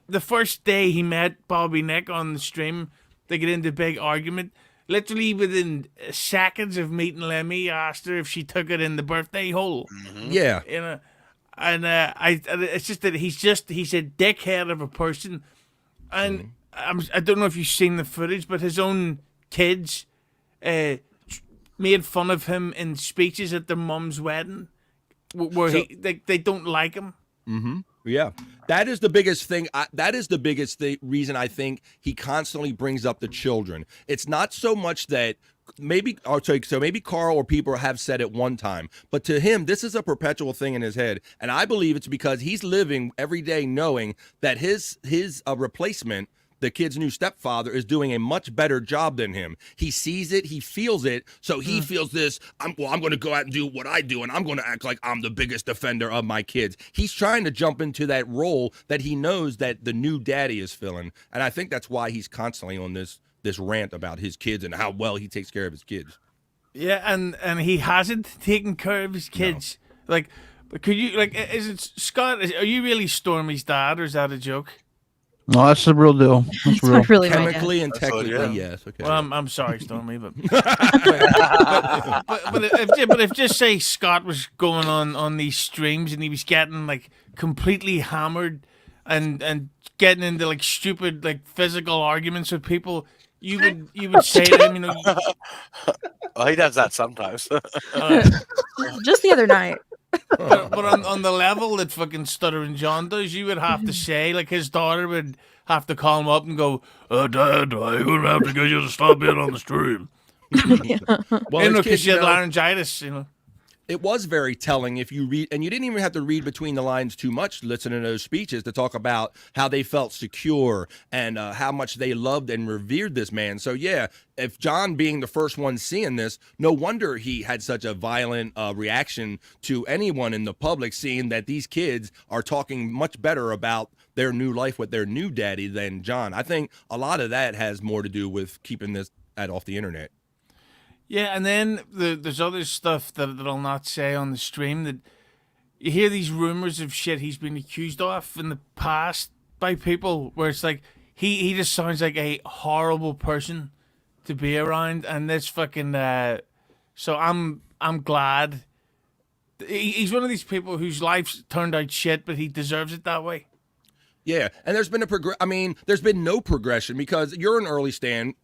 the first day he met Bobby Nick on the stream, they get into a big argument. Literally within seconds of meeting Lemmy, he asked her if she took it in the birthday hole. Yeah. You know, and it's just that he's a dickhead of a person. And I don't know if you've seen the footage, but his own kids made fun of him in speeches at their mum's wedding, where they don't like him. Yeah, that is the biggest thing. That is the biggest reason I think he constantly brings up the children. It's not so much that maybe Carl or people have said it one time, but to him, this is a perpetual thing in his head. And I believe it's because he's living every day knowing that his replacement, the kid's new stepfather, is doing a much better job than him. He sees it, he feels it, so he feels this, I'm going to go out and do what I do, and I'm going to act like I'm the biggest defender of my kids. He's trying to jump into that role that he knows that the new daddy is filling, and I think that's why he's constantly on this rant about his kids and how well he takes care of his kids. Yeah, and he hasn't taken care of his kids. No. Like, could you, is it, Scott, are you really Stormy's dad, or is that a joke? No, that's the real deal. That's real. Really chemically and technically, yes. Okay. Well, I'm sorry, Stormy, but if just say Scott was going on these streams and he was getting completely hammered and getting into stupid physical arguments with people, you would say to him, Well, he does that sometimes. Just the other night. But on the level that fucking Stuttering John does, you would have to say, his daughter would have to call him up and go, Dad, I'm going to have to get you to stop being on the stream. Well, because she had laryngitis, It was very telling if you read, and you didn't even have to read between the lines too much, listening to those speeches to talk about how they felt secure and how much they loved and revered this man. So, yeah, if John being the first one seeing this, no wonder he had such a violent reaction to anyone in the public seeing that these kids are talking much better about their new life with their new daddy than John. I think a lot of that has more to do with keeping this off the internet. Yeah, and then there's other stuff that I'll not say on the stream, that you hear these rumors of shit he's been accused of in the past by people, where it's he just sounds like a horrible person to be around, and this fucking so I'm glad he's one of these people whose life's turned out shit, but he deserves it that way. Yeah, and there's been there's been no progression because you're an early Stern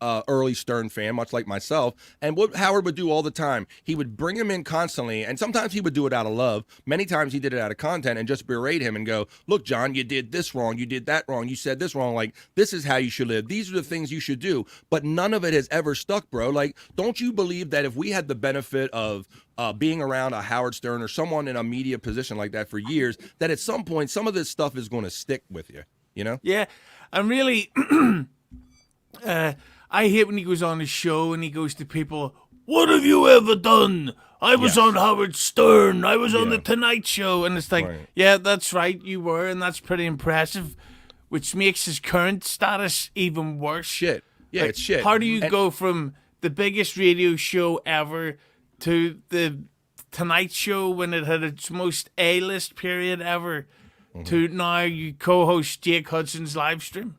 fan, much like myself. And what Howard would do all the time, he would bring him in constantly, and sometimes he would do it out of love. Many times he did it out of content and just berate him and go, "Look, John, you did this wrong, you did that wrong, you said this wrong. Like this is how you should live. These are the things you should do." But none of it has ever stuck, bro. Like, don't you believe that if we had the benefit of being around a Howard Stern or someone in a media position like that for years, that at some point some of this stuff is going to stick with you, you know? Yeah, and really, I hate when he goes on his show and he goes to people, "What have you ever done? I was on Howard Stern. I was on the Tonight Show." And it's like, yeah, that's right, you were, and that's pretty impressive, which makes his current status even worse. Shit. Yeah, Like, it's shit. How do you go from the biggest radio show ever to the Tonight Show when it had its most A-list period ever to now you co-host Jake Hudson's live stream?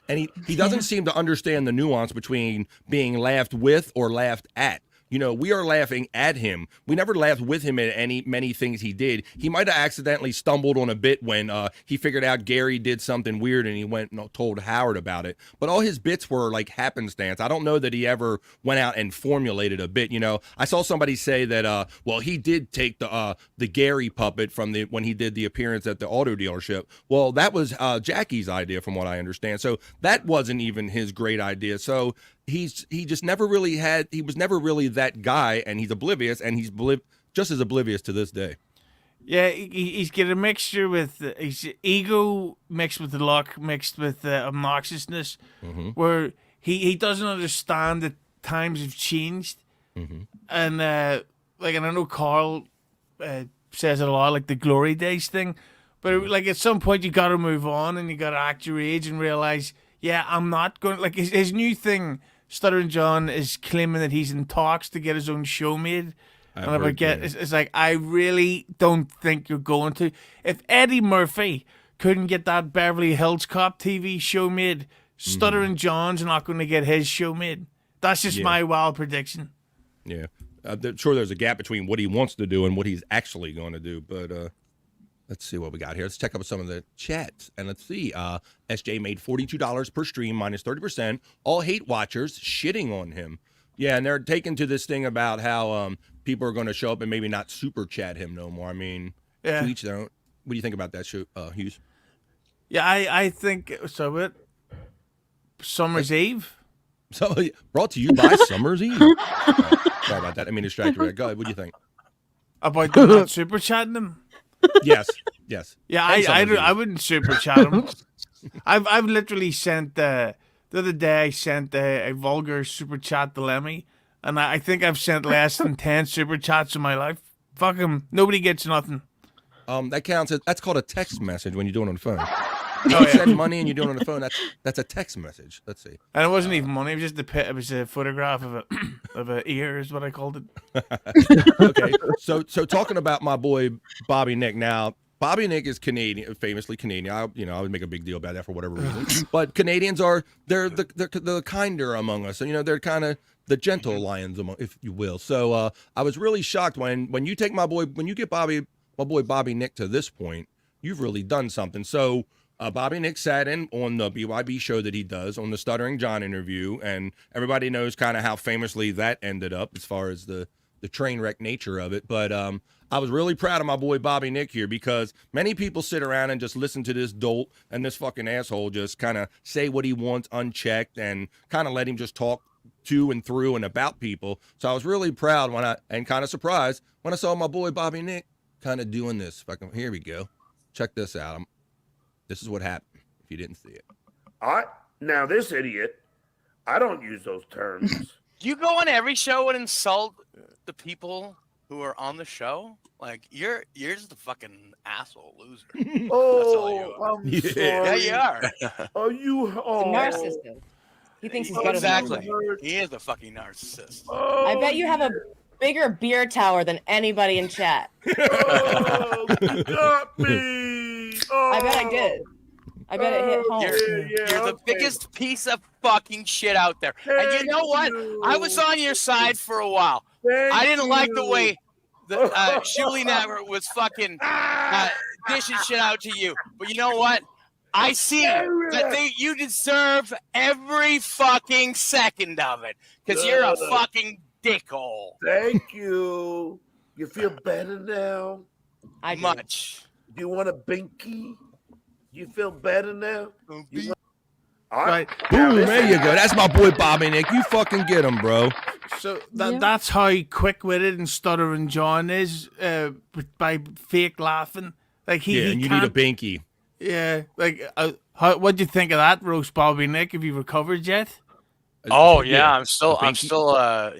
And he doesn't seem to understand the nuance between being laughed with or laughed at. You know, we are laughing at him. We never laughed with him at many things he did. He might have accidentally stumbled on a bit when he figured out Gary did something weird and he went and told Howard about it. But all his bits were like happenstance. I don't know that he ever went out and formulated a bit. You know, I saw somebody say that, well, he did take the Gary puppet from when he did the appearance at the auto dealership. Well, that was Jackie's idea, from what I understand. So that wasn't even his great idea. So he just never really he was never really that guy, and he's oblivious, and he's just as oblivious to this day. Yeah, he's got a mixture with his ego mixed with the luck, mixed with obnoxiousness, where he doesn't understand that times have changed. And and I know Carl says it a lot, like the glory days thing, but like at some point you got to move on and you got to act your age and realize, yeah, I'm not going, like his new thing. Stuttering John is claiming that he's in talks to get his own show made. It's like, I really don't think you're going to. If Eddie Murphy couldn't get that Beverly Hills Cop TV show made, Stuttering John's not going to get his show made. That's just my wild prediction. Yeah. Sure, there's a gap between what he wants to do and what he's actually going to do, but let's see what we got here. Let's check out some of the chats. And let's see. SJ made $42 per stream, minus 30%. All hate watchers shitting on him. Yeah, and they're taking to this thing about how people are going to show up and maybe not super chat him no more. I mean, to each their own. What do you think about that, Hughes? Yeah, I think so. Summer's Eve. So brought to you by Summer's Eve. Sorry about that. I mean, distract you. Go ahead. What do you think? About them not super chatting them? Yes. Yeah, I wouldn't super chat him. I've literally sent the other day I sent a vulgar super chat to Lemmy, and I think I've sent less than 10 super chats in my life. Fuck him. Nobody gets nothing. That counts. That's called a text message when you do it on the phone. You send money and you do it on the phone. That's a text message. Let's see. And it wasn't even money. It was just it was a photograph of a ear, is what I called it. Okay. So talking about my boy Bobby Nick. Now, Bobby Nick is Canadian, famously Canadian. I would make a big deal about that for whatever reason. But Canadians they're the kinder among us, and they're kind of the gentle lions among, if you will. So I was really shocked when you take my boy Bobby Nick to this point. You've really done something. So. Bobby Nick sat in on the BYB show that he does on the Stuttering John interview, and everybody knows kind of how famously that ended up as far as the train wreck nature of it. But I was really proud of my boy Bobby Nick here, because many people sit around and just listen to this dolt and this fucking asshole just kind of say what he wants unchecked and kind of let him just talk to and through and about people. So I was really proud and kind of surprised when I saw my boy Bobby Nick kind of doing this. Here we go. Check this out. This is what happened, if you didn't see it. Now this idiot, I don't use those terms. Do you go on every show and insult the people who are on the show? Like, you're just the fucking asshole loser. I'm Yeah, sorry. you are. Narcissist. He thinks he's better Exactly. than you. He is a fucking narcissist. I bet you have a bigger beer tower than anybody in chat. You got me. I bet I did. I bet it hit home. You're the biggest piece of fucking shit out there. And you know what? I was on your side for a while. I didn't like the way the Shuli Network was fucking dishing shit out to you. But you know what? I see that you deserve every fucking second of it because you're a fucking dickhole. Thank you. You feel better now? I do. Much. Do you want a binky? You feel better now? Right. Boom, there you go. That's my boy Bobby Nick. You fucking get him, bro. So that's how quick-witted and Stuttering John is by fake laughing. Like he and you can't, need a binky. Yeah, like what'd you think of that roast, Bobby Nick? Have you recovered yet? Oh yeah, I'm still I'm still all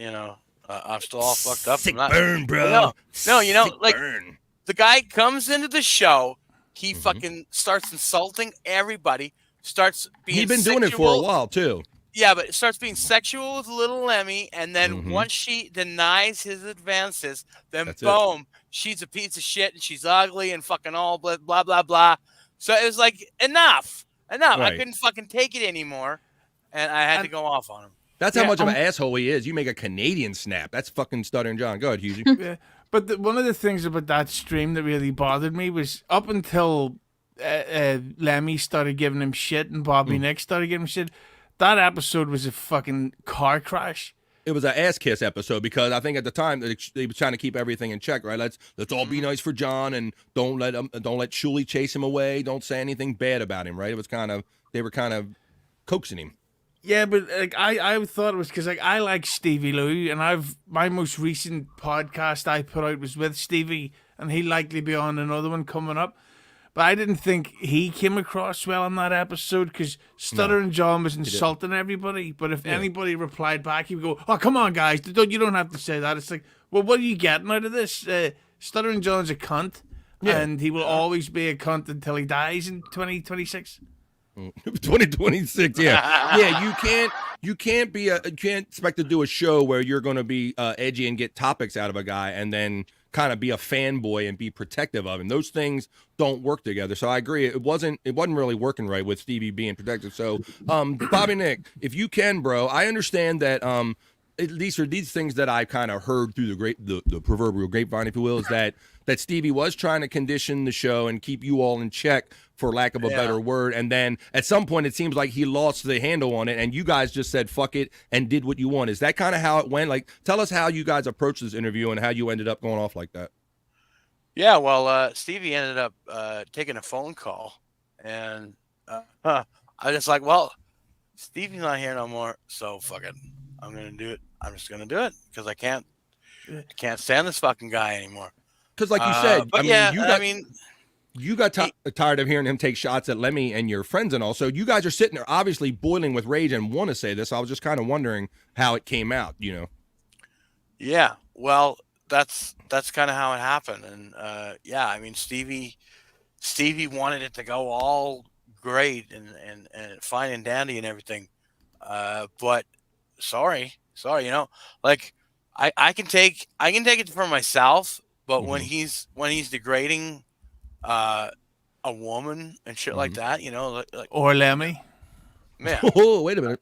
fucked up. Sick from that. burn, bro. No, Sick like burn. the guy comes into the show, he fucking starts insulting everybody, starts being He's been doing it for a while too. Yeah, but it starts being sexual with little Lemmy, and then once she denies his advances, then boom, she's a piece of shit and she's ugly and fucking all blah blah blah blah. So it was like enough. Right. I couldn't fucking take it anymore, and I had to go off on him. That's how much of an asshole he is. You make a Canadian snap. That's fucking Stuttering John. Go ahead, Hughezy. Yeah, but one of the things about that stream that really bothered me was up until Lemmy started giving him shit and Bobby Nick started giving him shit. That episode was a fucking car crash. It was an ass kiss episode because I think at the time they were trying to keep everything in check, right? Let's all be nice for John and don't let Shuley chase him away. Don't say anything bad about him, right? It was they were kind of coaxing him. Yeah, but like I thought it was because like I like Stevie Lou, and my most recent podcast I put out was with Stevie, and he'll likely be on another one coming up. But I didn't think he came across well in that episode because Stuttering John was insulting everybody. But if anybody replied back, he would go, "Oh, come on, guys, you don't have to say that." It's like, well, what are you getting out of this? Stuttering John's a cunt, and he will always be a cunt until he dies in 2026. 2026, yeah. You can't expect to do a show where you're going to be edgy and get topics out of a guy and then kind of be a fanboy and be protective of him. Those things don't work together. So I agree. It wasn't really working right with Stevie being protective. So Bobby Nick, if you can, bro, I understand that these are these things that I kind of heard through the proverbial grapevine, if you will, is that Stevie was trying to condition the show and keep you all in check, for lack of a better word. And then at some point, it seems like he lost the handle on it, and you guys just said fuck it and did what you want. Is that kind of how it went? Like, tell us how you guys approached this interview and how you ended up going off like that. Yeah, well, Stevie ended up taking a phone call, and I was just like, well, Stevie's not here no more, so fuck it. I'm gonna do it. I'm just gonna do it because I can't stand this fucking guy anymore. Because, like you said, you got tired of hearing him take shots at Lemmy and your friends and all. So you guys are sitting there obviously boiling with rage and want to say this. I was just kind of wondering how it came out, you know. Yeah, well, that's kind of how it happened, and I mean, Stevie wanted it to go all great and fine and dandy and everything, but sorry, you know, like I can take it for myself, but when he's degrading a woman and shit like that, you know, like or Lemmy. Yeah. Oh, wait a minute.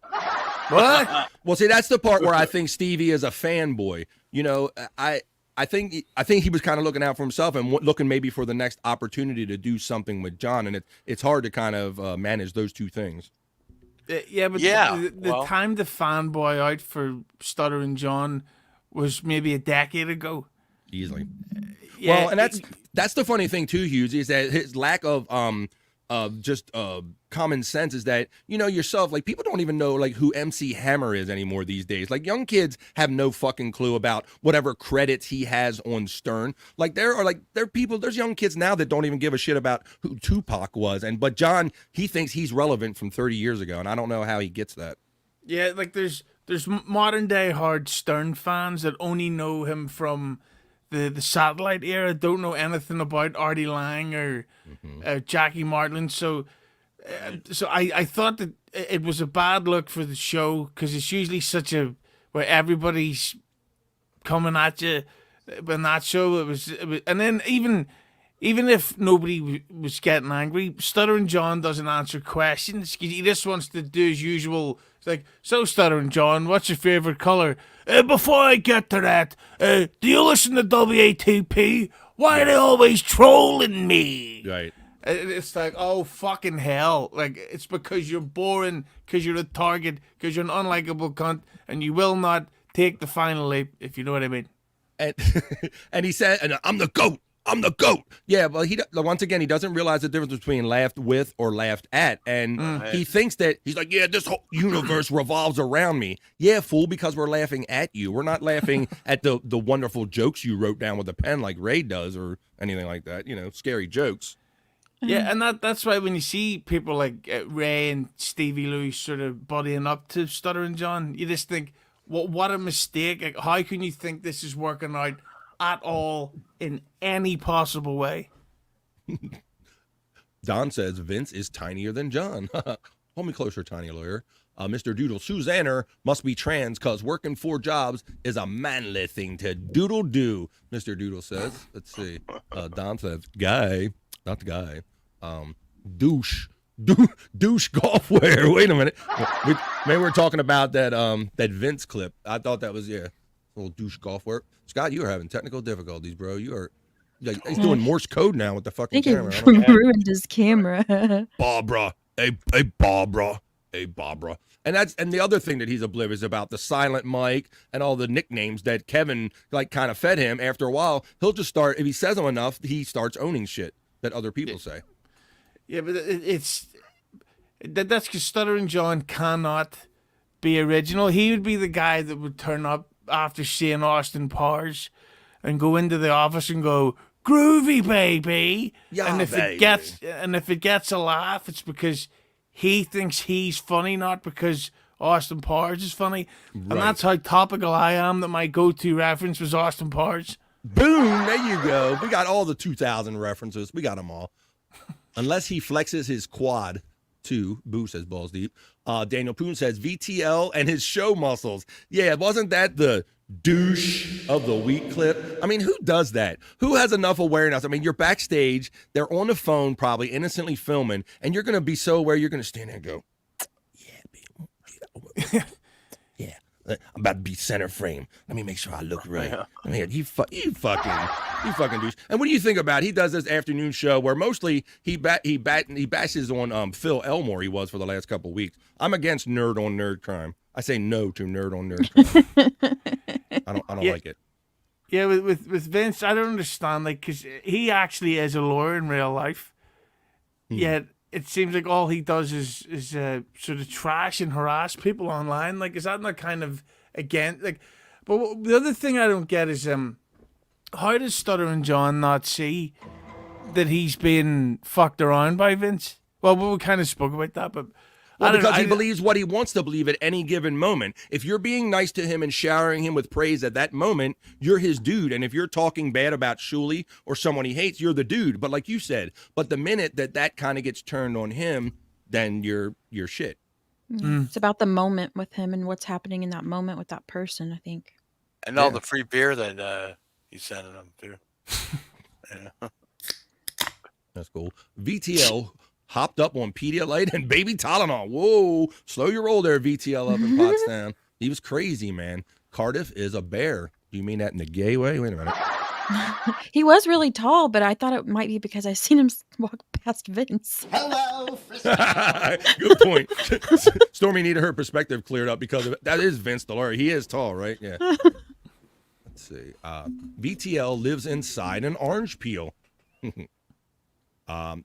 What? Well, see, that's the part where I think Stevie is a fanboy. You know, I think he was kind of looking out for himself and looking maybe for the next opportunity to do something with John, and it's hard to kind of manage those two things. The time to fanboy out for Stuttering John was maybe a decade ago. Easily. Well, and that's the funny thing too, Hughes, is that his lack of just common sense is that, you know, yourself, like, people don't even know like who MC Hammer is anymore these days. Like, young kids have no fucking clue about whatever credits he has on Stern. Like, there's young kids now that don't even give a shit about who Tupac was, but John, he thinks he's relevant from 30 years ago, and I don't know how he gets that. Yeah, like there's modern day hard Stern fans that only know him from the satellite era, don't know anything about Artie Lang or Jackie Martling. So I thought that it was a bad look for the show because it's usually where everybody's coming at you. But in that show, it was, and then even if nobody was getting angry, Stuttering John doesn't answer questions. He just wants to do his usual. It's like, so Stuttering John, what's your favorite color? Before I get to that, do you listen to WATP? Why are they always trolling me? Right. It's like, oh, fucking hell. Like, it's because you're boring, because you're a target, because you're an unlikable cunt, and you will not take the final leap, if you know what I mean. And and he said, and I'm the GOAT. I'm the GOAT. Yeah, well, once again, he doesn't realize the difference between laughed with or laughed at. And he thinks that, he's like, yeah, this whole universe revolves around me. Yeah, fool, because we're laughing at you. We're not laughing at the wonderful jokes you wrote down with a pen like Ray does or anything like that. You know, scary jokes. Yeah, and that's why when you see people like Ray and Stevie Louis sort of buddying up to Stuttering John, you just think, what a mistake. Like, how can you think this is working out at all in any possible way? Don says Vince is tinier than John. Hold me closer, tiny lawyer. Mr. Doodle, Susanner must be trans because working 4 jobs is a manly thing to doodle do, Mr. Doodle says. Let's see. Don says, guy, not the guy. Douche. Douche golfwear. Wait a minute. Maybe we're talking about that Vince clip. I thought that was, yeah, little douche golfwear. Scott, you are having technical difficulties, bro. You are, like, he's doing Morse code now with the fucking camera. I think he ruined his camera. Barbara. Hey, Barbara. Hey, Barbara. And the other thing that he's oblivious about, the silent mic and all the nicknames that Kevin, like, kind of fed him. After a while, he'll just start, if he says them enough, he starts owning shit that other people say. Yeah, but that's because Stuttering John cannot be original. He would be the guy that would turn up after seeing Austin Powers and go into the office and go, groovy, baby. Yeah, and if it gets a laugh, it's because he thinks he's funny, not because Austin Powers is funny. Right. And that's how topical I am, that my go-to reference was Austin Powers. Boom, there you go. We got all the 2000 references. We got them all. Unless he flexes his quad, too. Boo says balls deep. Daniel Poon says VTL and his show muscles. Yeah, wasn't that the douche of the week clip? I mean, who does that? Who has enough awareness? I mean, you're backstage. They're on the phone, probably innocently filming, and you're going to be so aware you're going to stand there and go, yeah, yeah. I'm about to be center frame. Let me make sure I look right. I mean, you fucking douche. And what do you think about? He does this afternoon show where mostly he bashes on Phil Elmore. He was for the last couple of weeks. I'm against nerd on nerd crime. I say no to nerd on nerd crime. I don't like it. Yeah, with Vince, I don't understand, like, because he actually is a lawyer in real life. Yet it seems like all he does is sort of trash and harass people online. Like, is that not kind of, again, like, but the other thing I don't get is how does Stuttering John not see that he's been fucked around by Vince? Well, we kind of spoke about that, but because he believes what he wants to believe at any given moment. If you're being nice to him and showering him with praise at that moment, you're his dude. And if you're talking bad about Shuley or someone he hates, you're the dude. But like you said, but the minute that kind of gets turned on him, then you're shit. It's about the moment with him and what's happening in that moment with that person, I think. And all the free beer that he's sending them too. Yeah. That's cool. VTL hopped up on Pedialyte and baby Tylenol. Whoa, slow your roll there, VTL up in Pottstown. He was crazy, man. Cardiff is a bear. Do you mean that in a gay way? Wait a minute. He was really tall, but I thought it might be because I seen him walk past Vince. Hello, Good point. Stormy needed her perspective cleared up because of, that is Vince the lawyer. He is tall, right? Yeah. Let's see. VTL lives inside an orange peel.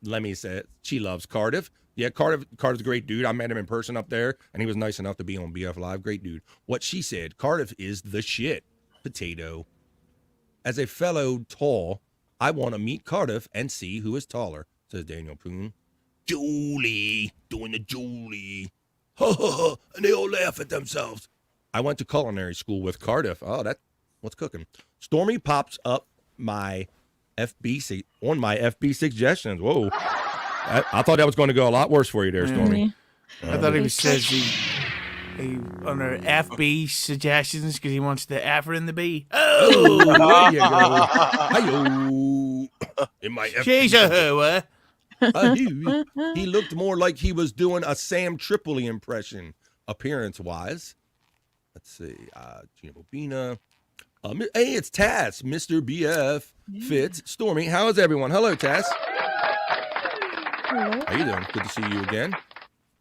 Lemmy said she loves Cardiff. Yeah, Cardiff's a great dude. I met him in person up there, and he was nice enough to be on BF Live. Great dude. What she said, Cardiff is the shit. Potato. As a fellow tall, I want to meet Cardiff and see who is taller, says Daniel Poon. Julie, doing the Julie. Ha ha ha, and they all laugh at themselves. I went to culinary school with Cardiff. Oh, what's cooking? Stormy pops up my on my FB suggestions. Whoa. I thought that was going to go a lot worse for you there, Stormy. I thought he says he on our FB suggestions because he wants the F in the B. Oh, there you go. Hi-yo. In my FB. She's a hooah. He looked more like he was doing a Sam Tripoli impression, appearance-wise. Let's see. Gina Bobina. Hey, it's Taz, Mr. BF, Fitz, Stormy. How is everyone? Hello, Taz. Hello. How you doing? Good to see you again.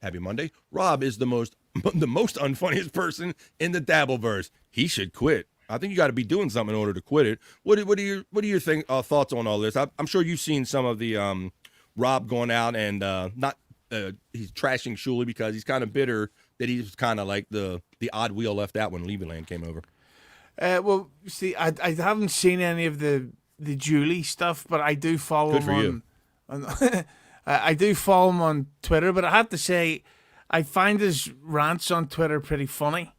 Happy Monday. Rob is the most unfunniest person in the Dabbleverse. He should quit. I think you got to be doing something in order to quit it. What are your thoughts on all this? I'm sure you've seen some of the Rob going out and he's trashing Shuley because he's kind of bitter that he's kind of like the odd wheel left out when Levyland came over. Well, see, I haven't seen any of the Julie stuff, but I do follow Good for him I do follow him on Twitter, but I have to say, I find his rants on Twitter pretty funny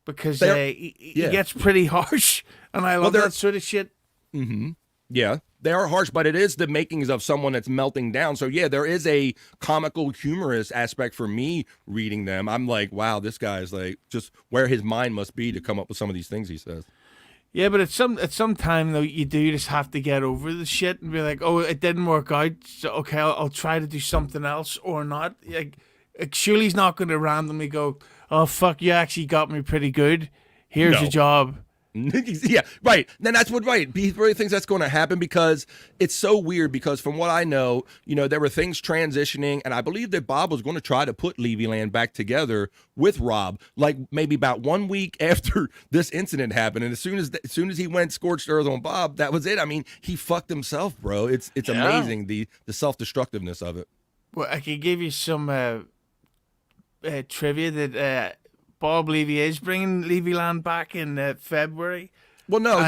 because he gets pretty harsh, and I love that sort of shit. Mm-hmm. Yeah, they are harsh, but it is the makings of someone that's melting down. So yeah, there is a comical, humorous aspect for me reading them. I'm like, wow, this guy's like just where his mind must be to come up with some of these things he says. Yeah, but at some time though, you do just have to get over the shit and be like, oh, it didn't work out, so okay, I'll try to do something else or not. Like Shuley's not going to randomly go, oh fuck, you actually got me pretty good. Here's a job. Yeah, right. Then that's what, right. He really thinks that's going to happen because it's so weird because from what I know, there were things transitioning, and I believe that Bob was going to try to put Levyland back together with Rob, like maybe about 1 week after this incident happened. And as soon as he went scorched earth on Bob, that was it. I mean, he fucked himself, bro. It's amazing, the self-destructiveness of it. Well, I can give you some trivia that Bob Levy is bringing Levyland back in February. Well, no,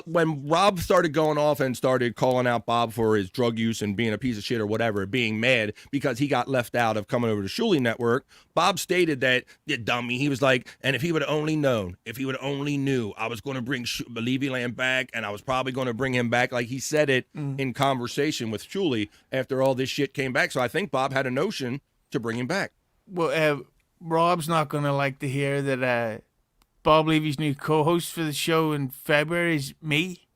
when Rob started going off and started calling out Bob for his drug use and being a piece of shit or whatever, being mad because he got left out of coming over to Shuley Network, Bob stated that, the dummy, he was like, and if he would have only known, if he would have only knew, I was going to bring Levyland back, and I was probably going to bring him back. Like he said it in conversation with Shuley after all this shit came back. So I think Bob had a notion to bring him back. Well, Rob's not going to like to hear that Bob Levy's new co-host for the show in February is me.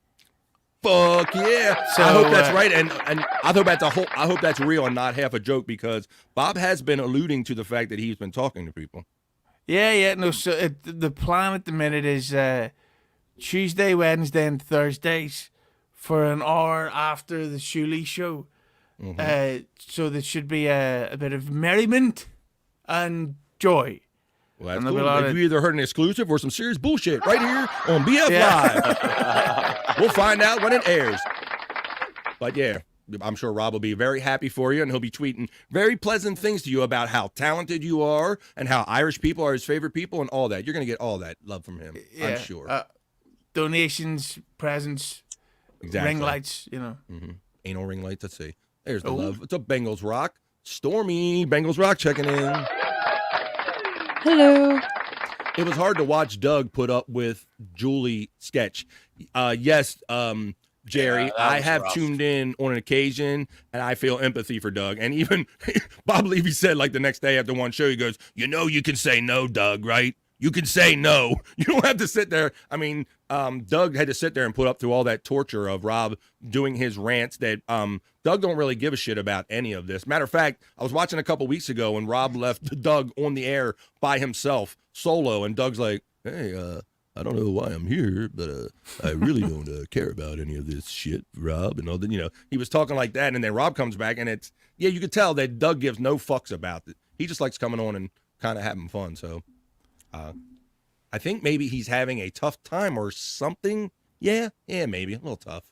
Fuck yeah! So, I hope that's right, and I hope that's real and not half a joke because Bob has been alluding to the fact that he's been talking to people. Yeah, no. So the plan at the minute is Tuesday, Wednesday, and Thursdays for an hour after the Shuley show. Mm-hmm. So there should be a bit of merriment and joy. Well, that's cool. You either heard an exclusive or some serious bullshit right here on BF Live. We'll find out when it airs. But yeah, I'm sure Rob will be very happy for you, and he'll be tweeting very pleasant things to you about how talented you are and how Irish people are his favorite people and all that. You're going to get all that love from him, I'm sure. Donations, presents, ring lights, Mm-hmm. Anal ring lights, let's see. There's the love. What's up, Bengals Rock? Stormy, Bengals Rock checking in. Hello. It was hard to watch Doug put up with Julie sketch. Yes, Jerry, I have tuned in on an occasion, and I feel empathy for Doug. And even Bob Levy said, like, the next day after one show, he goes, you can say no, Doug, right? You can say no. You don't have to sit there. I mean, Doug had to sit there and put up through all that torture of Rob doing his rants that Doug don't really give a shit about any of this. Matter of fact, I was watching a couple weeks ago when Rob left Doug on the air by himself, solo, and Doug's like, hey, I don't know why I'm here, but I really don't care about any of this shit, Rob. And all that, he was talking like that, and then Rob comes back, and it's, you could tell that Doug gives no fucks about it. He just likes coming on and kind of having fun, so... I think maybe he's having a tough time or something. Yeah, maybe. A little tough.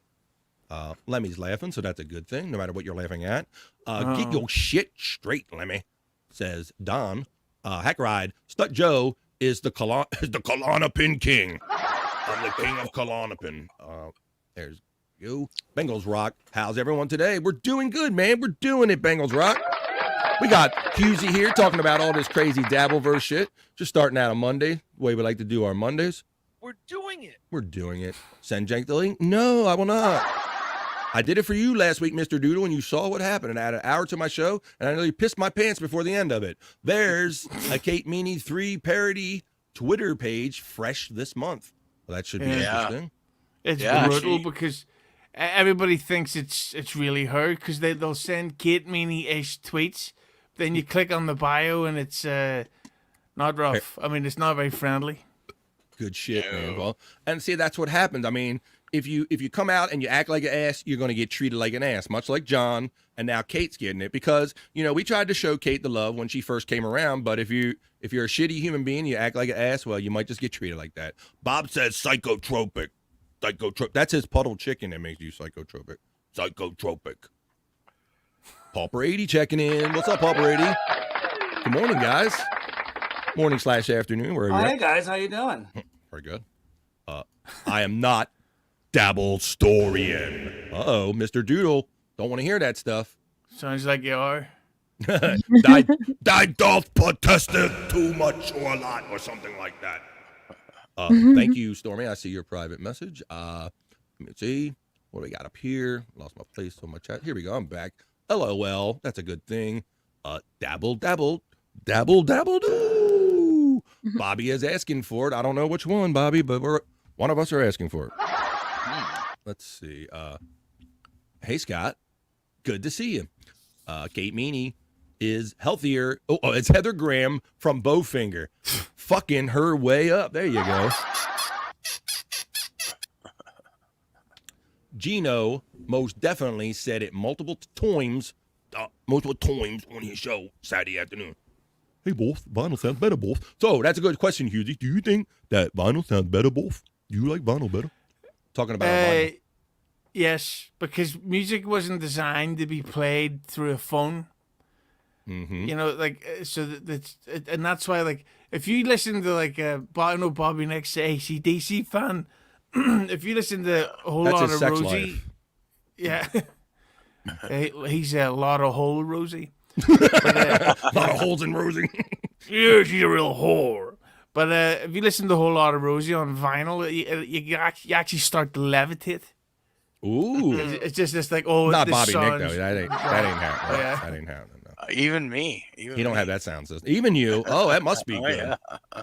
Lemmy's laughing, so that's a good thing, no matter what you're laughing at. Get your shit straight, Lemmy, says Don. Hack Ride, Stut Joe is the Klonopin King. I'm the king of Klonopin. There's you. Bengals Rock, how's everyone today? We're doing good, man. We're doing it, Bengals Rock. We got Hughezy here talking about all this crazy Dabbleverse shit. Just starting out on Monday, the way we like to do our Mondays. We're doing it. We're doing it. Send Jank the link. No, I will not. I did it for you last week, Mr. Doodle, and you saw what happened. And I had an hour to my show, and I nearly pissed my pants before the end of it. There's a Kate Meanie 3 parody Twitter page fresh this month. Well, that should be interesting. It's brutal because everybody thinks it's really her because they'll send Kate Meanie-ish tweets. Then you click on the bio and it's not rough. I mean, it's not very friendly. Good shit, man. Well, and see, that's what happens. I mean, if you come out and you act like an ass, you're going to get treated like an ass, much like John. And now Kate's getting it because, we tried to show Kate the love when she first came around. But if you're a shitty human being, you act like an ass, well, you might just get treated like that. Bob says psychotropic. That's his puddle chicken that makes you psychotropic. Psychotropic. Pauper 80 checking in. What's up, Pauper 80? Good morning, guys. Morning/afternoon. Wherever you're Hi at. guys, how you doing? Very good. I am not Dabble Storian. Uh-oh, Mr. Doodle. Don't want to hear that stuff. Sounds like you are. I doth protested too much or a lot or something like that. Thank you, Stormy. I see your private message. Let me see. What do we got up here? Lost my place on my chat. Here we go. I'm back. LOL. That's a good thing. Dabble do. Bobby is asking for it. I don't know which one, Bobby, but one of us are asking for it. Let's see. Hey, Scott. Good to see you. Kate Meanie is healthier. Oh, it's Heather Graham from Bowfinger. Fucking her way up. There you go. Gino most definitely said it multiple times on his show Saturday afternoon. Hey, both. Vinyl sounds better, both. So that's a good question, Hughezy. Do you think that vinyl sounds better, both? Do you like vinyl better? Talking about vinyl. Yes, because music wasn't designed to be played through a phone. Mm-hmm. And that's why, if you listen to I know Bobby Nick's AC/DC fan. If you listen to a whole lot of Rosie, life. yeah, he's a lot of hole Rosie. A lot of holes in Rosie. Yeah, she's a real whore. But if you listen to a whole lot of Rosie on vinyl, you actually start to levitate. Ooh, it's just this not not Bobby Nick though. That ain't happening. Oh, yeah. That ain't happening. No. Even me. He don't have that sound system. Even you. Oh, that must be good.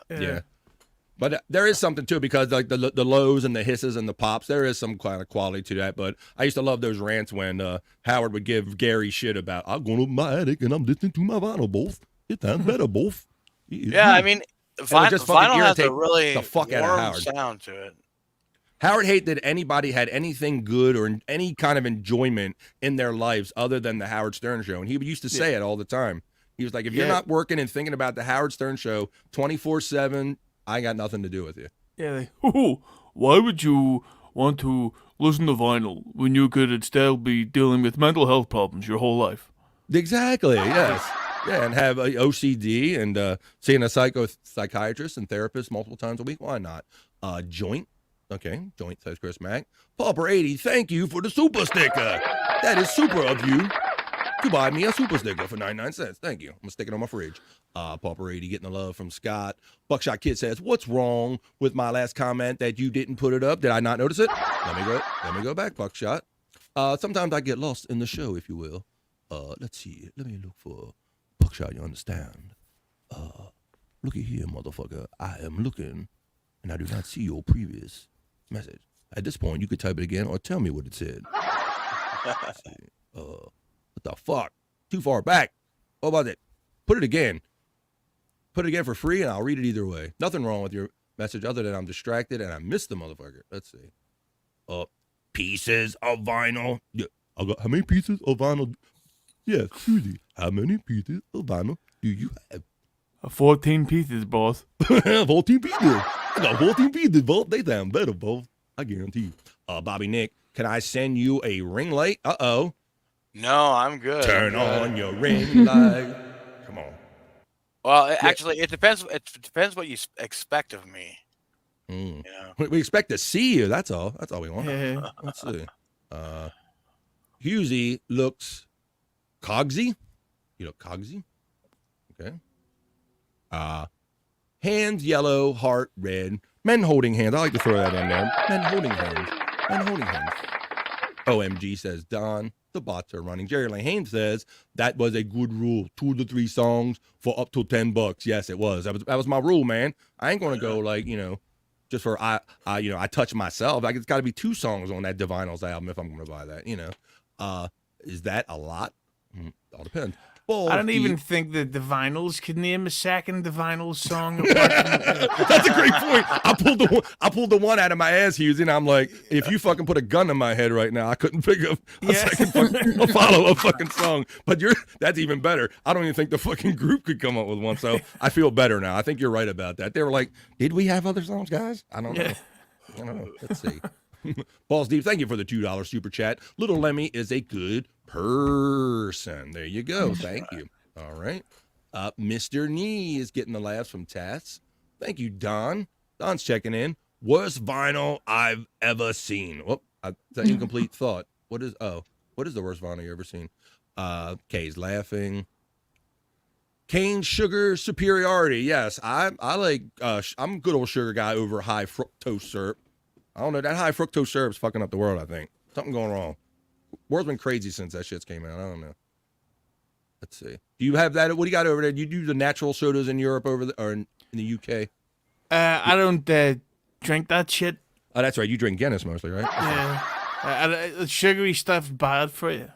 Yeah. But there is something too, because like the lows and the hisses and the pops, there is some kind of quality to that. But I used to love those rants when Howard would give Gary shit about, I'm going to my attic and I'm listening to my vinyl, both. It sounds better, both. Yeah, I mean, vinyl has a really the fuck out of warm Howard. sound to it. Howard hated that anybody had anything good or any kind of enjoyment in their lives other than the Howard Stern Show. And he used to say it all the time. He was like, if you're not working and thinking about the Howard Stern Show 24/7, I got nothing to do with you. Yeah, why would you want to listen to vinyl when you could instead be dealing with mental health problems your whole life? Exactly, yes. Yeah, and have OCD and seeing a psychiatrist and therapist multiple times a week. Why not? Joint. Okay, Joint, says Chris Mack. Pauper 80, thank you for the super sticker. That is super of you to buy me a super sticker for 99 cents. Thank you. I'm going to stick it on my fridge. Pauper 80 getting the love from Scott. Buckshot Kid says, what's wrong with my last comment that you didn't put it up? Did I not notice it? Let me go back, Buckshot. Sometimes I get lost in the show, if you will. Let's see. Let me look for Buckshot, you understand. Looky here, motherfucker. I am looking, and I do not see your previous message. At this point, you could type it again or tell me what it said. Let's see. What the fuck? Too far back. What about it? Put it again. Put it again for free, and I'll read it either way. Nothing wrong with your message other than I'm distracted and I missed the motherfucker. Let's see. Pieces of vinyl. Yeah. I got how many pieces of vinyl? Yeah, Susie. How many pieces of vinyl do you have? 14 pieces, boss. 14 pieces. I got 14 pieces, both. They sound better, both. I guarantee you. Bobby Nick, can I send you a ring light? Uh-oh. No, I'm good. Turn on your ring light. Come on. Well, actually, it depends. It depends what you expect of me. Mm. You know? We expect to see you. That's all. That's all we want. Yeah. Let's see. Hughezy looks cogsy. You look cogsy. Okay. Hands yellow, heart red. Men holding hands. I like to throw that in there. Men holding hands. Men holding hands. OMG, says Don. The bots are running. Jerry Lane Haynes says that was a good rule. 2 to 3 songs for up to $10. Yes, it was. That was my rule, man. I ain't gonna go like, just for I touch myself. Like, it's got to be 2 songs on that Divinals album if I'm gonna buy that. Is that a lot? All depends. I don't even deep. think that the Vinyls could name a second the Vinyls song. That's a great point. I pulled the one out of my ass, Hughes, and I'm like, if you fucking put a gun in my head right now, I couldn't pick up a follow-up fucking song. But that's even better. I don't even think the fucking group could come up with one, so I feel better now. I think you're right about that. They were like, did we have other songs, guys? I don't know. I don't know. Let's see. Balls Deep, thank you for the $2 super chat. Little Lemmy is a good person. There you go. Thank you. All right. Mr. Nee is getting the laughs from Tess. Thank you, Don. Don's checking in. Worst vinyl I've ever seen. Whoop, that's an incomplete thought. What is the worst vinyl you ever seen? Kay's laughing. Cane sugar superiority. Yes, I like. I'm a good old sugar guy over high fructose syrup. I don't know. That high fructose syrup's fucking up the world, I think. Something going wrong. World's been crazy since that shit's came out. I don't know. Let's see. Do you have that? What do you got over there? Do you do the natural sodas in Europe or in the UK? I don't drink that shit. Oh, that's right. You drink Guinness mostly, right? Yeah. Sugary stuff's bad for you.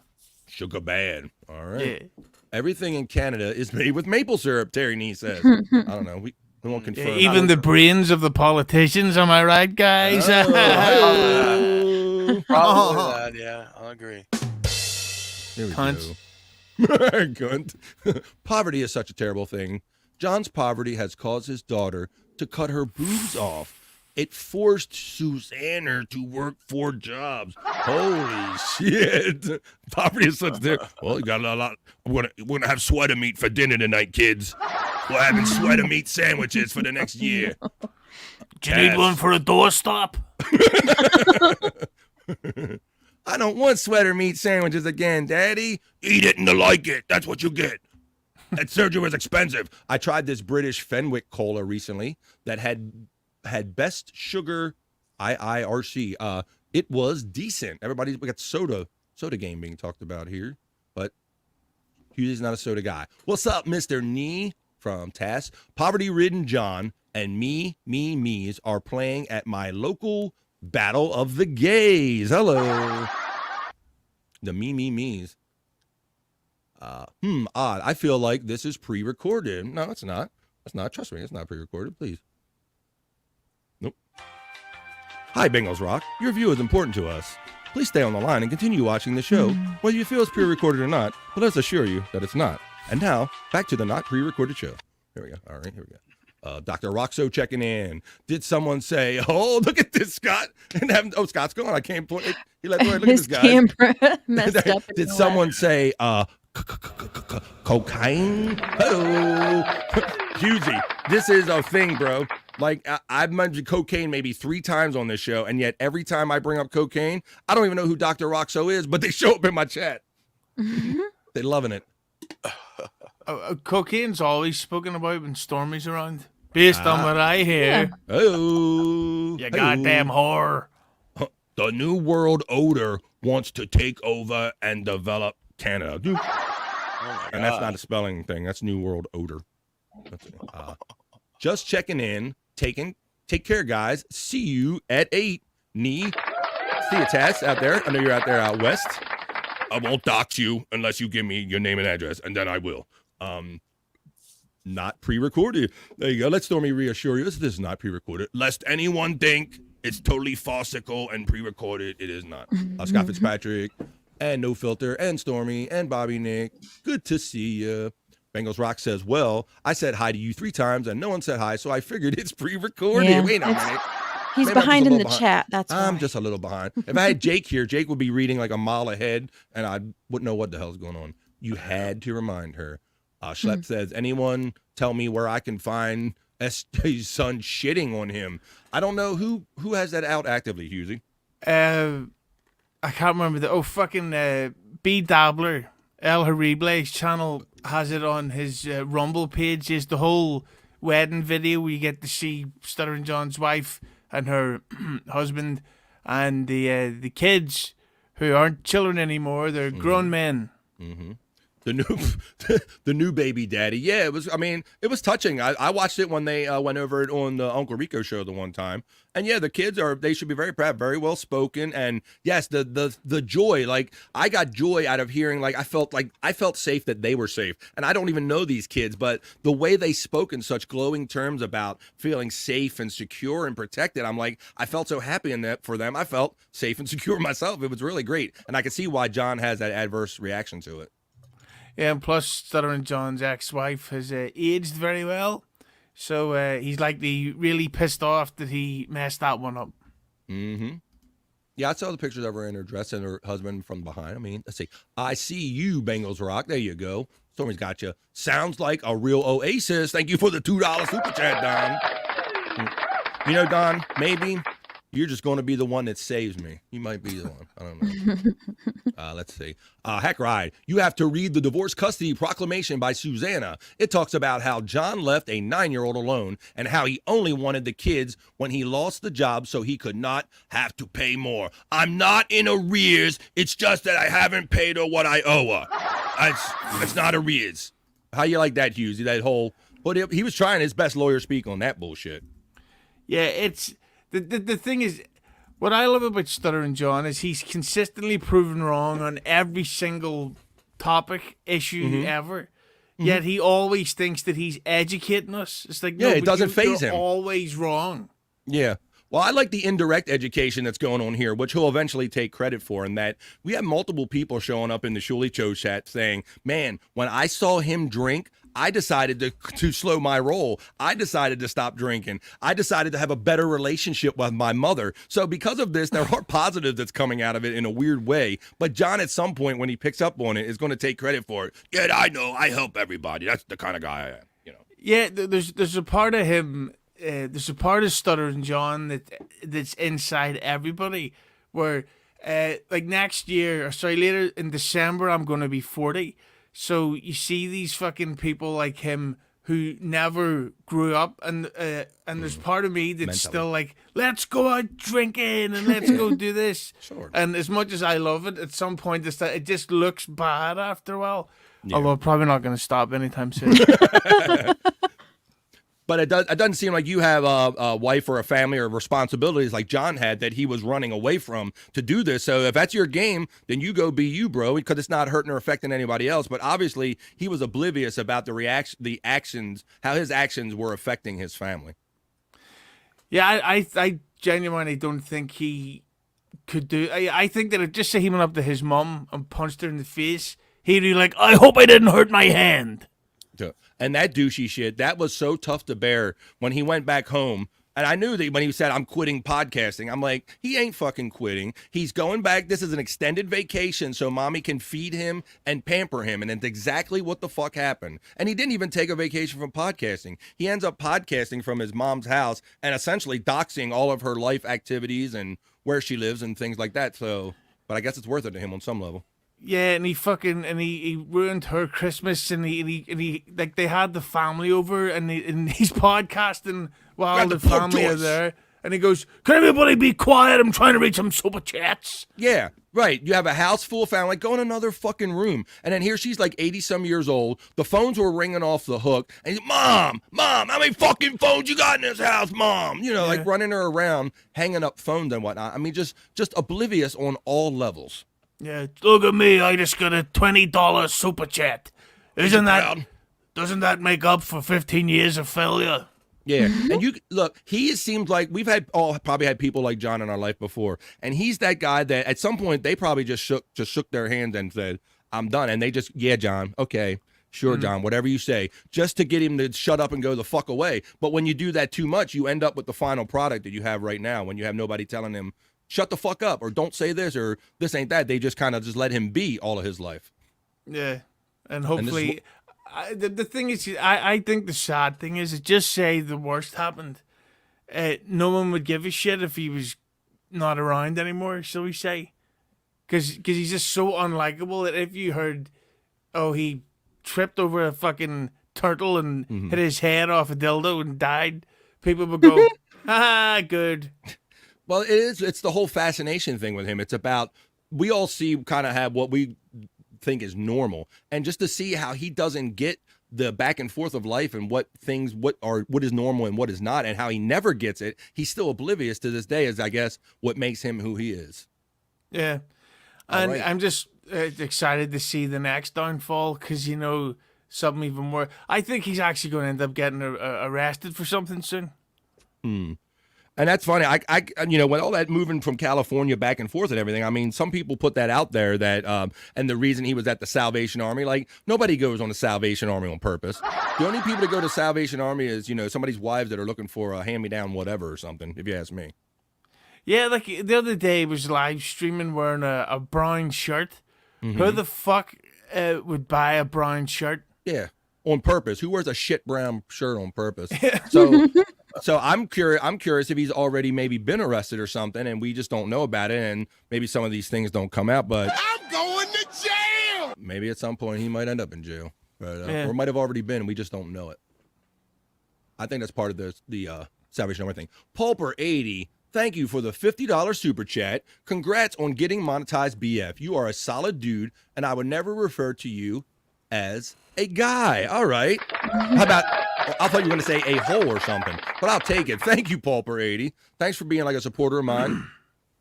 Sugar bad. All right. Yeah. Everything in Canada is made with maple syrup, Terry Nee says. I don't know. We won't confirm. Even the brains of the politicians, am I right, guys? Probably that, yeah. I'll agree. There we Cunts. go. Cunt. Poverty is such a terrible thing. John's poverty has caused his daughter to cut her boobs off. It forced Susanna to work 4 jobs. Holy shit. Poverty is such a terrible... Well, you got a lot... We're gonna have sweater meat for dinner tonight, kids. We're having sweater meat sandwiches for the next year. Do you need one for a doorstop? I don't want sweater meat sandwiches again, Daddy. Eat it and you like it. That's what you get. That surgery was expensive. I tried this British Fenwick cola recently that had best sugar IIRC. It was decent. We got soda game being talked about here, but Hughezy's not a soda guy. What's up, Mr. Nee from Tass? Poverty-ridden John and me's are playing at my local Battle of the Gays. Hello. The me's. Odd. I feel like this is pre-recorded. No, it's not. It's not. Trust me, it's not pre-recorded. Please. Nope. Hi, Bengals Rock. Your view is important to us. Please stay on the line and continue watching the show, whether you feel it's pre-recorded or not, but let's assure you that it's not. And now, back to the not pre-recorded show. Here we go. All right, here we go. Dr. Roxo checking in. Did someone say, oh, look at this, Scott? And Scott's gone. I can't point it. He let me look at this guy. His camera messed up. Did someone say, cocaine? Hello. Hughezy, this is a thing, bro. Like, I've mentioned cocaine maybe 3 times on this show, and yet every time I bring up cocaine, I don't even know who Dr. Roxo is, but they show up in my chat. They're loving it. Cocaine's always spoken about when Stormy's around. Based on what I hear. Yeah. Oh, you goddamn whore. The New World Order wants to take over and develop Canada. And that's not a spelling thing. That's New World Order. Just checking in. Take care, guys. See you at 8. Nee. See you, Tess, out there. I know you're out there out west. I won't dox you unless you give me your name and address, and then I will. Not pre-recorded. There you go. Let Stormy reassure you. This is not pre-recorded. Lest anyone think it's totally farcical and pre-recorded. It is not. Scott Fitzpatrick and No Filter and Stormy and Bobby Nick. Good to see you. Bengals Rock says, well, I said hi to you 3 times and no one said hi, so I figured it's pre-recorded. Yeah, Wait a minute. He's Maybe I'm behind just a in the little chat. That's why. I'm just a little behind. If I had Jake here, Jake would be reading like a mile ahead, and I wouldn't know what the hell's going on. You had to remind her. Schlepp says, anyone tell me where I can find SJ's son shitting on him? I don't know who has that out actively, Hughezy. I can't remember the B Dabbler El Horrible's channel has it on his Rumble page. Is the whole wedding video where you get to see Stuttering John's wife and her husband and the kids who aren't children anymore. They're grown men. The new, the new baby daddy. Yeah, it was. I mean, it was touching. I watched it when they went over it on the Uncle Rico show the one time. And yeah, the kids they should be very proud, very well spoken. And yes, the joy. Like I got joy out of hearing. Like I felt safe that they were safe. And I don't even know these kids, but the way they spoke in such glowing terms about feeling safe and secure and protected, I'm like, I felt so happy in that for them. I felt safe and secure myself. It was really great, and I can see why John has that adverse reaction to it. Yeah, and plus Stuttering John's ex-wife has aged very well, so he's likely really pissed off that he messed that one up. Mm-hmm. Yeah, I saw the pictures of her in her dress and her husband from behind. I mean, let's see. I see you, Bengals Rock. There you go. Stormy's got you. Sounds like a real oasis. Thank you for the $2 super chat, Don. You know, Don, maybe you're just going to be the one that saves me. You might be the one. I don't know. Let's see. Heck Ride, you have to read the divorce custody proclamation by Susanna. It talks about how John left a 9-year-old alone and how he only wanted the kids when he lost the job so he could not have to pay more. I'm not in arrears. It's just that I haven't paid her what I owe her. It's not arrears. How you like that, Hughes? That whole... But he was trying his best lawyer speak on that bullshit. Yeah, it's... The thing is, what I love about Stuttering John is he's consistently proven wrong on every single topic, issue ever. Yet he always thinks that he's educating us. It's like, no, it doesn't faze you're him. always wrong. Yeah. Well, I like the indirect education that's going on here, which he'll eventually take credit for, in that we have multiple people showing up in the Shuli Cho chat saying, man, when I saw him drink, I decided to slow my roll. I decided to stop drinking. I decided to have a better relationship with my mother. So because of this, there are positives that's coming out of it in a weird way. But John, at some point, when he picks up on it, is going to take credit for it. Yeah, I know. I help everybody. That's the kind of guy I am. You know. Yeah, there's a part of him. There's a part of Stuttering John that's inside everybody. Where, like next year, or sorry, later in December, I'm going to be 40. So you see these fucking people like him who never grew up, and there's part of me that's still like, let's go out drinking and let's go do this. Sure. And as much as I love it, at some point it just looks bad after a while. Yeah. Although I'm probably not going to stop anytime soon. But it doesn't seem like you have a wife or a family or responsibilities like John had that he was running away from to do this. So if that's your game, then you go be you, bro, because it's not hurting or affecting anybody else. But obviously he was oblivious about the actions, how his actions were affecting his family. Yeah, I genuinely don't think he could do. I think that if just say he went up to his mum and punched her in the face, he'd be like, I hope I didn't hurt my hand. And that douchey shit, that was so tough to bear when he went back home. And I knew that when he said, I'm quitting podcasting, I'm like, he ain't fucking quitting. He's going back. This is an extended vacation so mommy can feed him and pamper him. And that's exactly what the fuck happened. And he didn't even take a vacation from podcasting. He ends up podcasting from his mom's house and essentially doxing all of her life activities and where she lives and things like that. So, but I guess it's worth it to him on some level. Yeah, and he ruined her Christmas, and he like they had the family over, and he's podcasting while the family are there, and he goes, "Can everybody be quiet? I'm trying to read some super chats." Yeah, right. You have a house full of family. Like, go in another fucking room, and then here she's like 80-some years old. The phones were ringing off the hook, and he's, Mom, how many fucking phones you got in this house, Mom? You know, like running her around, hanging up phones and whatnot. I mean, just oblivious on all levels. Yeah, look at me. I just got a $20 super chat. Doesn't that make up for 15 years of failure? Yeah, and you look, he seems like we've probably had people like John in our life before, and he's that guy that at some point they probably just shook their hands and said, I'm done. And they just, yeah, John, okay, sure, John, whatever you say, just to get him to shut up and go the fuck away. But when you do that too much, you end up with the final product that you have right now when you have nobody telling him, shut the fuck up, or don't say this, or this ain't that. They just kind of just let him be all of his life. Yeah, and hopefully, the thing is, I think the sad thing is, just say the worst happened. No one would give a shit if he was not around anymore, shall we say? Because he's just so unlikable that if you heard, oh, he tripped over a fucking turtle and hit his head off a dildo and died, people would go, good. Well, it's the whole fascination thing with him. It's about, we all see kind of have what we think is normal, and just to see how he doesn't get the back and forth of life and what is normal and what is not, and how he never gets it. He's still oblivious to this day, is I guess what makes him who he is. Yeah, and I'm just excited to see the next downfall, because something even more. I think he's actually going to end up getting arrested for something soon. And that's funny. I when all that moving from California back and forth and everything, I mean, some people put that out there that, and the reason he was at the Salvation Army, like nobody goes on the Salvation Army on purpose. The only people that go to Salvation Army is, somebody's wives that are looking for a hand-me-down whatever or something, if you ask me. Yeah, like the other day he was live streaming wearing a brown shirt. Who the fuck would buy a brown shirt? Yeah, on purpose. Who wears a shit brown shirt on purpose? So I'm curious if he's already maybe been arrested or something, and we just don't know about it, and maybe some of these things don't come out. But I'm going to jail. Maybe at some point he might end up in jail, but or might have already been, and we just don't know it. I think that's part of the Salvation Army thing. Pulper80, thank you for the $50 super chat. Congrats on getting monetized, BF. You are a solid dude, and I would never refer to you as a guy. All right. How about, I thought you were going to say a hole or something, but I'll take it. Thank you, Pulper80. Thanks for being like a supporter of mine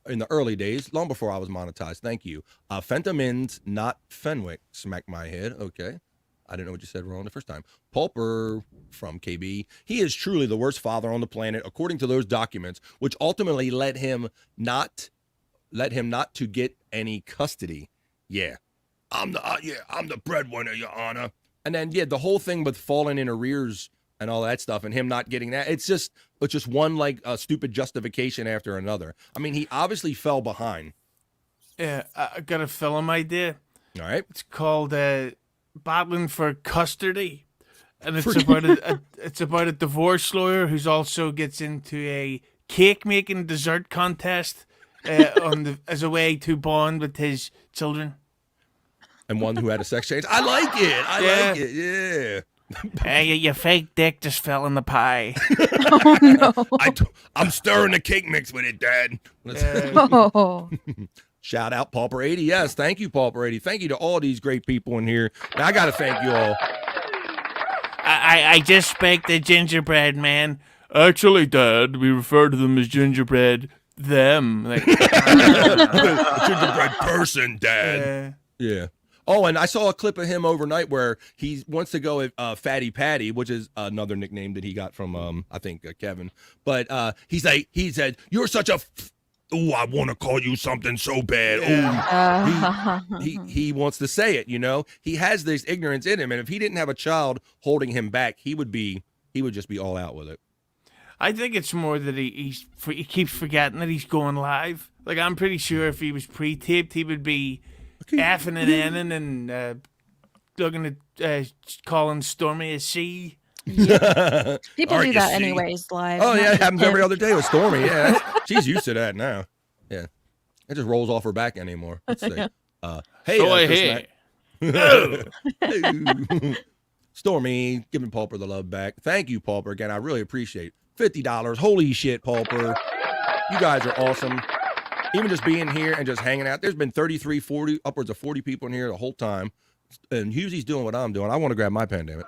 in the early days, long before I was monetized. Thank you. Fentamins, not Fenwick. Smack my head. Okay. I didn't know what you said wrong the first time. Pulper from KB. He is truly the worst father on the planet, according to those documents, which ultimately led him not to get any custody. Yeah. I'm the breadwinner, Your Honor. And then, the whole thing with falling in arrears and all that stuff and him not getting that, it's just one like stupid justification after another. I mean, he obviously fell behind. Yeah, I got a film idea. All right. It's called Battling for Custody. And it's about a divorce lawyer who's also gets into a cake making dessert contest as a way to bond with his children. And one who had a sex change. I like it. I like it. Yeah. Hey, your fake dick just fell in the pie. Oh no! I'm stirring the cake mix with it, Dad. Shout out Pulper80. Yes, thank you, Pulper80. Thank you to all these great people in here. Now, I got to thank you all. I just baked the gingerbread man. Actually, Dad, we refer to them as gingerbread them. Like, gingerbread person, Dad. Yeah. Oh, and I saw a clip of him overnight where he wants to go at Fatty Patty, which is another nickname that he got from, I think, Kevin. But he said, "You're such a oh, I want to call you something so bad." Oh, he wants to say it, He has this ignorance in him, and if he didn't have a child holding him back, he would just be all out with it. I think it's more that he keeps forgetting that he's going live. Like, I'm pretty sure if he was pre-taped, he would be effing and inning and looking at calling Stormy a C. Yeah. People do that anyways live. Oh, yeah, it happens every other day with Stormy. Yeah, she's used to that now. Yeah, it just rolls off her back anymore. Let's see. Hey, Stormy, giving Pulper the love back. Thank you, Pulper. Again, I really appreciate it. $50. Holy shit, Pulper. You guys are awesome. Even just being here and just hanging out. There's been 33, 40, upwards of 40 people in here the whole time. And Hughezy's doing what I'm doing. I want to grab my pen, damn it.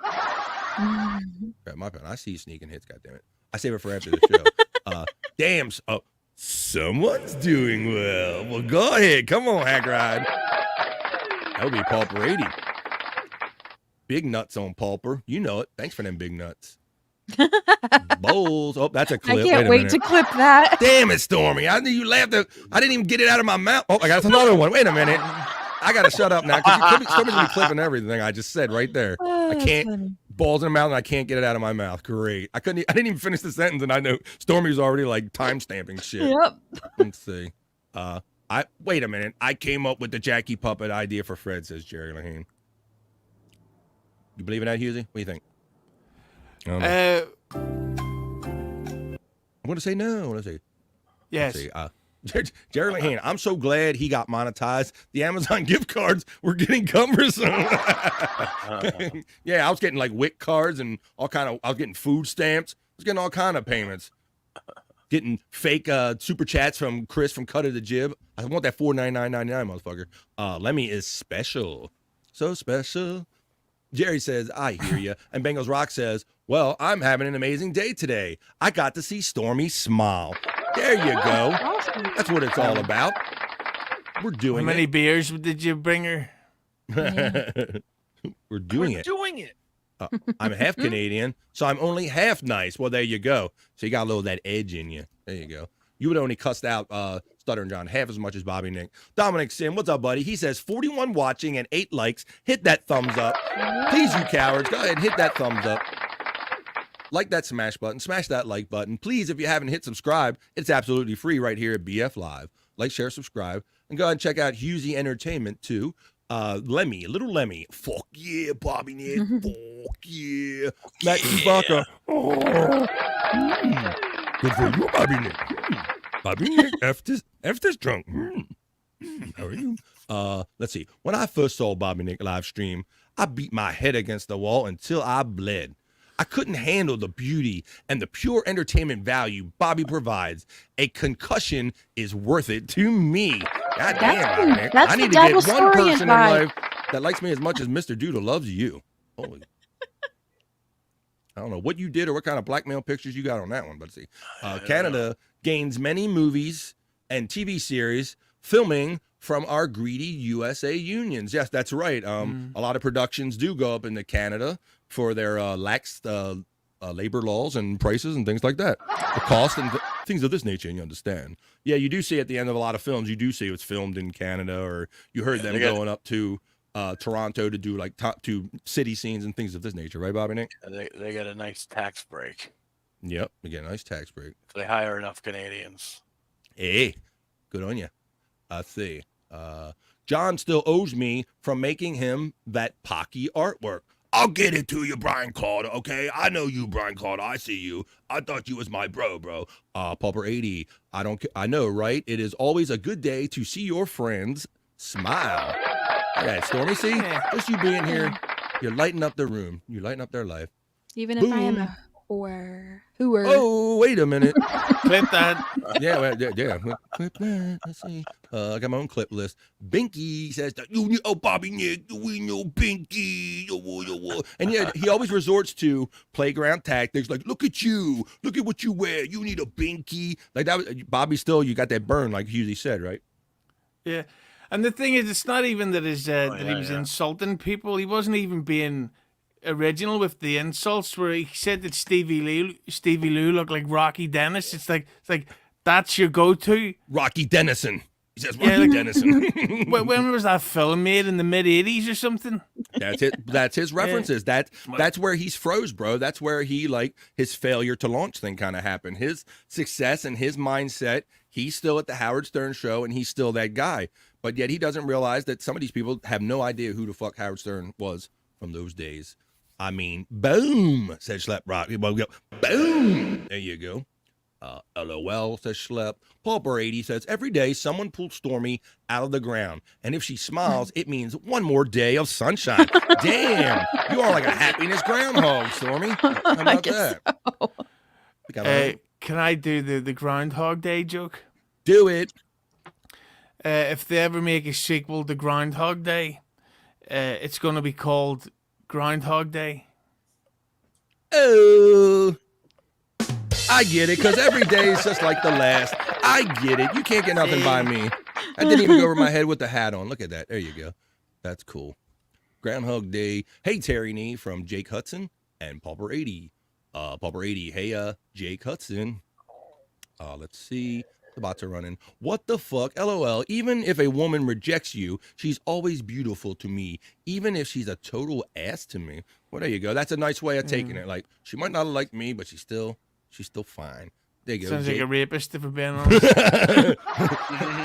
Grab my pen. I see you sneaking hits, goddammit. I save it for after the show. Damn. Oh, someone's doing well. Well, go ahead. Come on, Hack Ride. That would be Pulper80. Big nuts on Pulper. You know it. Thanks for them big nuts. Bowls. Oh, that's a clip. I can't wait to clip that. Damn it, Stormy. I knew you laughed. I didn't even get it out of my mouth. Oh, I got another one. Wait a minute. I got to shut up now because Stormy's going to be clipping everything I just said right there. I can't. Funny. Balls in the mouth and I can't get it out of my mouth. Great. I didn't even finish the sentence and I know Stormy's already like time stamping shit. Yep. Let's see. Wait a minute. I came up with the Jackie Puppet idea for Fred, says Jerry Lahane. You believe in that, Hughezy? What do you think? I'm going to say no. I'm going to say yes. Jerry Lahane, I'm so glad he got monetized. The Amazon gift cards were getting cumbersome. Yeah, I was getting like WIC cards and I was getting food stamps. I was getting all kind of payments. Getting fake super chats from Chris from Cut of the Jib. I want that $4.99.99, motherfucker. Lemmy is special. so special. Jerry says, I hear you. And Bengals Rock says, well, I'm having an amazing day today. I got to see Stormy smile. There you go. That's what it's all about. We're doing How many it. beers did you bring her? We're doing it. Doing it. I'm half Canadian, so I'm only half nice. Well, there you go. So you got a little of that edge in you. There you go. You would only cussed out Stuttering John half as much as Bobby Nick. Dominic Sim, what's up, buddy? He says 41 watching and 8 likes. Hit that thumbs up. Please, you cowards, go ahead and hit that thumbs up. Like that smash button. Smash that like button. Please, if you haven't hit subscribe, it's absolutely free right here at BF Live. Like, share, subscribe. And go ahead and check out Hughezy Entertainment, too. Lemmy, little Lemmy. Fuck yeah, Bobby Nick. Fuck yeah. Matt Chewbacca. Oh. Good for you, Bobby Nick. Bobby Nick, F this drunk. How are you? Let's see. When I first saw Bobby Nick live stream, I beat my head against the wall until I bled. I couldn't handle the beauty and the pure entertainment value Bobby provides. A concussion is worth it to me. God damn, Bobby Nick. I need to get one person in life that likes me as much as Mr. Doodle loves you. Holy. I don't know what you did or what kind of blackmail pictures you got on that one, but see. Canada gains many movies and TV series filming from our greedy USA unions. Yes, that's right. A lot of productions do go up into Canada for their lax labor laws and prices and things like that. The cost and things of this nature, you understand. Yeah, you do see at the end of a lot of films, you do see it's filmed in Canada, or you heard them going up to Toronto to do like to city scenes and things of this nature, right, Bobby Nick? They get a nice tax break. Yep, they get a nice tax break. If they hire enough Canadians. Hey, good on you. I see. John still owes me from making him that Pocky artwork. I'll get it to you, Brian Carter, okay? I know you, Brian Carter. I see you. I thought you was my bro. Pulper 80. I know, right? It is always a good day to see your friends smile. All right, Stormy, see? Just you being here, you're lighting up the room. You lighting up their life. Even if I am a whore. Oh, wait a minute. Clip that. Yeah. Clip that. Let's see. I got my own clip list. Binky says that Bobby Nick, we know Binky. And yeah, he always resorts to playground tactics like, look at you. Look at what you wear. You need a Binky. Like that. Bobby, still, you got that burn, like Hughezy said, right? Yeah. And the thing is, it's not even that he was insulting people. He wasn't even being original with the insults. Where he said that Stevie Lou looked like Rocky Dennis. It's like that's your go-to. Rocky Dennison. He says Rocky Dennison. When was that film made, in the mid-'80s or something? That's it. That's his references. Yeah. That's where he's froze, bro. That's where he, like, his failure to launch thing kind of happened. His success and his mindset, he's still at the Howard Stern show and he's still that guy. But yet he doesn't realize that some of these people have no idea who the fuck Howard Stern was from those days. I mean, boom, said Schlep Rock. Boom. There you go. LOL, says Schlep. Pulper 80 says, every day someone pulls Stormy out of the ground. And if she smiles, it means one more day of sunshine. Damn, you are like a happiness groundhog, Stormy. How about that? So. Can I do the Groundhog Day joke? Do it. If they ever make a sequel to Groundhog Day, it's going to be called Groundhog Day. Oh, I get it, because every day is just like the last. I get it. You can't get nothing by me. I didn't even go over my head with the hat on. Look at that. There you go. That's cool. Groundhog Day. Hey, Terry Nee from Jake Hudson and Pulper 80. Pulper 80. Hey, Jake Hudson. Let's see. The bots are running. What the fuck? LOL. Even if a woman rejects you, she's always beautiful to me. Even if she's a total ass to me. Well, there you go. That's a nice way of taking it. Like, she might not have liked me, but she's still fine. There you go. Sounds Jake. like a rapist, if we're being honest.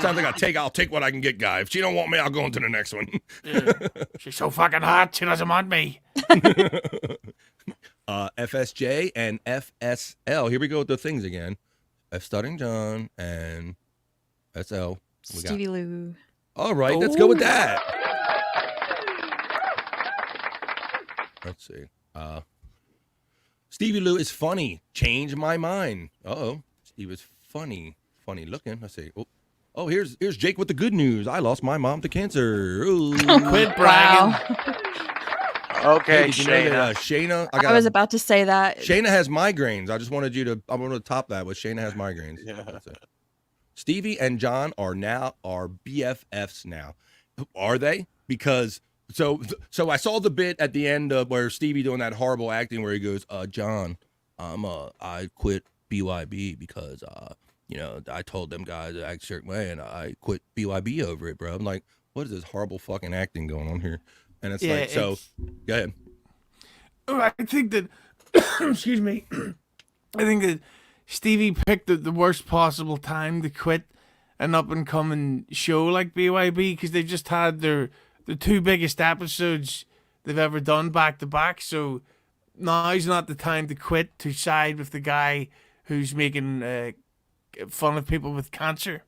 Sounds like I'll take what I can get, guy. If she don't want me, I'll go into the next one. Yeah. She's so fucking hot, she doesn't want me. FSJ and FSL. Here we go with the things again. Stuttering John and SL. Stevie Lou. All right, let's go with that. Let's see. Stevie Lou is funny. Change my mind. Uh-oh. Steve is funny. Funny looking. Let's see. Oh, here's Jake with the good news. I lost my mom to cancer. Ooh. Quit bragging. Okay, Hey, did you know that, Shayna? I was about to say that. Shayna has migraines. I just wanted you to. I'm going to top that with Shayna has migraines. Yeah. That's it. Stevie and John are BFFs now. Are they? Because so I saw the bit at the end of where Stevie doing that horrible acting where he goes, John, I quit BYB because I told them guys to act a certain way and I quit BYB over it, bro. I'm like, what is this horrible fucking acting going on here? And it's like, so go ahead. I think that excuse me. I think that Stevie picked the worst possible time to quit an up and coming show like BYB because they just had the two biggest episodes they've ever done back to back. So now's not the time to quit to side with the guy who's making fun of people with cancer.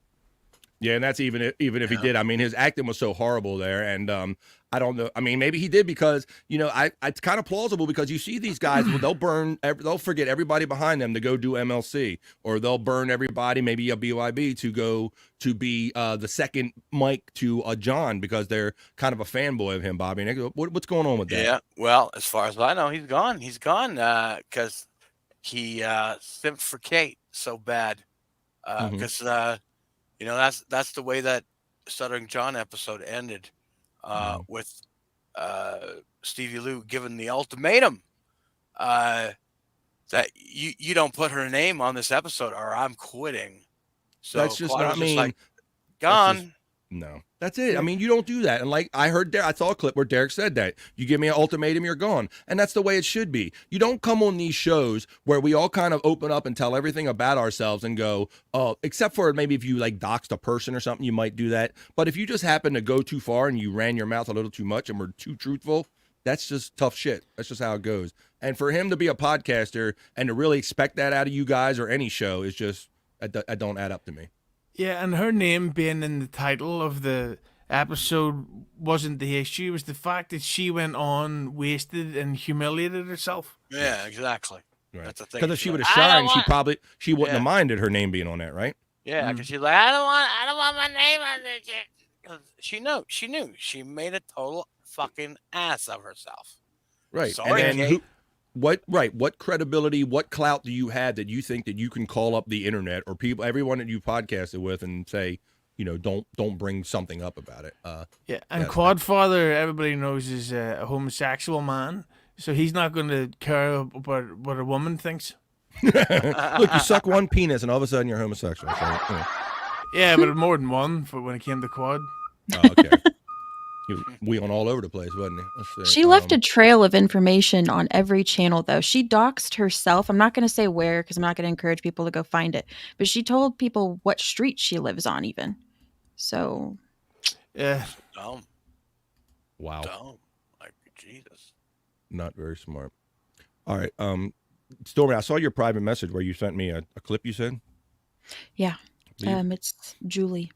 Yeah, and that's even if he did. I mean, his acting was so horrible there, and I don't know. I mean, maybe he did because it's kind of plausible because you see these guys, they'll forget everybody behind them to go do MLC, or they'll burn everybody, maybe a BYB, to go to be the second mic to John because they're kind of a fanboy of him, Bobby. And they go, what's going on with that? Yeah, well, as far as I know, he's gone. He's gone because he simped for Kate so bad because. That's the way that Stuttering John episode ended with Stevie Lou giving the ultimatum that you don't put her name on this episode or I'm quitting. So that's just Claude not was just mean. like, gone. No, that's it. I mean, you don't do that. And like I saw a clip where Derek said that you give me an ultimatum, you're gone. And that's the way it should be. You don't come on these shows where we all kind of open up and tell everything about ourselves and go, except for maybe if you like doxed a person or something, you might do that. But if you just happen to go too far and you ran your mouth a little too much and were too truthful, that's just tough shit. That's just how it goes. And for him to be a podcaster and to really expect that out of you guys or any show is just, that don't add up to me. Yeah, and her name being in the title of the episode wasn't the issue. It was the fact that she went on, wasted, and humiliated herself. Yeah, exactly. Right. That's the thing. Because if she would have shined, she wouldn't have minded her name being on that, right? Yeah, because she's like, I don't want my name on this shit. She knew. She made a total fucking ass of herself. Right. Sorry, and Kate. what credibility, what clout do you have that you think that you can call up the internet or people, everyone that you podcasted with and say, don't bring something up about it. Yeah, and Quadfather, everybody knows, is a homosexual man, so he's not going to care about what a woman thinks. Look, you suck one penis and all of a sudden you're homosexual. So, Yeah, but more than one for when it came to Quad. Oh, okay. We went all over the place, wasn't it? Let's see. She left a trail of information on every channel, though. She doxed herself. I'm not going to say where because I'm not going to encourage people to go find it. But she told people what street she lives on, even. So. Yeah. Dumb. Wow. Dumb. Like, Jesus. Not very smart. All right. Stormy, I saw your private message where you sent me a clip, you said? Yeah. It's Julie.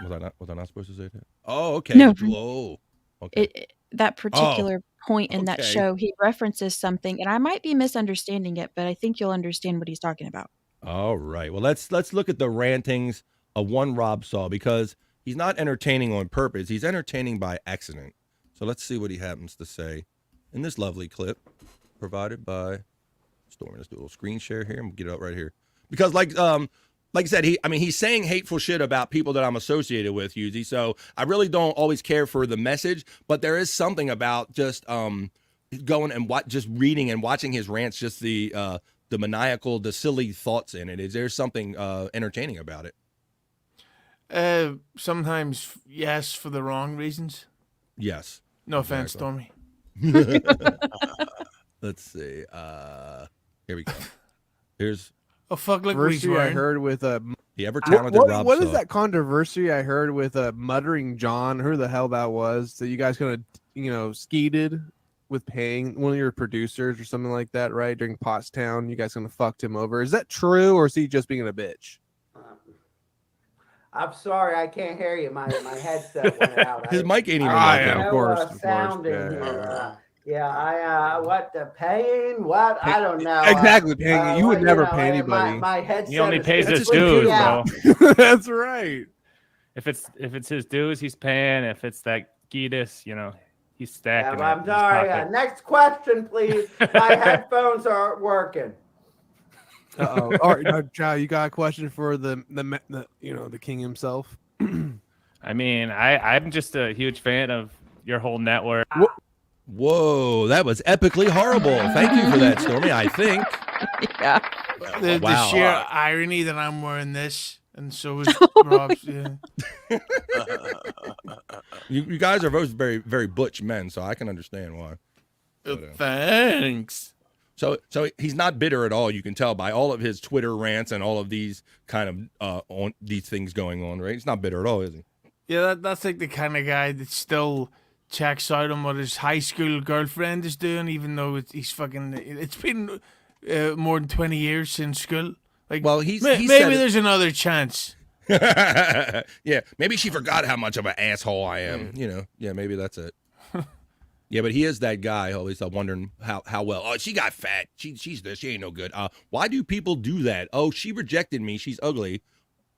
Was I not supposed to say that? Oh, okay. No. Oh, okay. That particular point in that okay. show, he references something, and I might be misunderstanding it, but I think you'll understand what he's talking about. All right. Well, let's look at the rantings of one Rob Saw because he's not entertaining on purpose. He's entertaining by accident. So let's see what he happens to say in this lovely clip provided by Stormy. Let's do a little screen share here and get it up right here. Because like I said, he's saying hateful shit about people that I'm associated with, Hughezy. So I really don't always care for the message, but there is something about just going and just reading and watching his rants, just the maniacal, the silly thoughts in it. Is there something entertaining about it? Sometimes yes, for the wrong reasons. Yes. No offense, Stormy. Let's see. Here we go. Here's. Oh fuck! Look what he's I wearing. heard with the ever talented Rob What Saw. is that controversy I heard with Muttering John? Who the hell that was? That you guys kind of skeeted with paying one of your producers or something like that, right? During Pottstown, you guys kind of fucked him over. Is that true, or is he just being a bitch? I'm sorry, I can't hear you. My headset went out. His mic ain't even working. Of course. Sound in here. What the paying? What? I don't know. Exactly, paying. You would never pay anybody. My headset. He only pays is his dues, bro. That's right. If it's his dues, he's paying. If it's that Gitas, he's stacking. I'm it. sorry. Next question, please. My headphones aren't working. Uh-oh. All right, now, Chow, you got a question for the king himself? I mean, I'm just a huge fan of your whole network. Whoa, that was epically horrible. Thank you for that, Stormy. I think. Yeah. The sheer irony that I'm wearing this, and so is Rob's. Yeah. You guys are both very, very butch men, so I can understand why. But, Thanks. So he's not bitter at all. You can tell by all of his Twitter rants and all of these kind of on these things going on, right? He's not bitter at all, is he? Yeah, that's like the kind of guy that still checks out on what his high school girlfriend is doing, even though it's been more than 20 years since school. Like, well, maybe there's another chance. Yeah, maybe she forgot how much of an asshole I am. Yeah, maybe that's it. Yeah, but he is that guy always wondering how well. Oh, she got fat. She's this. She ain't no good. Why do people do that? Oh, she rejected me. She's ugly.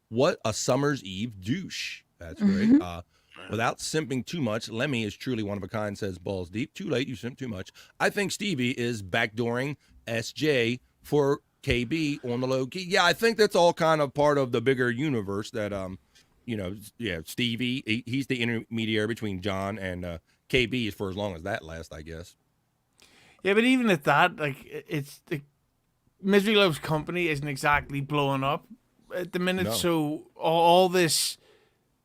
What a summer's eve douche. That's right. Without simping too much, Lemmy is truly one of a kind, says Balls Deep. Too late, you simp too much. I think Stevie is backdooring SJ for KB on the low key. Yeah, I think that's all kind of part of the bigger universe that, Stevie, he's the intermediary between John and KB for as long as that lasts, I guess. Yeah, but even at that, like, it's the Misery Loves Company isn't exactly blowing up at the minute, No. so all this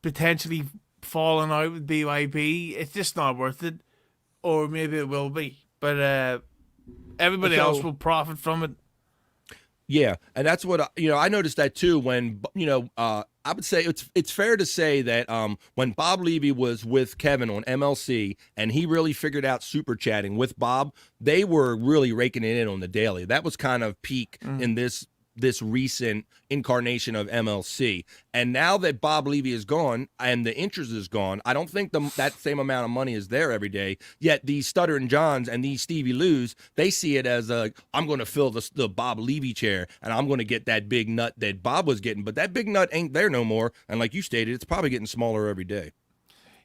potentially falling out with BYB, it's just not worth it. Or maybe it will be, but everybody else will profit from it. Yeah, and that's what I noticed that too. When I would say it's fair to say that when Bob Levy was with Kevin on MLC and he really figured out super chatting with Bob, they were really raking it in on the daily. That was kind of peak in this recent incarnation of MLC. And now that Bob Levy is gone and the interest is gone, I don't think that same amount of money is there every day. Yet these Stuttering Johns and these Stevie Lou's, they see it as I'm going to fill the Bob Levy chair and I'm going to get that big nut that Bob was getting. But that big nut ain't there no more. And like you stated, it's probably getting smaller every day.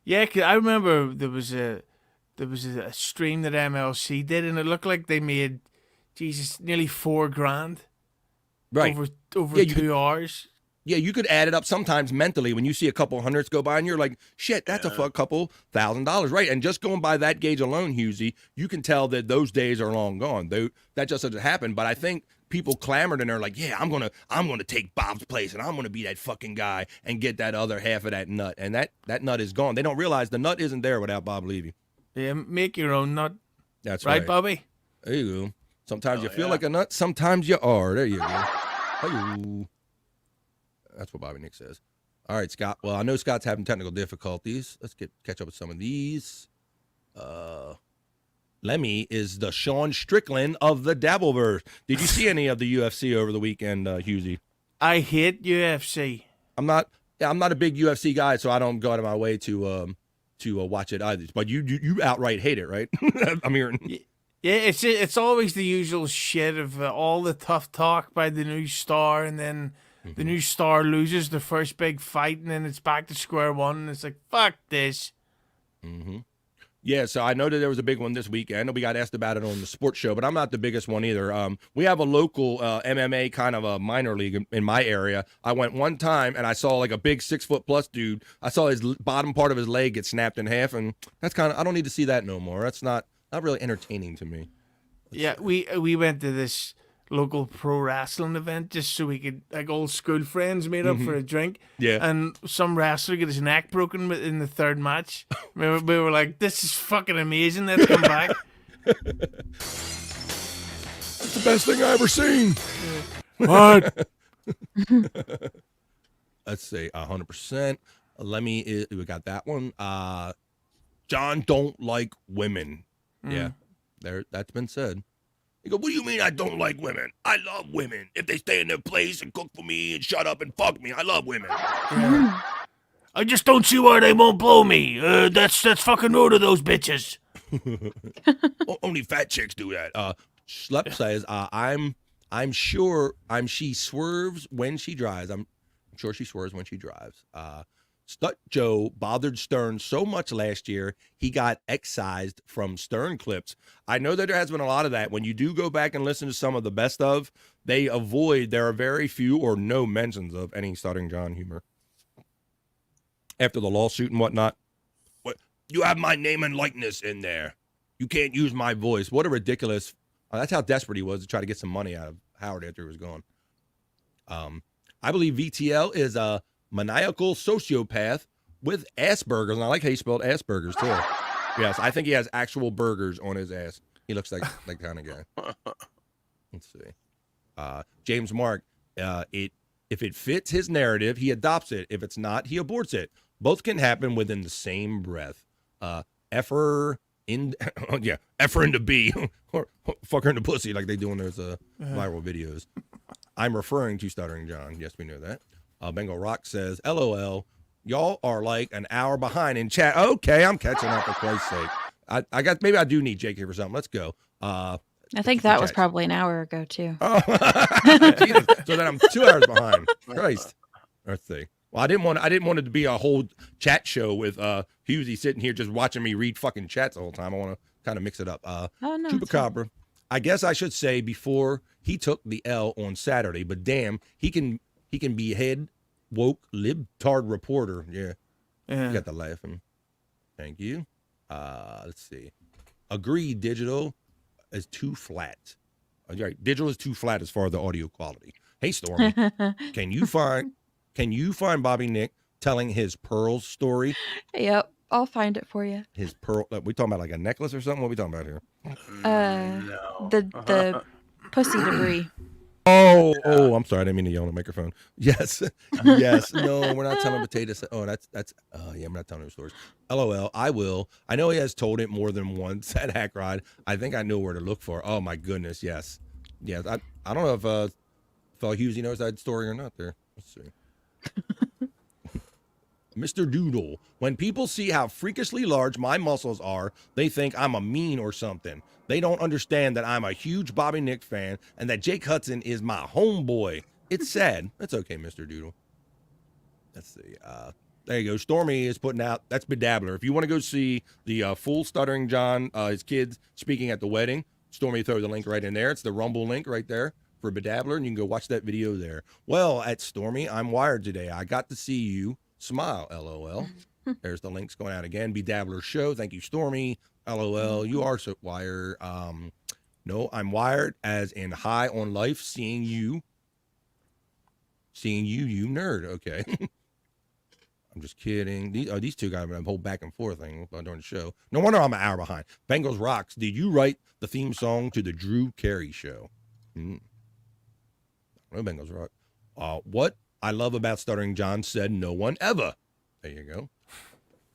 Yeah, 'cause I remember there was a stream that MLC did, and it looked like they made, nearly $4,000. Right. Over 2 hours. Yeah, you could add it up sometimes mentally when you see a couple hundreds go by and you're like, shit, that's a couple $1,000, right? And just going by that gauge alone, Hughezy, you can tell that those days are long gone. That just doesn't happen. But I think people clamored and they're like, yeah, I'm gonna take Bob's place and I'm gonna be that fucking guy and get that other half of that nut. And that nut is gone. They don't realize the nut isn't there without Bob Levy. Yeah, make your own nut. That's right, Bobby. There you go. Sometimes you feel like a nut, sometimes you are. There you go. Hello. That's what Bobby Nick says. All right, Scott. Well, I know Scott's having technical difficulties. Let's catch up with some of these. Lemmy is the Sean Strickland of the Dabbleverse. Did you see any of the UFC over the weekend, Hughezy? I hate UFC. I'm not a big UFC guy, so I don't go out of my way to watch it either. But you outright hate it, right? I'm hearing. Yeah, it's always the usual shit of all the tough talk by the new star, and then the new star loses the first big fight, and then it's back to square one, and it's like, fuck this. Mm-hmm. Yeah, so I know that there was a big one this weekend. We got asked about it on the sports show, but I'm not the biggest one either. We have a local MMA kind of a minor league in my area. I went one time, and I saw like a big 6-foot-plus dude. I saw his bottom part of his leg get snapped in half, and that's I don't need to see that no more. That's not really entertaining to me. We went to this local pro wrestling event just so we could, like, old school friends meet up for a drink. Yeah. And some wrestler got his neck broken in the third match. we were like, this is fucking amazing. Let's come back. It's the best thing I ever seen. What? Let's see, 100%. We got that one. John don't like women. Yeah, that's been said. You go, what do you mean I don't like women? I love women. If they stay in their place and cook for me and shut up and fuck me, I love women. Yeah. I just don't see why they won't blow me. That's fucking rude of those bitches. Only fat chicks do that. Schlep says, I'm sure she swerves when she drives. I'm sure she swerves when she drives. Stut Joe bothered Stern so much last year, he got excised from Stern clips. I know that there has been a lot of that. When you do go back and listen to some of the best of, there are very few or no mentions of any Stuttering John humor. After the lawsuit and whatnot, you have my name and likeness in there. You can't use my voice. What a ridiculous. That's how desperate he was to try to get some money out of Howard after he was gone. I believe VTL is a maniacal sociopath with Asperger's. And I like how he spelled Asperger's too. Yes, I think he has actual burgers on his ass. He looks like that kind of guy. Let's see. James Mark, if it fits his narrative, he adopts it. If it's not, he aborts it. Both can happen within the same breath. Effer into B or fuck her in the pussy like they do in those viral videos. I'm referring to Stuttering John. Yes, we know that. Bengal Rock says, LOL, y'all are like an hour behind in chat. Okay, I'm catching up for Christ's sake. Maybe I do need Jake here for something. Let's go. I think that was probably an hour ago too. Oh. Jesus. So then I'm 2 hours behind. Christ. Let's see. Well, I didn't want it to be a whole chat show with Hughezy sitting here just watching me read fucking chats the whole time. I want to kind of mix it up. No, Chupacabra. I guess I should say before he took the L on Saturday, but damn, he can be head woke libtard reporter. Yeah. You got the laughing. Thank you. Let's see. Agree, digital is too flat. Right, digital is too flat as far as the audio quality. Hey, Stormy, can you find Bobby Nick telling his pearls story? Yep, I'll find it for you. His pearl. We talking about like a necklace or something? What are we talking about here? No. The pussy debris. Oh, I'm sorry. I didn't mean to yell on the microphone. Yes. No, we're not telling potatoes. Oh, that's. I'm not telling him stories. LOL. I will. I know he has told it more than once at Hack Ride. I think I know where to look for. Oh my goodness. Yes. I don't know if Hughezy knows that story or not. There. Let's see. Mr. Doodle. When people see how freakishly large my muscles are, they think I'm a mean or something. They don't understand that I'm a huge Bobby Nick fan and that Jake Hudson is my homeboy. It's sad. That's okay, Mr. Doodle. Let's see. There you go. Stormy is putting out, that's Bedabbler. If you want to go see the full Stuttering John, his kids speaking at the wedding, Stormy throw the link right in there. It's the Rumble link right there for Bedabbler, and you can go watch that video there. Well, at Stormy, I'm wired today. I got to see you smile, LOL. There's the links going out again. Bedabbler show. Thank you, Stormy. LOL. You are so wired. No, I'm wired as in high on life. Seeing you, you nerd. Okay. I'm just kidding. These two guys have a whole back and forth thing during the show. No wonder I'm an hour behind. Bengals Rocks. Did you write the theme song to the Drew Carey show? No, Bengals Rock. What I love about Stuttering John said no one ever. There you go.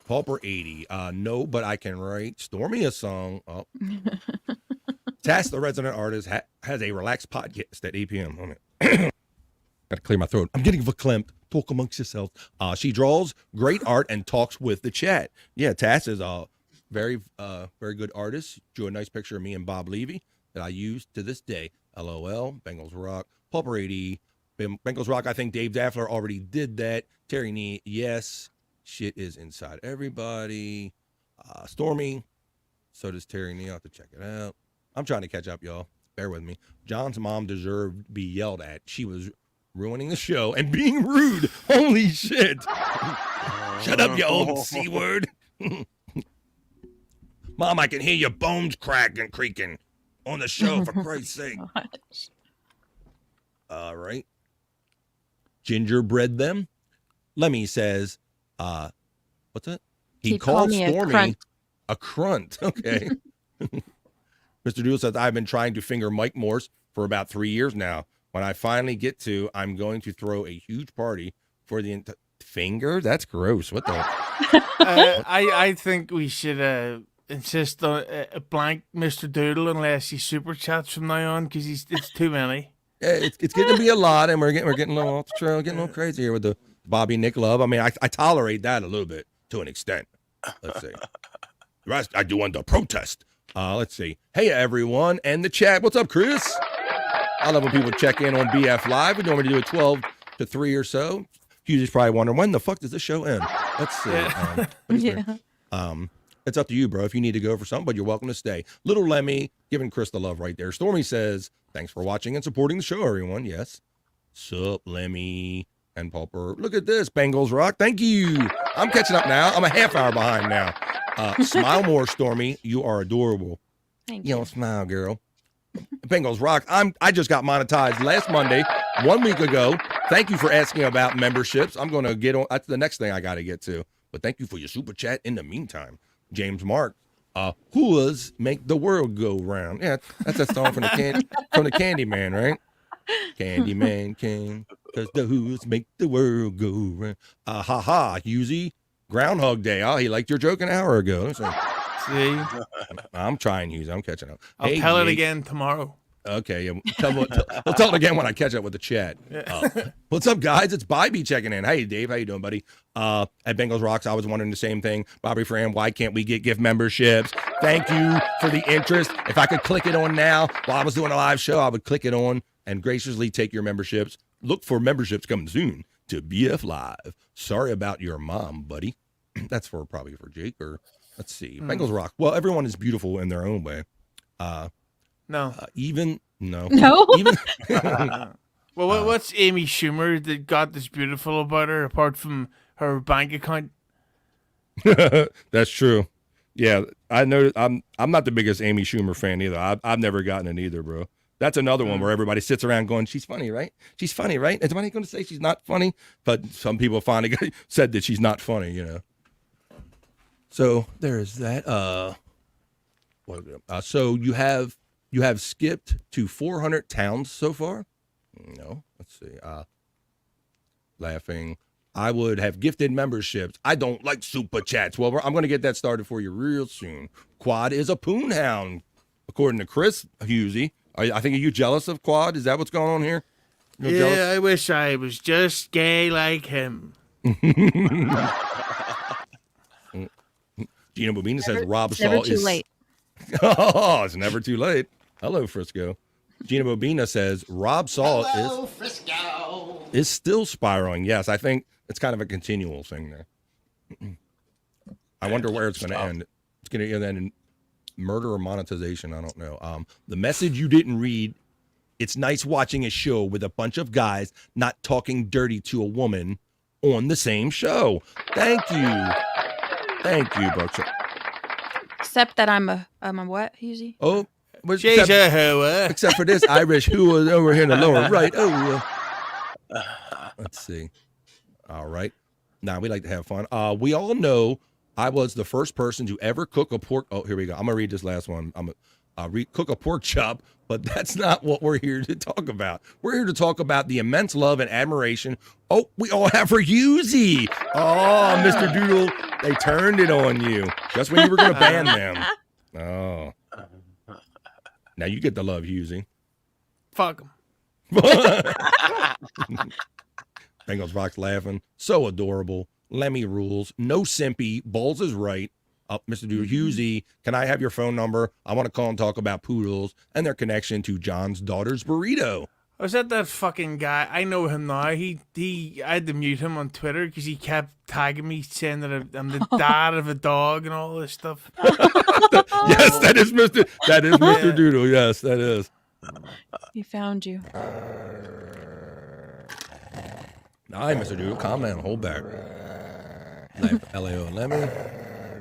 Pauper 80. No, but I can write Stormy a song. Oh. Tass, the resident artist, has a relaxed podcast at 8 p.m. Got to clear my throat. I'm getting verklempt. Talk amongst yourselves. She draws great art and talks with the chat. Yeah, Tass is a very good artist. Drew a nice picture of me and Bob Levy that I use to this day. LOL. Bengals Rock. Pauper 80. Bengals Rock. I think Dave Daffler already did that. Terry Nee. Yes. Shit is inside everybody. Stormy. So does Terry Nee. I'll have to check it out. I'm trying to catch up, y'all. Bear with me. John's mom deserved to be yelled at. She was ruining the show and being rude. Holy shit. Shut up, you old C word. Mom, I can hear your bones cracking and creaking on the show, for Christ's sake. All right. Gingerbread them. Lemmy says, what's that? He called Stormy a crunt. Okay. Mr. Doodle says, I've been trying to finger Mike Morse for about 3 years now. When I finally get to, I'm going to throw a huge party for the finger. That's gross. What the? I think we should insist on a blank Mr. Doodle unless he super chats from now on because it's too many. Yeah, it's getting to be a lot, and we're getting a little off the trail, getting a little crazy here with the Bobby Nick love. I mean, I tolerate that a little bit to an extent. Let's see. The rest I do under protest. Let's see. Hey everyone, and the chat. What's up, Chris? I love when people check in on BF Live. We normally do it 12 to 3 or so. Hughezy's probably wondering when the fuck does this show end? Let's see. Yeah. It's up to you, bro. If you need to go for something, but you're welcome to stay. Little Lemmy giving Chris the love right there. Stormy says, thanks for watching and supporting the show, everyone. Yes. Sup, Lemmy and Pulper. Look at this. Bengals rock. Thank you. I'm catching up now. I'm a half hour behind now. Smile more, Stormy. You are adorable. Thank you. Don't smile, girl. Bengals rock. I just got monetized last Monday, 1 week ago. Thank you for asking about memberships. I'm going to get on. That's the next thing I got to get to. But thank you for your super chat in the meantime. James Mark. Whoas make the world go round. Yeah, that's that song from the Candyman, right? Candyman came because the whoas make the world go round. Hughezy. Groundhog Day. Oh, he liked your joke an hour ago. So, see, I'm trying, Hughes. I'm catching up. I'll tell it again tomorrow. Okay, yeah, we'll tell it again when I catch up with the chat. What's up, guys? It's Bobby checking in. Hey, Dave, how you doing, buddy? At Bengals Rocks, I was wondering the same thing. Bobby Fran, why can't we get gift memberships? Thank you for the interest. If I could click it on now while I was doing a live show, I would click it on and graciously take your memberships. Look for memberships coming soon to BF Live. Sorry about your mom, buddy. That's probably for Jake, or let's see. Bengals Rock. Well, everyone is beautiful in their own way. No. Even. No. Even. Well, what's Amy Schumer that got this beautiful about her, apart from her bank account? That's true. Yeah, I know. I'm not the biggest Amy Schumer fan either. I've never gotten it either, bro. That's another one where everybody sits around going, "She's funny, right? She's funny, right?" Is anybody going to say she's not funny? But some people finally said that she's not funny, you know. So there's that. So you have skipped to 400 towns so far? No. Let's see. Laughing. I would have gifted memberships. I don't like super chats. Well, I'm going to get that started for you real soon. Quad is a poon hound, according to Chris Hughezy. I think, are you jealous of Quad? Is that what's going on here? Yeah, jealous? I wish I was just gay like him. Gina Bobina says Rob Saul never too late. Oh, it's never too late. Hello, Frisco. Gina Bobina says Rob Saul is still spiraling. Yes, I think it's kind of a continual thing there. I wonder where it's going to end. It's going to end in murder or monetization. I don't know. The message you didn't read. It's nice watching a show with a bunch of guys not talking dirty to a woman on the same show. Thank you. Thank you, Buckshot. Except that I'm a what, Hughezy? Oh, except for this Irish who was over here in the lower right. Let's see. All right. Now we like to have fun. We all know I was the first person to ever cook a pork. Oh, here we go. I'm gonna read this last one. I'm gonna cook a pork chop, but that's not what we're here to talk about. We're here to talk about the immense love and admiration. Oh, we all have for Hughezy. Oh, Mr. Doodle, they turned it on you just when you were gonna ban them. Oh. Now you get the love, Hughezy. Fuck him. Bengals Rocks laughing. So adorable. Lemmy rules. No simpy. Balls is right. Mr. Dude Hughezy, can I have your phone number? I want to call and talk about poodles and their connection to John's daughter's burrito. Was that fucking guy? I know him now. I had to mute him on Twitter because he kept tagging me saying that I'm the dad of a dog and all this stuff. Yes, that is Mr. Doodle. Yes, that is. He found you. Hi, Mr. Doodle. Calm down. Hold back. L-A-O Lemmy.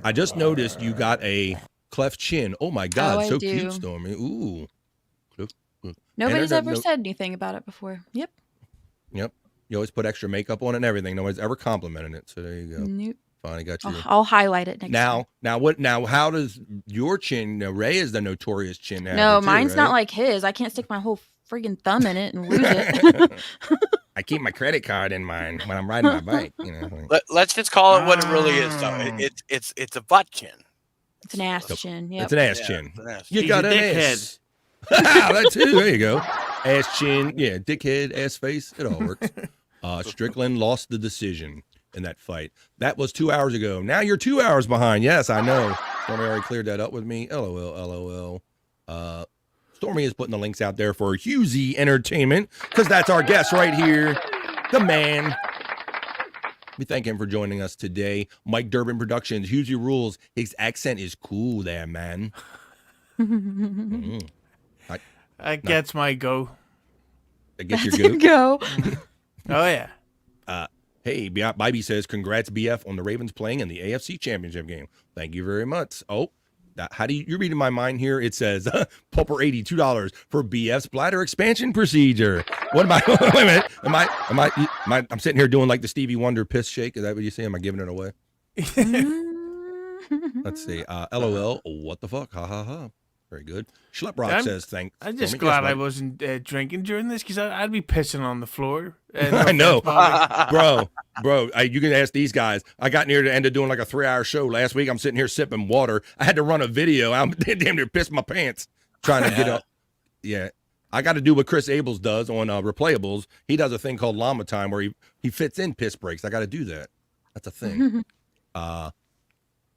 I just noticed you got a cleft chin. Oh my God, so cute, Stormy. Ooh. Nobody's ever said anything about it before. Yep. You always put extra makeup on it and everything. Nobody's ever complimented it. So there you go. Nope. Finally got you. I'll highlight it next time. Now, how does your chin? Ray is the notorious chin. No, mine's not like his. I can't stick my whole friggin' thumb in it and lose it. I keep my credit card in mine when I'm riding my bike. You know. Let's just call it what it really is, though. It's a butt chin. It's an ass chin. Yep. It's an ass chin. It's an ass You He's got a an dickhead. ass. That too. There you go. Ass chin. Yeah, dickhead, ass face. It all works. Strickland lost the decision in that fight. That was 2 hours ago. Now you're 2 hours behind. Yes, I know. Stormy already cleared that up with me. LOL. Stormy is putting the links out there for Hughezy Entertainment because that's our guest right here. The man. We thank him for joining us today. Mike Durbin Productions, Hughezy rules. His accent is cool there, man. That gets my go. That gets your go? Oh, yeah. Hey, Bobby says, congrats, BF, on the Ravens playing in the AFC Championship game. Thank you very much. Oh, how do you're reading my mind here? It says, Pulper $82 for BF's bladder expansion procedure. What am I? Wait a minute. I'm sitting here doing like the Stevie Wonder piss shake. Is that what you say? Am I giving it away? Let's see. LOL. What the fuck? Ha ha ha. Very good. Schleprock says, thanks. I'm just glad I wasn't drinking during this because I'd be pissing on the floor. I know. Bro, you can ask these guys. I got near the end of doing like a 3-hour show last week. I'm sitting here sipping water. I had to run a video. I'm damn near pissed my pants trying to get up. Yeah. I got to do what Chris Abels does on Replayables. He does a thing called Llama Time where he fits in piss breaks. I got to do that. That's a thing.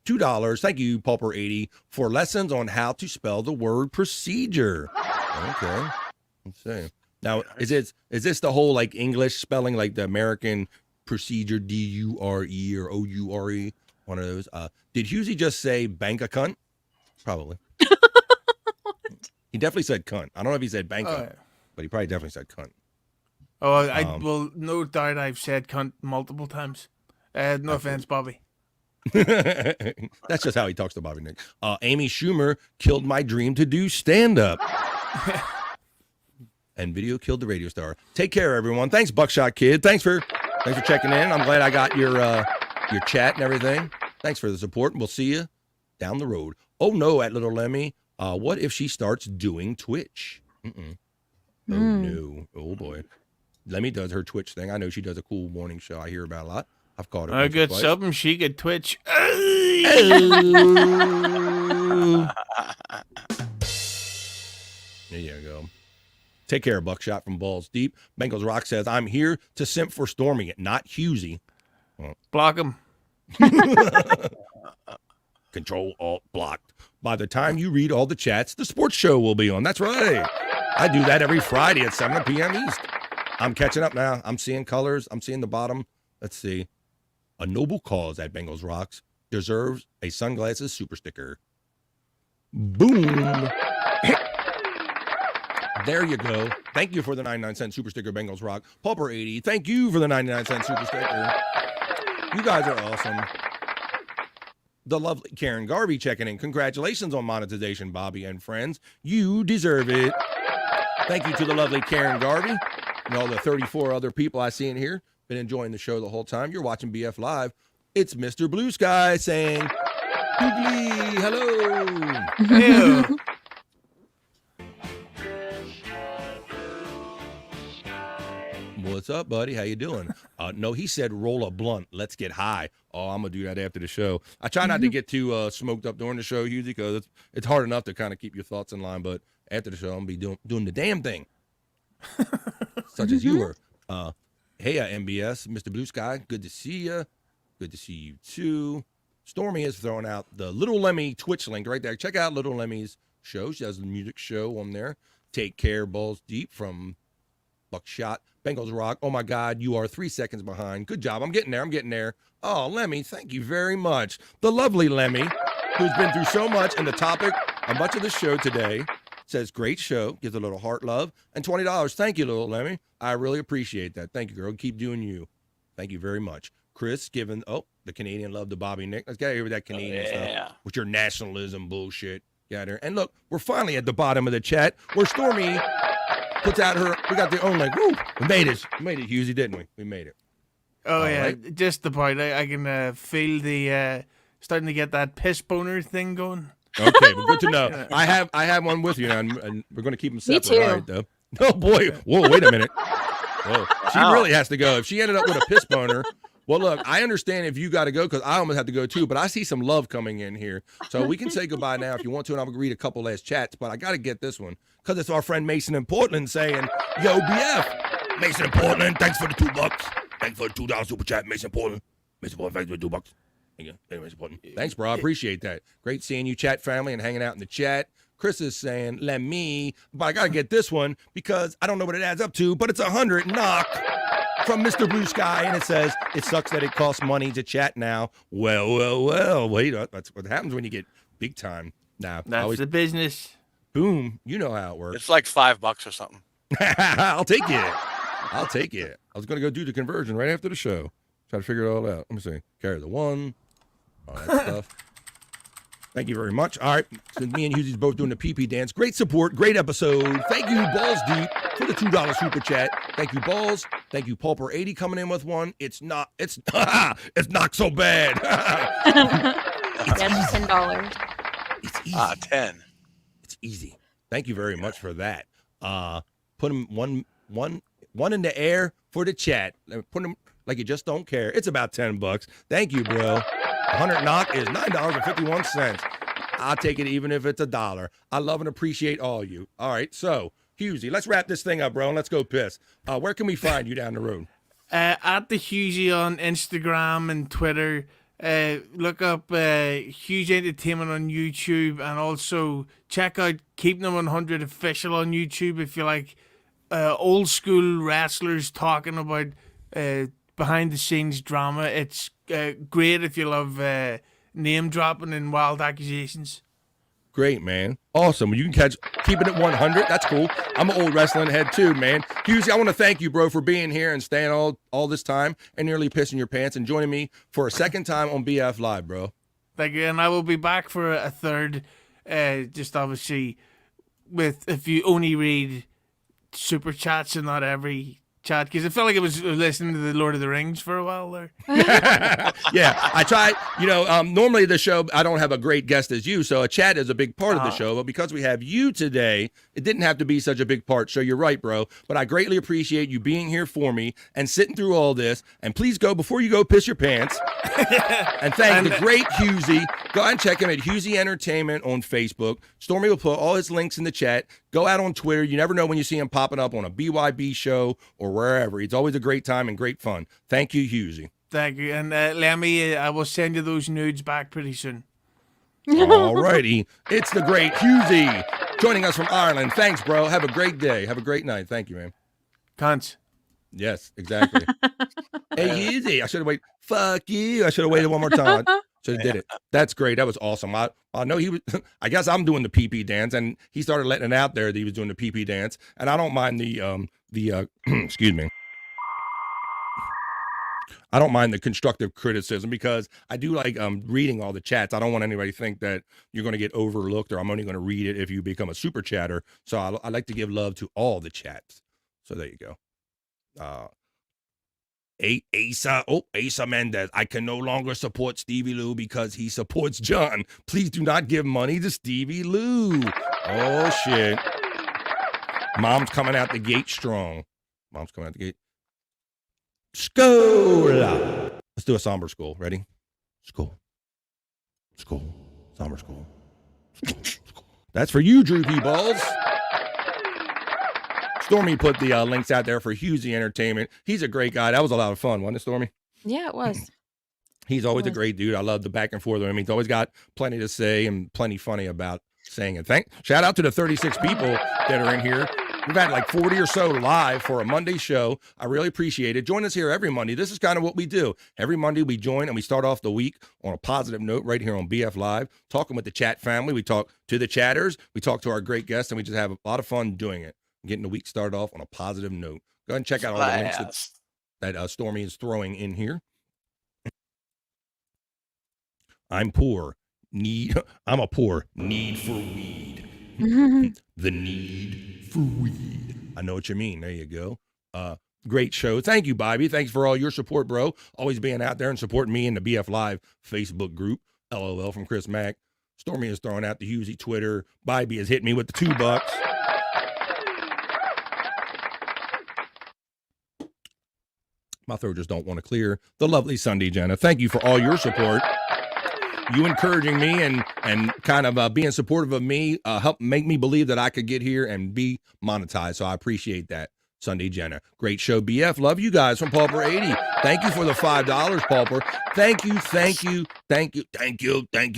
$2. Thank you, Pulper80, for lessons on how to spell the word procedure. Okay. Let's see. Now, is this the whole like English spelling, like the American procedure, D-U-R-E or O-U-R-E? One of those. Did Hughezy just say bank a cunt? Probably. He definitely said cunt. I don't know if he said bank cunt, but he probably definitely said cunt. Oh, I will no doubt I've said cunt multiple times. No offense, Bobby. That's just how he talks to Bobby Nick. Amy Schumer killed my dream to do stand-up. And video killed the radio star. Take care, everyone. Thanks, Buckshot Kid. Thanks for checking in. I'm glad I got your chat and everything. Thanks for the support, and we'll see you down the road. Oh no, at Little Lemmy. What if she starts doing Twitch? Oh no. Oh boy. Lemmy does her Twitch thing. I know she does a cool morning show. I hear about a lot. I've caught her. I got something she could Twitch. There you go. Take care, Buckshot from Balls Deep. Bengals Rock says, I'm here to simp for Stormy, not Hughezy. Block him. Control, Alt, blocked. By the time you read all the chats, the sports show will be on. That's right. I do that every Friday at 7 p.m. East. I'm catching up now. I'm seeing colors. I'm seeing the bottom. Let's see. A noble cause at Bengals Rocks deserves a sunglasses super sticker. Boom. There you go. Thank you for the 99-cent super sticker, Bengals Rock. Pulper 80, thank you for the 99-cent super sticker. You guys are awesome. The lovely Karen Garvey checking in. Congratulations on monetization, Bobby and friends. You deserve it. Thank you to the lovely Karen Garvey and all the 34 other people I see in here. Been enjoying the show the whole time. You're watching BF Live. It's Mr. Blue Sky saying, Googly, hello. Ew. What's up, buddy? How you doing? No, he said roll a blunt. Let's get high. Oh, I'm going to do that after the show. I try not to get too smoked up during the show, Hughezy, because it's hard enough to kind of keep your thoughts in line. But after the show, I'm going to be doing the damn thing, such as you were. Hey, MBS, Mr. Blue Sky, good to see you. Good to see you, too. Stormy is throwing out the Little Lemmy Twitch link right there. Check out Little Lemmy's show. She has a music show on there. Take care, Balls Deep from Buckshot. Bengals Rock. Oh, my God, you are 3 seconds behind. Good job. I'm getting there. Oh, Lemmy, thank you very much. The lovely Lemmy, who's been through so much, and the topic of much of the show today says, great show. Gives a little heart love. And $20. Thank you, little Lemmy. I really appreciate that. Thank you, girl. Keep doing you. Thank you very much. Chris giving, the Canadian love to Bobby Nick. Let's get out here with that Canadian stuff. With your nationalism bullshit. Get out here. And look, we're finally at the bottom of the chat where Stormy puts out we got the own like, woo, we made it. We made it, Hughezy, didn't we? We made it. Oh, All yeah. right. Just the point. I can feel the starting to get that piss boner thing going. Okay, well, good to know. I have one with you, and we're going to keep them separate. too. All right, though. Oh, boy. Whoa, wait a minute. Whoa. She really has to go. If she ended up with a piss boner, well, look, I understand if you got to go because I almost have to go, too, but I see some love coming in here. So we can say goodbye now if you want to, and I'm going to read a couple last chats, but I got to get this one because it's our friend Mason in Portland saying, yo, BF. Mason in Portland, thanks for the $2. Thanks for the $2 super chat, Mason Portland. Mason Portland, thanks for the $2. Thanks, bro. I appreciate that. Great seeing you, chat family, and hanging out in the chat. Chris is saying, let me, but I got to get this one because I don't know what it adds up to, but it's 100. Knock. from Mr. Blue Sky, and it says, it sucks that it costs money to chat now. Well. Wait, that's what happens when you get big time. Now, That's the business. Boom. You know how it works. It's like $5 or something. I'll take it. I was going to go do the conversion right after the show. Try to figure it all out. Let me see. Carry the one. All that stuff. Thank you very much. All right. Since me and Hughezy's both doing the PP dance. Great support. Great episode. Thank you, Balls Deep, for the $2 super chat. Thank you, Balls. Thank you, Pulper80 coming in with one. It's not so bad. That's $10. It's easy. 10. It's easy. Thank you very much for that. Put them one in the air for the chat. Put them like you just don't care. It's about $10. Thank you, bro. 100 knock is $9.51. I'll take it even if it's $1. I love and appreciate all you. All right, so Hughezy, let's wrap this thing up, bro, and let's go piss. Where can we find you down the road? At the Hughezy on Instagram and Twitter. Look up Hughezy Entertainment on YouTube, and also check out Keeping Them 100 Official on YouTube if you like old school wrestlers talking about behind the scenes drama. It's great if you love name dropping and wild accusations. Great, man. Awesome. You can catch Keeping It 100. That's cool. I'm an old wrestling head too, man. Hughezy, I want to thank you, bro, for being here and staying all this time and nearly pissing your pants and joining me for a second time on BF Live, bro. Thank you, and I will be back for a third. Just obviously, if you only read super chats and not every chat, because I felt like I was listening to the Lord of the Rings for a while there. Yeah, I tried. Normally the show, I don't have a great guest as you, so a chat is a big part of the show. But because we have you today, it didn't have to be such a big part. So you're right, bro. But I greatly appreciate you being here for me and sitting through all this. And please go, before you go, piss your pants. And thank the great Hughezy. Go ahead and check him at Hughezy Entertainment on Facebook. Stormy will put all his links in the chat. Go out on Twitter. You never know when you see him popping up on a BYB show or wherever. It's always a great time and great fun. Thank you, Hughezy. Thank you. And Lemmy, I will send you those nudes back pretty soon. All righty. It's the great Hughezy joining us from Ireland. Thanks, bro. Have a great day. Have a great night. Thank you, man. Cunts. Yes, exactly. Hey, Hughezy. I should have waited. Fuck you. I should have waited one more time. Should have did it. That's great. That was awesome. I know he was. I guess I'm doing the PP dance, and he started letting it out there that he was doing the PP dance, and I don't mind the excuse me. I don't mind the constructive criticism because I do like reading all the chats. I don't want anybody to think that you're going to get overlooked or I'm only going to read it if you become a super chatter. So I like to give love to all the chats. So there you go. Asa Mendez. I can no longer support Stevie Lou because he supports John. Please do not give money to Stevie Lou. Oh, shit. Mom's coming out the gate strong. Mom's coming out the gate. Skola. Let's do a somber school. Ready? School. Somber school. School. That's for you, Droopy Balls. Stormy put the links out there for Hughezy Entertainment. He's a great guy. That was a lot of fun, wasn't it, Stormy? Yeah, it was. He's always a great dude. I love the back and forth with him. He's always got plenty to say and plenty funny about saying it. Shout out to the 36 people that are in here. We've had like 40 or so live for a Monday show. I really appreciate it. Join us here every Monday. This is kind of what we do. Every Monday we join and we start off the week on a positive note right here on BF Live, talking with the chat family. We talk to the chatters. We talk to our great guests, and we just have a lot of fun doing it. Getting the week started off on a positive note. Go ahead and check out all the links that Stormy is throwing in here. I'm poor. I'm a poor. Need for weed. The need for weed. I know what you mean. There you go. Great show. Thank you, Bobby. Thanks for all your support, bro. Always being out there and supporting me in the BF Live Facebook group. LOL from Chris Mack. Stormy is throwing out the Hughezy Twitter. Bobby has hit me with the $2. My throat just don't want to clear. The lovely Sunday Jenna. Thank you for all your support. You encouraging me and kind of being supportive of me helped make me believe that I could get here and be monetized. So I appreciate that, Sunday Jenna. Great show, BF. Love you guys from Pulper80. Thank you for the $5, Pulper. Thank you.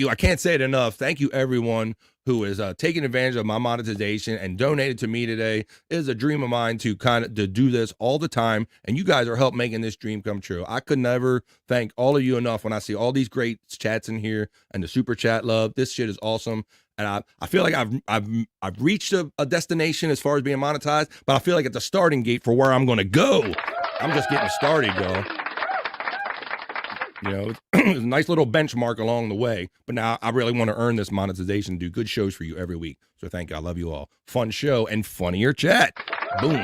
I can't say it enough. Thank you, everyone, who is taking advantage of my monetization and donated to me today. It is a dream of mine to do this all the time, and you guys are helping making this dream come true. I could never thank all of you enough when I see all these great chats in here and the super chat love. This shit is awesome. And I feel like I've reached a destination as far as being monetized, but I feel like it's a starting gate for where I'm going to go. I'm just getting started, y'all. You know, it's a nice little benchmark along the way, but now I really want to earn this monetization, do good shows for you every week. So thank you. I love you all. Fun show and funnier chat. Boom.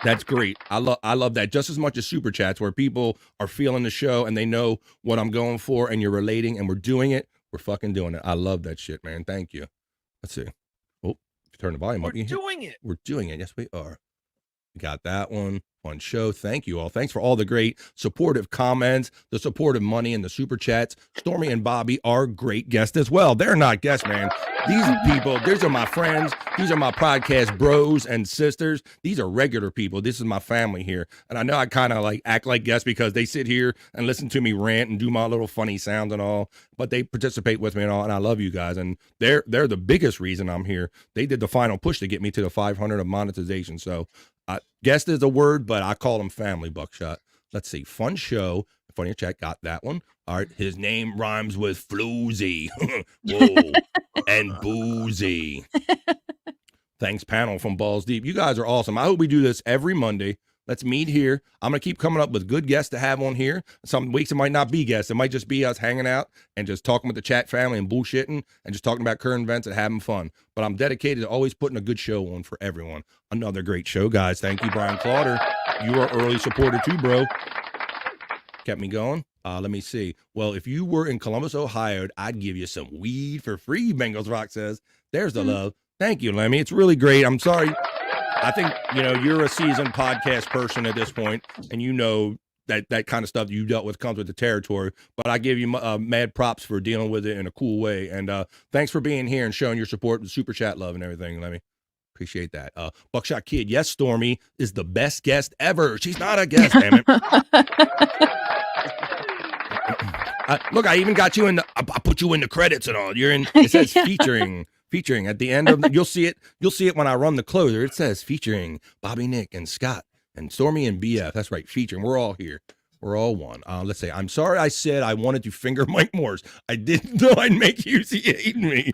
That's great. I love that just as much as super chats where people are feeling the show and they know what I'm going for and you're relating and we're doing it. We're fucking doing it. I love that shit, man. Thank you. Let's see. Oh, turn the volume up. We're doing it. We're doing it. Yes, we are. Got that one. Fun show. Thank you all. Thanks for all the great supportive comments, the supportive money, and the super chats. Stormy and Bobby are great guests as well. They're not guests, man. These are people. These are my friends. These are my podcast bros and sisters. These are regular people. This is my family here. And I know I kind of like act like guests because they sit here and listen to me rant and do my little funny sounds and all, but they participate with me and all. And I love you guys. And they're the biggest reason I'm here. They did the final push to get me to the 500 of monetization. So guest is a word, but I call them family, Buckshot. Let's see. Fun show. Funny chat. Got that one. All right. His name rhymes with floozy. Whoa. And boozy. Thanks, panel from Balls Deep. You guys are awesome. I hope we do this every Monday. Let's meet here. I'm going to keep coming up with good guests to have on here. Some weeks it might not be guests. It might just be us hanging out and just talking with the chat family and bullshitting and just talking about current events and having fun. But I'm dedicated to always putting a good show on for everyone. Another great show, guys. Thank you, Brian Clauder. You are early supporter too, bro. Kept me going. Let me see. Well, if you were in Columbus, Ohio, I'd give you some weed for free, Bengals Rock says. There's the love. Thank you, Lemmy. It's really great. I'm sorry. I think, you're a seasoned podcast person at this point, and you know that kind of stuff you dealt with comes with the territory. But I give you mad props for dealing with it in a cool way. And thanks for being here and showing your support with super chat love and everything, Lemmy. Appreciate that. Buckshot Kid, yes, Stormy is the best guest ever. She's not a guest, damn it. Look, I even got you in I put you in the credits and all. You're in. It says featuring at the end of you'll see it when I run the closer. It says featuring Bobby, Nick, and Scott and Stormy and BF. That's right, featuring. We're all here. We're all one. Let's say, I'm sorry I said I wanted to finger Mike Morse. I didn't know I'd make Hughezy hate me.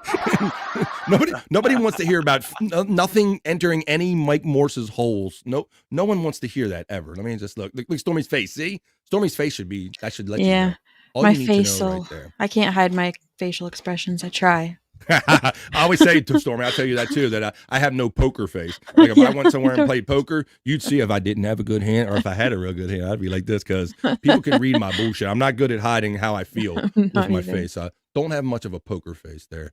Nobody wants to hear about nothing entering any Mike Morse's holes. No one wants to hear that ever. Let me just look Stormy's face. See, Stormy's face should let you know. All my you need to face. know right there. I can't hide my facial expressions. I try. I always say to Stormy, I'll tell you that too, that I have no poker face. Like if I went somewhere and played poker, you'd see if I didn't have a good hand or if I had a real good hand, I'd be like this because people can read my bullshit. I'm not good at hiding how I feel with my face. I don't have much of a poker face there.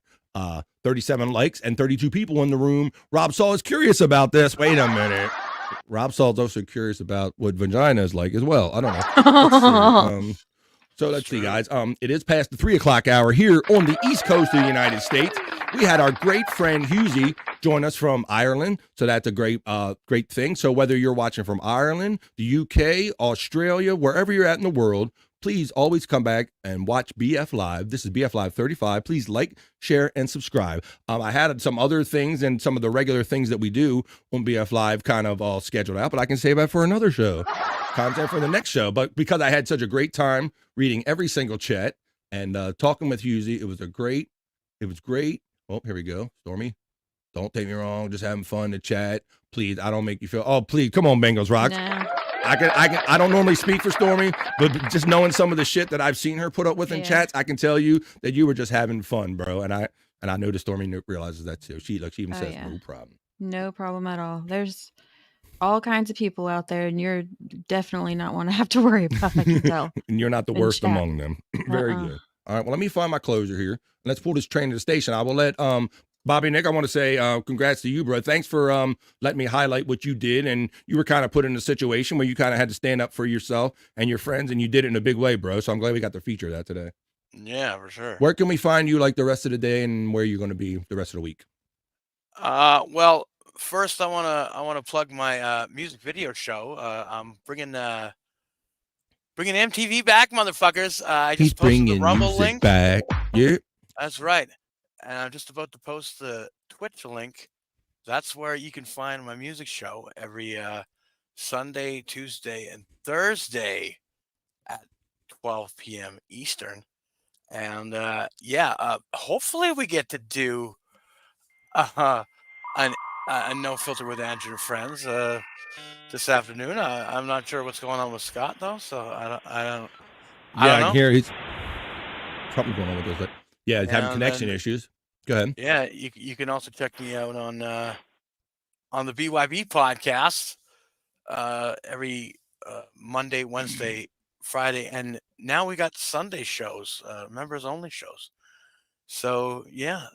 37 likes and 32 people in the room. Rob Saul is curious about this. Wait a minute. Rob Saul's also curious about what vagina is like as well. I don't know. So let's see, guys. It is past the 3 o'clock hour here on the East Coast of the United States. We had our great friend Hughezy join us from Ireland, so that's a great thing. So whether you're watching from Ireland, the UK, Australia, wherever you're at in the world, please always come back and watch BF Live. This is BF Live 35. Please like, share, and subscribe. I had some other things and some of the regular things that we do on BF Live kind of all scheduled out, but I can save that for another show. Content for the next show. But because I had such a great time reading every single chat and talking with Hughezy, it was great. Oh, here we go. Stormy, don't take me wrong. Just having fun to chat. Please, I don't make you feel. Oh, please, come on, Bengals Rocks. No. I don't normally speak for Stormy, but just knowing some of the shit that I've seen her put up with in chats, I can tell you that you were just having fun, bro. And I know that Stormy realizes that too. She even says no problem. No problem at all. There's all kinds of people out there, and you're definitely not one to have to worry about. I can tell. And you're not the worst among them. Very good. All right. Well, let me find my closer here. Let's pull this train to the station. I will let Bobby, Nick, I want to say congrats to you, bro. Thanks for letting me highlight what you did. And you were kind of put in a situation where you kind of had to stand up for yourself and your friends, and you did it in a big way, bro. So I'm glad we got to feature that today. Yeah, for sure. Where can we find you like the rest of the day and where you're going to be the rest of the week? Well, first I want to plug my music video show. I'm bringing MTV back, motherfuckers. I just posted the Rumble link back. Yeah. That's right. And I'm just about to post the Twitch link. That's where you can find my music show every Sunday, Tuesday, and Thursday at 12 p.m. Eastern. And hopefully we get to do a no filter with Andrew and friends this afternoon. I'm not sure what's going on with Scott though, so I don't Yeah, I know. can hear he's something going on with those. Yeah, he's having And connection then, issues. Go ahead. Yeah, you can also check me out on the BYB podcast every Monday, Wednesday, Friday, and now we got Sunday shows, members only shows. So yeah,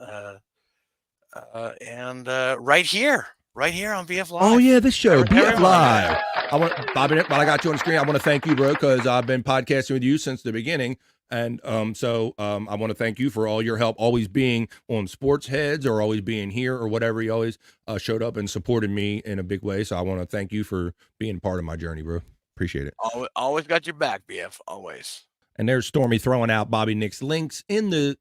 and right here on BF Live. Oh yeah, this show, Every BF Monday. Live. I want Bobby. While I got you on the screen, I want to thank you, bro, because I've been podcasting with you since the beginning, and so I want to thank you for all your help, always being on Sports Heads or always being here or whatever. You always showed up and supported me in a big way. So I want to thank you for being part of my journey, bro. Appreciate it. Always got your back, BF. Always. And there's Stormy throwing out Bobby Nick's links in the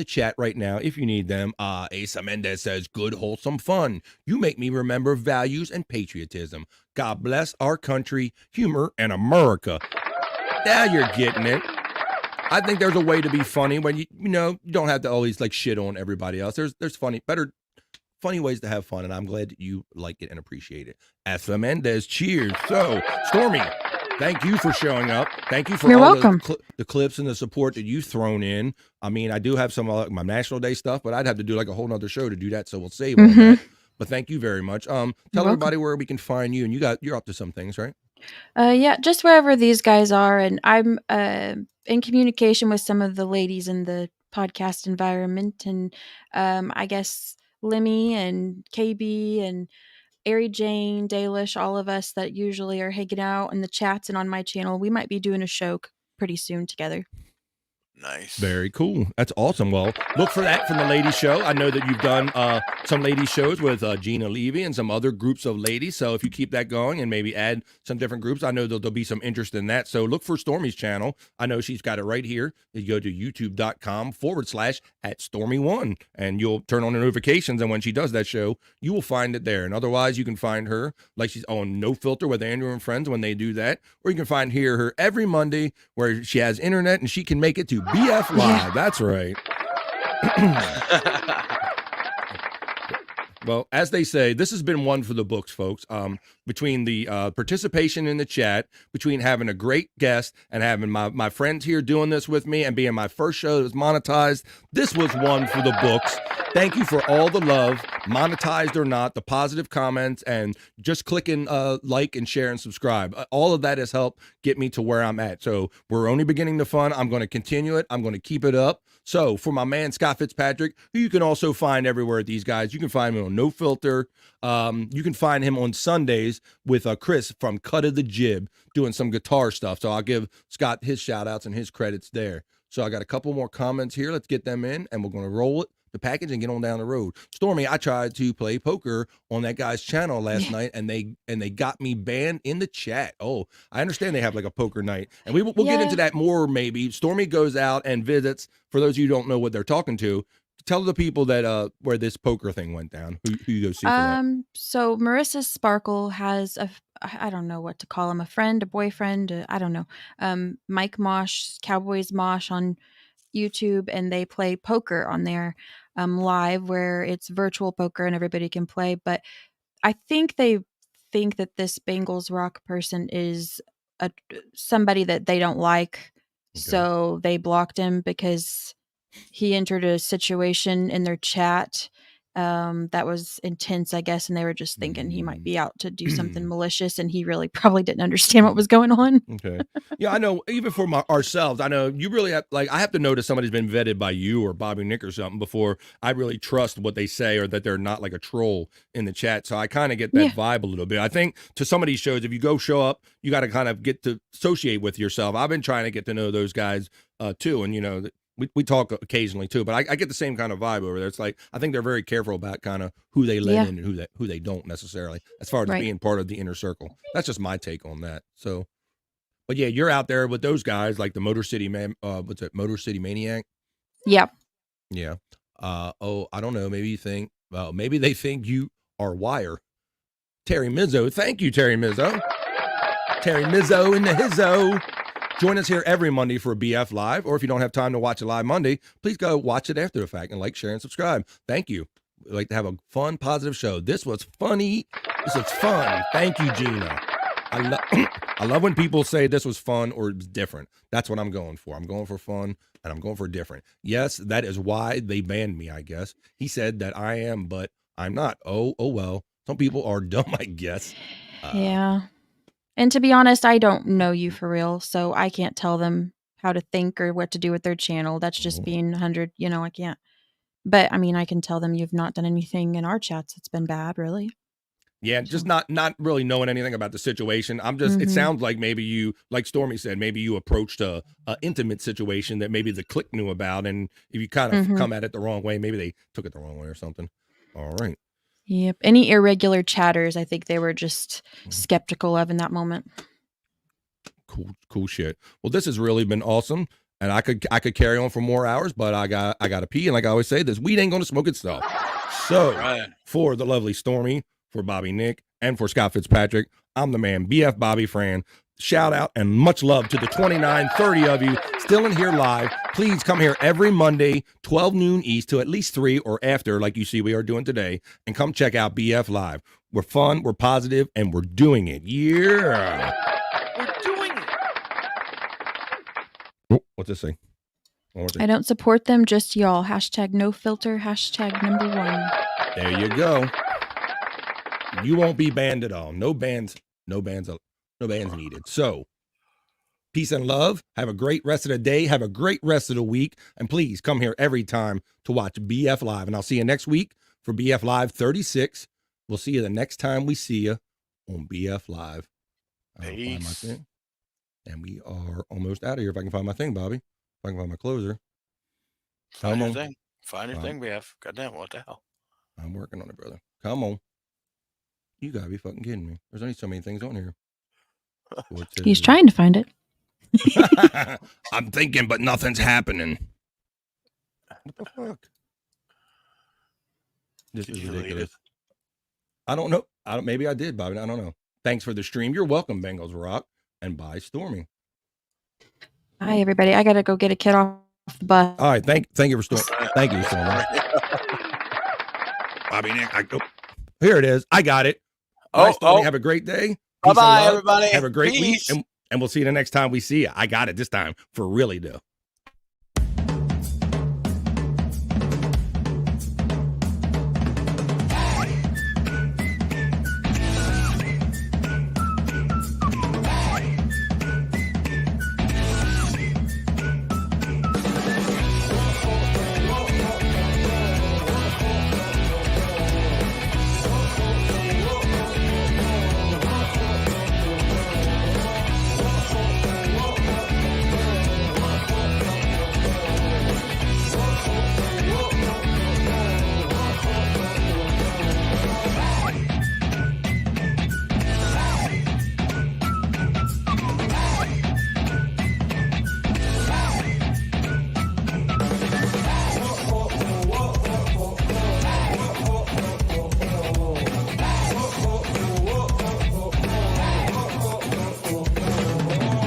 chat right now if you need them. Asa Mendez says, good, wholesome fun. You make me remember values and patriotism. God bless our country, humor, and America. Now you're getting it. I think there's a way to be funny when you don't have to always like shit on everybody else. There's funny ways to have fun, and I'm glad that you like it and appreciate it. Asa Mendez, cheers. So, Stormy, thank you for showing up. Thank you for You're all welcome. the clips and the support that you've thrown in. I mean, I do have some my National Day stuff, but I'd have to do like a whole nother show to do that, so we'll save all that. But thank you very much. Tell everybody where we can find you, and you're up to some things, right? Yeah, just wherever these guys are, and I'm in communication with some of the ladies in the podcast environment, and I guess Lemmy and KB and Ari Jane, Dalish, all of us that usually are hanging out in the chats and on my channel, we might be doing a show pretty soon together. Nice. Very cool. That's awesome. Well, look for that from the ladies show. I know that you've done some ladies shows with Gina Levy and some other groups of ladies. So if you keep that going and maybe add some different groups, I know there'll be some interest in that. So look for Stormy's channel. I know she's got it right here. You go to youtube.com/@Stormy1 and you'll turn on the notifications. And when she does that show, you will find it there. And otherwise you can find her like she's on No Filter with Andrew and Friends when they do that. Or you can find her every Monday where she has internet and she can make it to BF Live. That's right. Well, as they say, this has been one for the books, folks. Between the participation in the chat, between having a great guest and having my friends here doing this with me and being my first show that was monetized, this was one for the books. Thank you for all the love, monetized or not, the positive comments, and just clicking like and share and subscribe. All of that has helped get me to where I'm at. So we're only beginning the fun. I'm going to continue it. I'm going to keep it up. So for my man, Scott Fitzpatrick, who you can also find everywhere at these guys, you can find him on No Filter. You can find him on Sundays with Chris from Cut of the Jib doing some guitar stuff. So I'll give Scott his shout outs and his credits there. So I got a couple more comments here. Let's get them in and we're going to roll it. The package and get on down the road. Stormy, I tried to play poker on that guy's channel last night, and they got me banned in the chat. Oh, I understand they have like a poker night, and we'll get into that more maybe. Stormy goes out and visits. For those of you who don't know what they're talking to, tell the people that where this poker thing went down. Who you go see for that? So Marissa Sparkle has I don't know what to call him, a friend, a boyfriend, I don't know. Mike Mosh, Cowboys Mosh on YouTube, and they play poker on there live, where it's virtual poker and everybody can play. But I think they think that this Bengals Rock person is somebody that they don't like. Okay. So they blocked him because he entered a situation in their chat that was intense, I guess, and they were just thinking he might be out to do something malicious, and he really probably didn't understand what was going on. Okay. Yeah, I know, even for ourselves, I know you really have, like, I have to notice somebody's been vetted by you or Bobby Nick or something before I really trust what they say, or that they're not like a troll in the chat. So I kind of get that vibe a little bit. I think to some of these shows, if you go show up, you got to kind of get to associate with yourself. I've been trying to get to know those guys too. And, you know, we talk occasionally too, but I get the same kind of vibe over there. It's like, I think they're very careful about kind of who they let in and who they don't necessarily, as far as being part of the inner circle. That's just my take on that. So, but yeah, you're out there with those guys like the Motor City Man. What's it? Motor City Maniac. Yep. Yeah. Oh, I don't know. Maybe they think you are wire. Terry Mizzo. Thank you, Terry Mizzo. Terry Mizzo in the hizzo. Join us here every Monday for a BF Live, or if you don't have time to watch it live Monday, please go watch it after the fact and like, share, and subscribe. Thank you. We like to have a fun, positive show. This was funny. This was fun. Thank you, Gina. I love when people say this was fun or it's different. That's what I'm going for. I'm going for fun, and I'm going for different. Yes, that is why they banned me, I guess. He said that I am, but I'm not. Oh well. Some people are dumb, I guess. Yeah. And to be honest, I don't know you for real, so I can't tell them how to think or what to do with their channel. That's just being 100, I can't. But I mean, I can tell them you've not done anything in our chats that's been bad, really. Yeah, just not really knowing anything about the situation. I'm just, it sounds like maybe you, like Stormy said, maybe you approached a intimate situation that maybe the clique knew about, and if you kind of come at it the wrong way, maybe they took it the wrong way or something. All right. Yep. Any irregular chatters, I think they were just skeptical of in that moment. Cool shit. Well, this has really been awesome, and I could carry on for more hours, but I got to pee, and like I always say, this weed ain't gonna smoke itself. So for the lovely Stormy, for Bobby Nick, and for Scott Fitzpatrick, I'm the man, BF Bobby Fran. Shout out and much love to the 29-30 of you still in here live. Please come here every Monday, 12 noon East to at least 3 or after, like you see we are doing today, and come check out BF Live. We're fun, we're positive, and we're doing it. Yeah. We're doing it. Oh, what's this say? I don't support them, just y'all. Hashtag no filter, hashtag #1. There you go. You won't be banned at all. No bans needed. So, peace and love. Have a great rest of the day. Have a great rest of the week. And please come here every time to watch BF Live. And I'll see you next week for BF Live 36. We'll see you the next time we see you on BF Live. Peace. And we are almost out of here. If I can find my thing, Bobby. If I can find my closer. Find your thing. Find your thing, BF. Goddamn, what the hell? I'm working on it, brother. Come on. You gotta be fucking kidding me. There's only so many things on here. He's trying to find it. I'm thinking, but nothing's happening. What the fuck? This is ridiculous. I don't know. Maybe I did, Bobby. I don't know. Thanks for the stream. You're welcome, Bengals Rock. And bye, Stormy. Hi, everybody. I gotta go get a kid off the bus. All right. Thank you for Stormy. Thank you, Stormy. Bobby Nick. Here it is. I got it. Bye, Stormy. Have a great day. Bye-bye, everybody. Have a great Peace. week. And we'll see you the next time we see you. I got it this time for really, though.